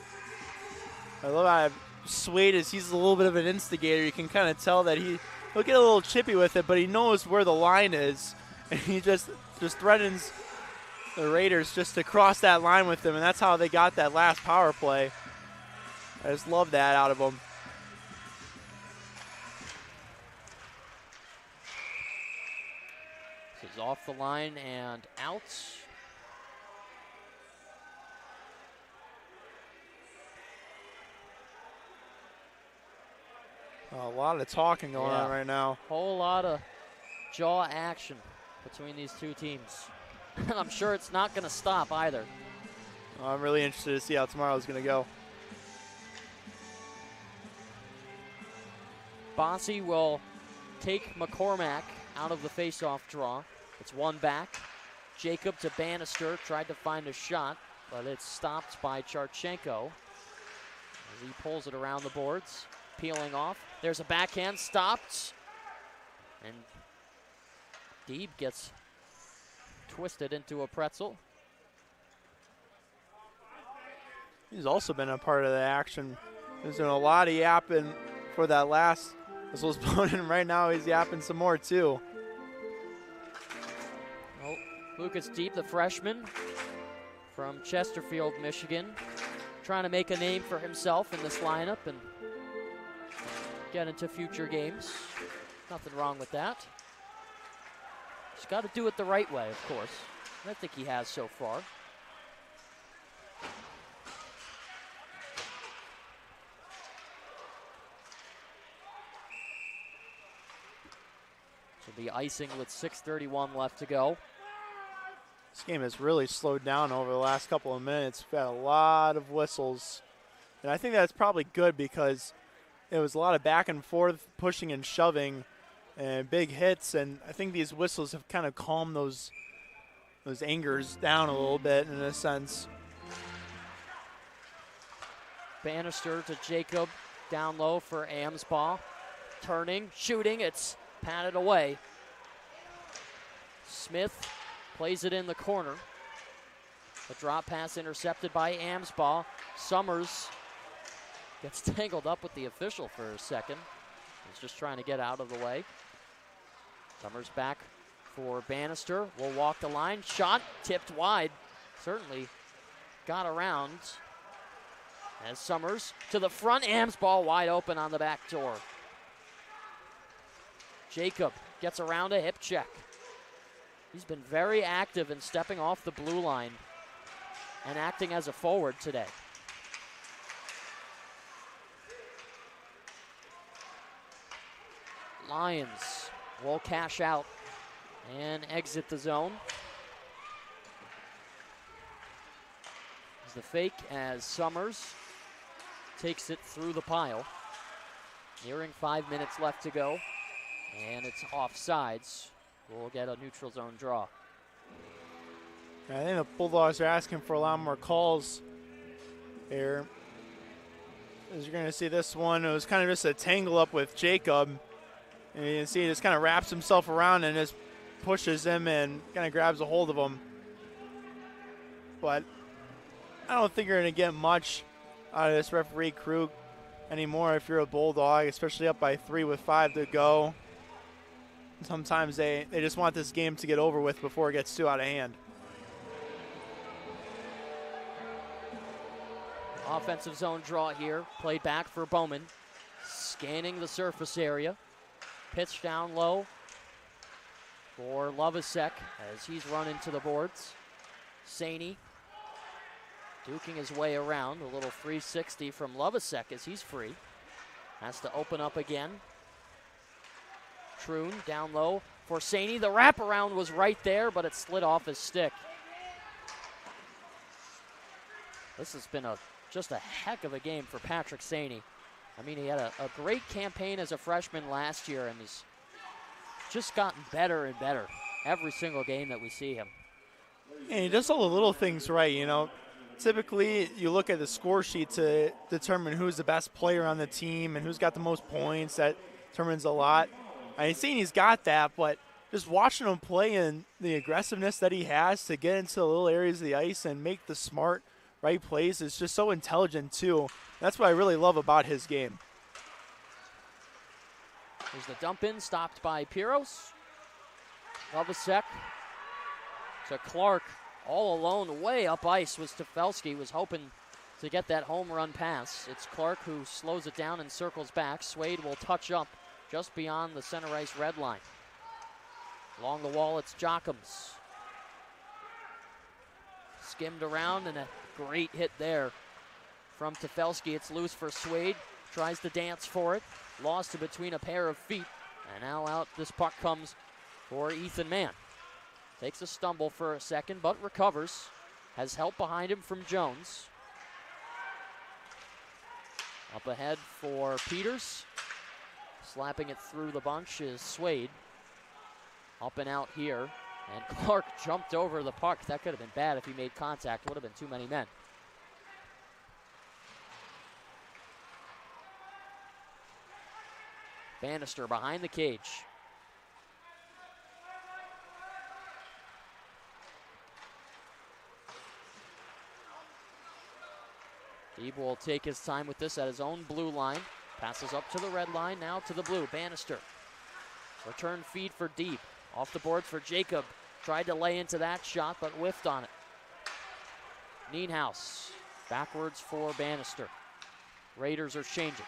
I love how Swade is, he's a little bit of an instigator. You can kind of tell that he'll get a little chippy with it, but he knows where the line is. And he just threatens the Raiders just to cross that line with them, and that's how they got that last power play. I just love that out of them. off the line and out. A lot of talking going on right now. Whole lot of jaw action between these two teams. And I'm sure it's not going to stop either. I'm really interested to see how tomorrow's going to go. Bossy will take McCormack out of the faceoff draw. It's one back. Jacob to Bannister, tried to find a shot, but it's stopped by Charchenko as he pulls it around the boards, peeling off. There's a backhand, stopped, and Deeb gets twisted into a pretzel. He's also been a part of the action. There's been a lot of yapping for that last whistle's blown, and right now he's yapping some more too. Oh, Lucas Deeb, the freshman from Chesterfield, Michigan, trying to make a name for himself in this lineup and get into future games. Nothing wrong with that. He's got to do it the right way, of course. And I think he has so far. So the icing with 6:31 left to go. This game has really slowed down over the last couple of minutes. We've had a lot of whistles. And I think that's probably good because it was a lot of back and forth, pushing and shoving, and big hits. And I think these whistles have kind of calmed those angers down a little bit in a sense. Bannister to Jacob, down low for Amsbaugh. Turning, shooting, it's patted away. Smith plays it in the corner. The drop pass intercepted by Amsbaugh. Summers gets tangled up with the official for a second. He's just trying to get out of the way. Summers back for Bannister. Will walk the line. Shot tipped wide. Certainly got around. As Summers to the front. Amsbaugh wide open on the back door. Jacob gets around a hip check. He's been very active in stepping off the blue line and acting as a forward today. Lions will cash out and exit the zone. There's the fake as Summers takes it through the pile. Nearing 5 minutes left to go, and it's offsides. We'll get a neutral zone draw. I think the Bulldogs are asking for a lot more calls here. As you're going to see this one, it was kind of just a tangle up with Jacob. And you can see he just kind of wraps himself around and just pushes him and kind of grabs a hold of him. But I don't think you're going to get much out of this referee crew anymore if you're a Bulldog, especially up by 3 with 5 to go. Sometimes they just want this game to get over with before it gets too out of hand. Offensive zone draw here, played back for Bowman. Scanning the surface area. Pitch down low for Lovasek as he's run into the boards. Saney duking his way around. A little 360 from Lovasek as he's free. Has to open up again. Troon down low for Saney. The wraparound was right there, but it slid off his stick. This has been just a heck of a game for Patrick Saney. I mean, he had a great campaign as a freshman last year and has just gotten better and better every single game that we see him. And he does all the little things right, you know. Typically, you look at the score sheet to determine who's the best player on the team and who's got the most points. That determines a lot. I've seen he's got that, but just watching him play and the aggressiveness that he has to get into the little areas of the ice and make the smart, right plays is just so intelligent, too. That's what I really love about his game. There's the dump in, stopped by Piros. Lovasek to Clark, all alone, way up ice was Stefelski, was hoping to get that home run pass. It's Clark who slows it down and circles back. Swade will touch up just beyond the center ice red line. Along the wall, it's Jochums. Skimmed around and a great hit there from Tefelsky. It's loose for Swade. Tries to dance for it. Lost it between a pair of feet. And now out this puck comes for Ethan Mann. Takes a stumble for a second, but recovers. Has help behind him from Jones. Up ahead for Peters. Slapping it through the bunch is Swade. Up and out here. And Clark jumped over the puck. That could have been bad if he made contact. Would have been too many men. Bannister behind the cage. Deeb will take his time with this at his own blue line. Passes up to the red line, now to the blue. Bannister. Return feed for Deeb. Off the boards for Jacob. Tried to lay into that shot, but whiffed on it. Nienhuis. Backwards for Bannister. Raiders are changing.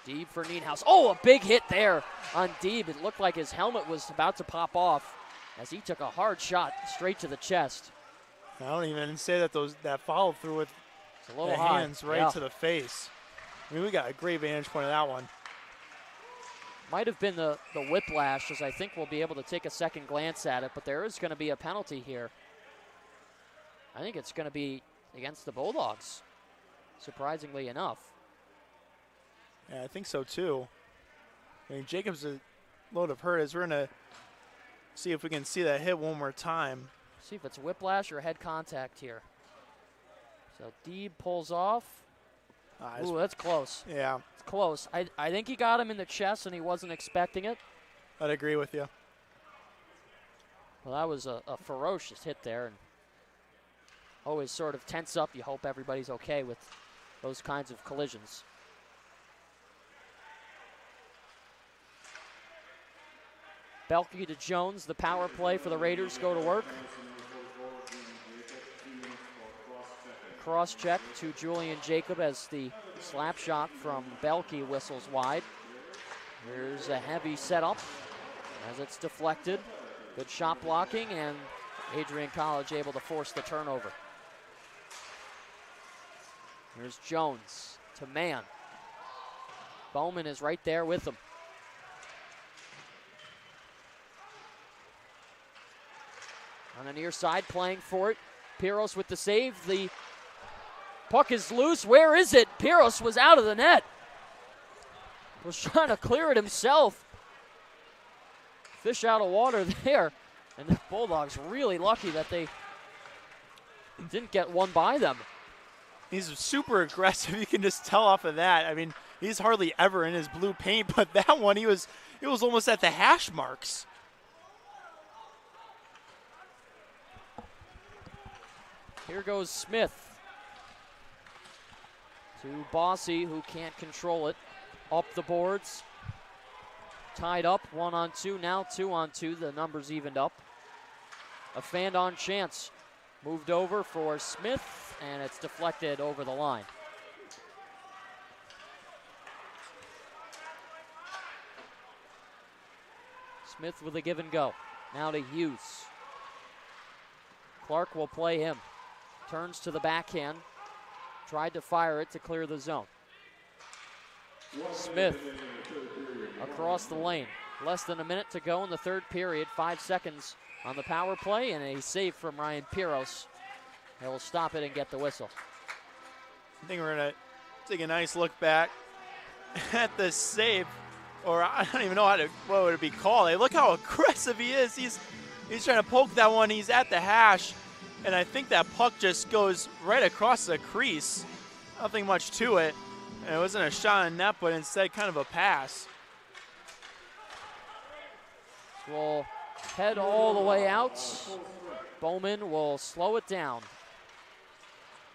Deeb for Nienhuis. Oh, a big hit there on Deeb. It looked like his helmet was about to pop off as he took a hard shot straight to the chest. I don't even say that that followed through with the hands right to the face. I mean, we got a great vantage point of that one. Might have been the whiplash, as I think we'll be able to take a second glance at it, but there is going to be a penalty here. I think it's going to be against the Bulldogs, surprisingly enough. Yeah, I think so too. I mean, Jacob's a load of hurt. As we're going to see if we can see that hit one more time. See if it's whiplash or head contact here. So Deeb pulls off. Ooh, that's close. Yeah. It's close. I think he got him in the chest and he wasn't expecting it. I'd agree with you. Well, that was a ferocious hit there. And always sort of tense up. You hope everybody's okay with those kinds of collisions. Belke to Jones, the power play for the Raiders go to work. Cross check to Julian Jacob as the slap shot from Belke whistles wide. Here's a heavy setup as it's deflected. Good shot blocking, and Adrian College able to force the turnover. Here's Jones to Mann. Bowman is right there with him. On the near side, playing for it. Piros with the save. The puck is loose. Where is it? Piros was out of the net. Was trying to clear it himself. Fish out of water there. And the Bulldogs really lucky that they didn't get one by them. He's super aggressive. You can just tell off of that. I mean, he's hardly ever in his blue paint, but that one, it was almost at the hash marks. Here goes Smith to Bossy, who can't control it. Up the boards. Tied up, 1-on-2, now 2-on-2. The numbers evened up. A fan on chance. Moved over for Smith, and it's deflected over the line. Smith with a give and go. Now to Hughes. Clark will play him. Turns to the backhand. Tried to fire it to clear the zone. Smith across the lane. Less than a minute to go in the third period. 5 seconds on the power play, and a save from Ryan Piros. He'll stop it and get the whistle. I think we're going to take a nice look back at this save, or I don't even know what would it be called. Hey, look how aggressive he is. He's trying to poke that one. He's at the hash, and I think that puck just goes right across the crease. Nothing much to it. And it wasn't a shot on net, but instead kind of a pass. We'll head all the way out. Bowman will slow it down.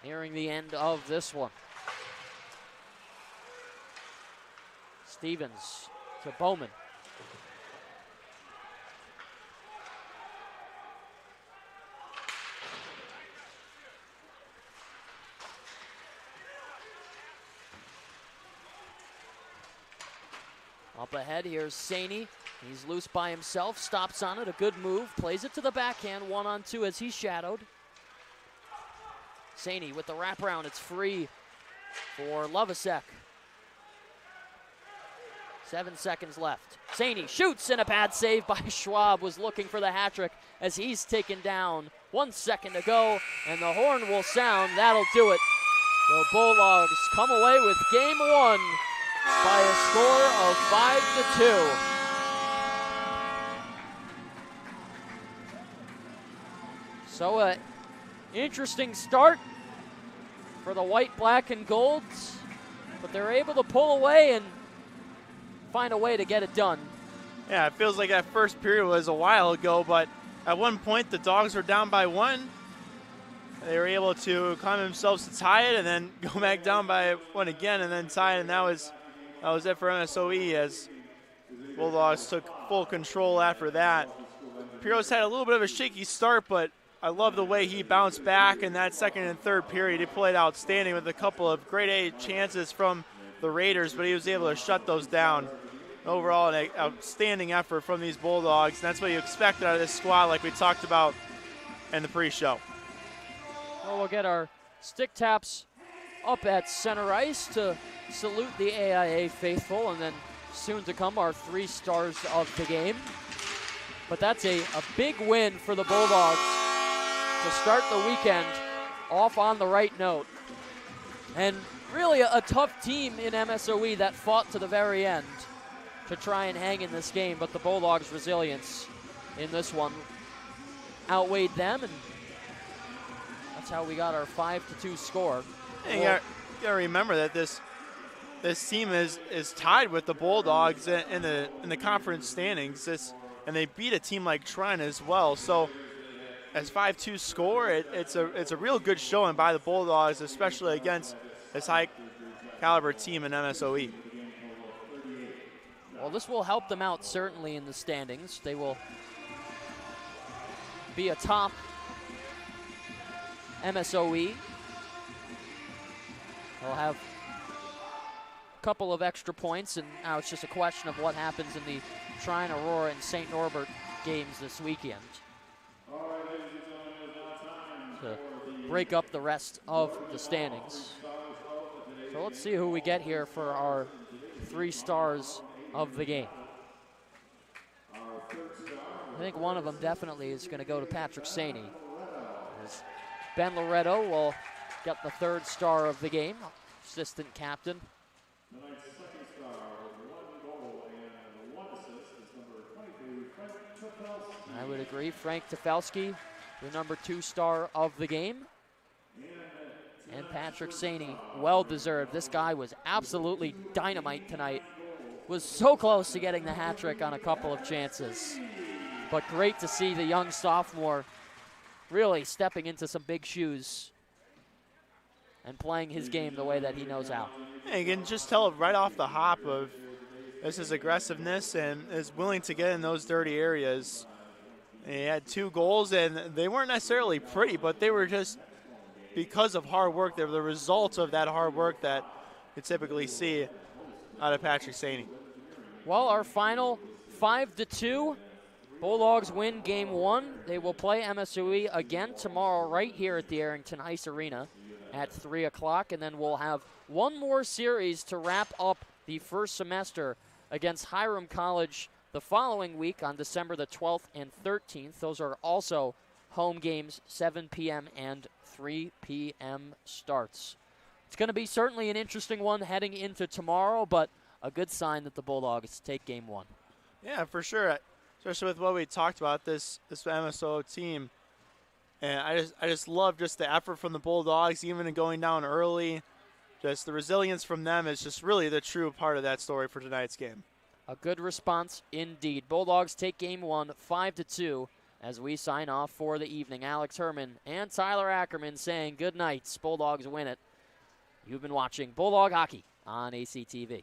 Nearing the end of this one. Stevens to Bowman. Up ahead, here's Saney. He's loose by himself, stops on it, a good move, plays it to the backhand, 1-on-2 as he's shadowed. Saney with the wraparound, it's free for Lovasek. 7 seconds left. Saney shoots, and a bad save by Schwab, was looking for the hat trick as he's taken down. 1 second to go, and the horn will sound. That'll do it. The Bulldogs come away with game 1 by a score of 5-2. So an interesting start for the white, black, and golds, but they're able to pull away and find a way to get it done. Yeah, it feels like that first period was a while ago, but at one point the Dogs were down by 1. They were able to climb themselves to tie it and then go back down by 1 again and then tie it, and that was it for MSOE as Bulldogs took full control after that. Piros had a little bit of a shaky start, but I love the way he bounced back in that second and third period. He played outstanding with a couple of grade A chances from the Raiders, but he was able to shut those down. Overall, an outstanding effort from these Bulldogs, and that's what you expect out of this squad like we talked about in the pre-show. Well, we'll get our stick taps up at center ice to salute the AIA faithful, and then soon to come our 3 stars of the game. But that's a big win for the Bulldogs to start the weekend off on the right note. And really a tough team in MSOE that fought to the very end to try and hang in this game, but the Bulldogs' resilience in this one outweighed them, and that's how we got our 5-2 score. And you gotta remember that this team is tied with the Bulldogs in the conference standings. And they beat a team like Trine as well. So as 5-2 score, it's a real good showing by the Bulldogs, especially against this high caliber team in MSOE. Well, this will help them out certainly in the standings. They will be atop MSOE. They'll have a couple of extra points, and now it's just a question of what happens in the Trine, Aurora, and St. Norbert games this weekend to break up the rest of the standings. So let's see who we get here for our 3 stars of the game. I think one of them definitely is going to go to Patrick Saney. As Ben Loretto will get the 3rd star of the game, assistant captain. I would agree. Frank Tefelsky, the number 2 star of the game. And Patrick Saney, well-deserved. This guy was absolutely dynamite tonight. Was so close to getting the hat trick on a couple of chances. But great to see the young sophomore really stepping into some big shoes and playing his game the way that he knows how. Yeah, you can just tell right off the hop of this is aggressiveness and is willing to get in those dirty areas. And he had 2 goals, and they weren't necessarily pretty, but they were just because of hard work. They were the results of that hard work that you typically see out of Patrick Saney. Well, our final 5-2. Bulldogs win game 1. They will play MSOE again tomorrow right here at the Arrington Ice Arena at 3 o'clock, and then we'll have one more series to wrap up the first semester against Hiram College the following week on December the 12th and 13th. Those are also home games, 7 p.m. and 3 p.m. starts. It's going to be certainly an interesting one heading into tomorrow, but a good sign that the Bulldogs take game 1. Yeah, for sure, especially with what we talked about, this MSO team. And I just love just the effort from the Bulldogs, even in going down early. Just the resilience from them is just really the true part of that story for tonight's game. A good response indeed. Bulldogs take game 1, 5-2, as we sign off for the evening. Alex Herman and Tyler Ackerman saying good nights. Bulldogs win it. You've been watching Bulldog Hockey on ACTV.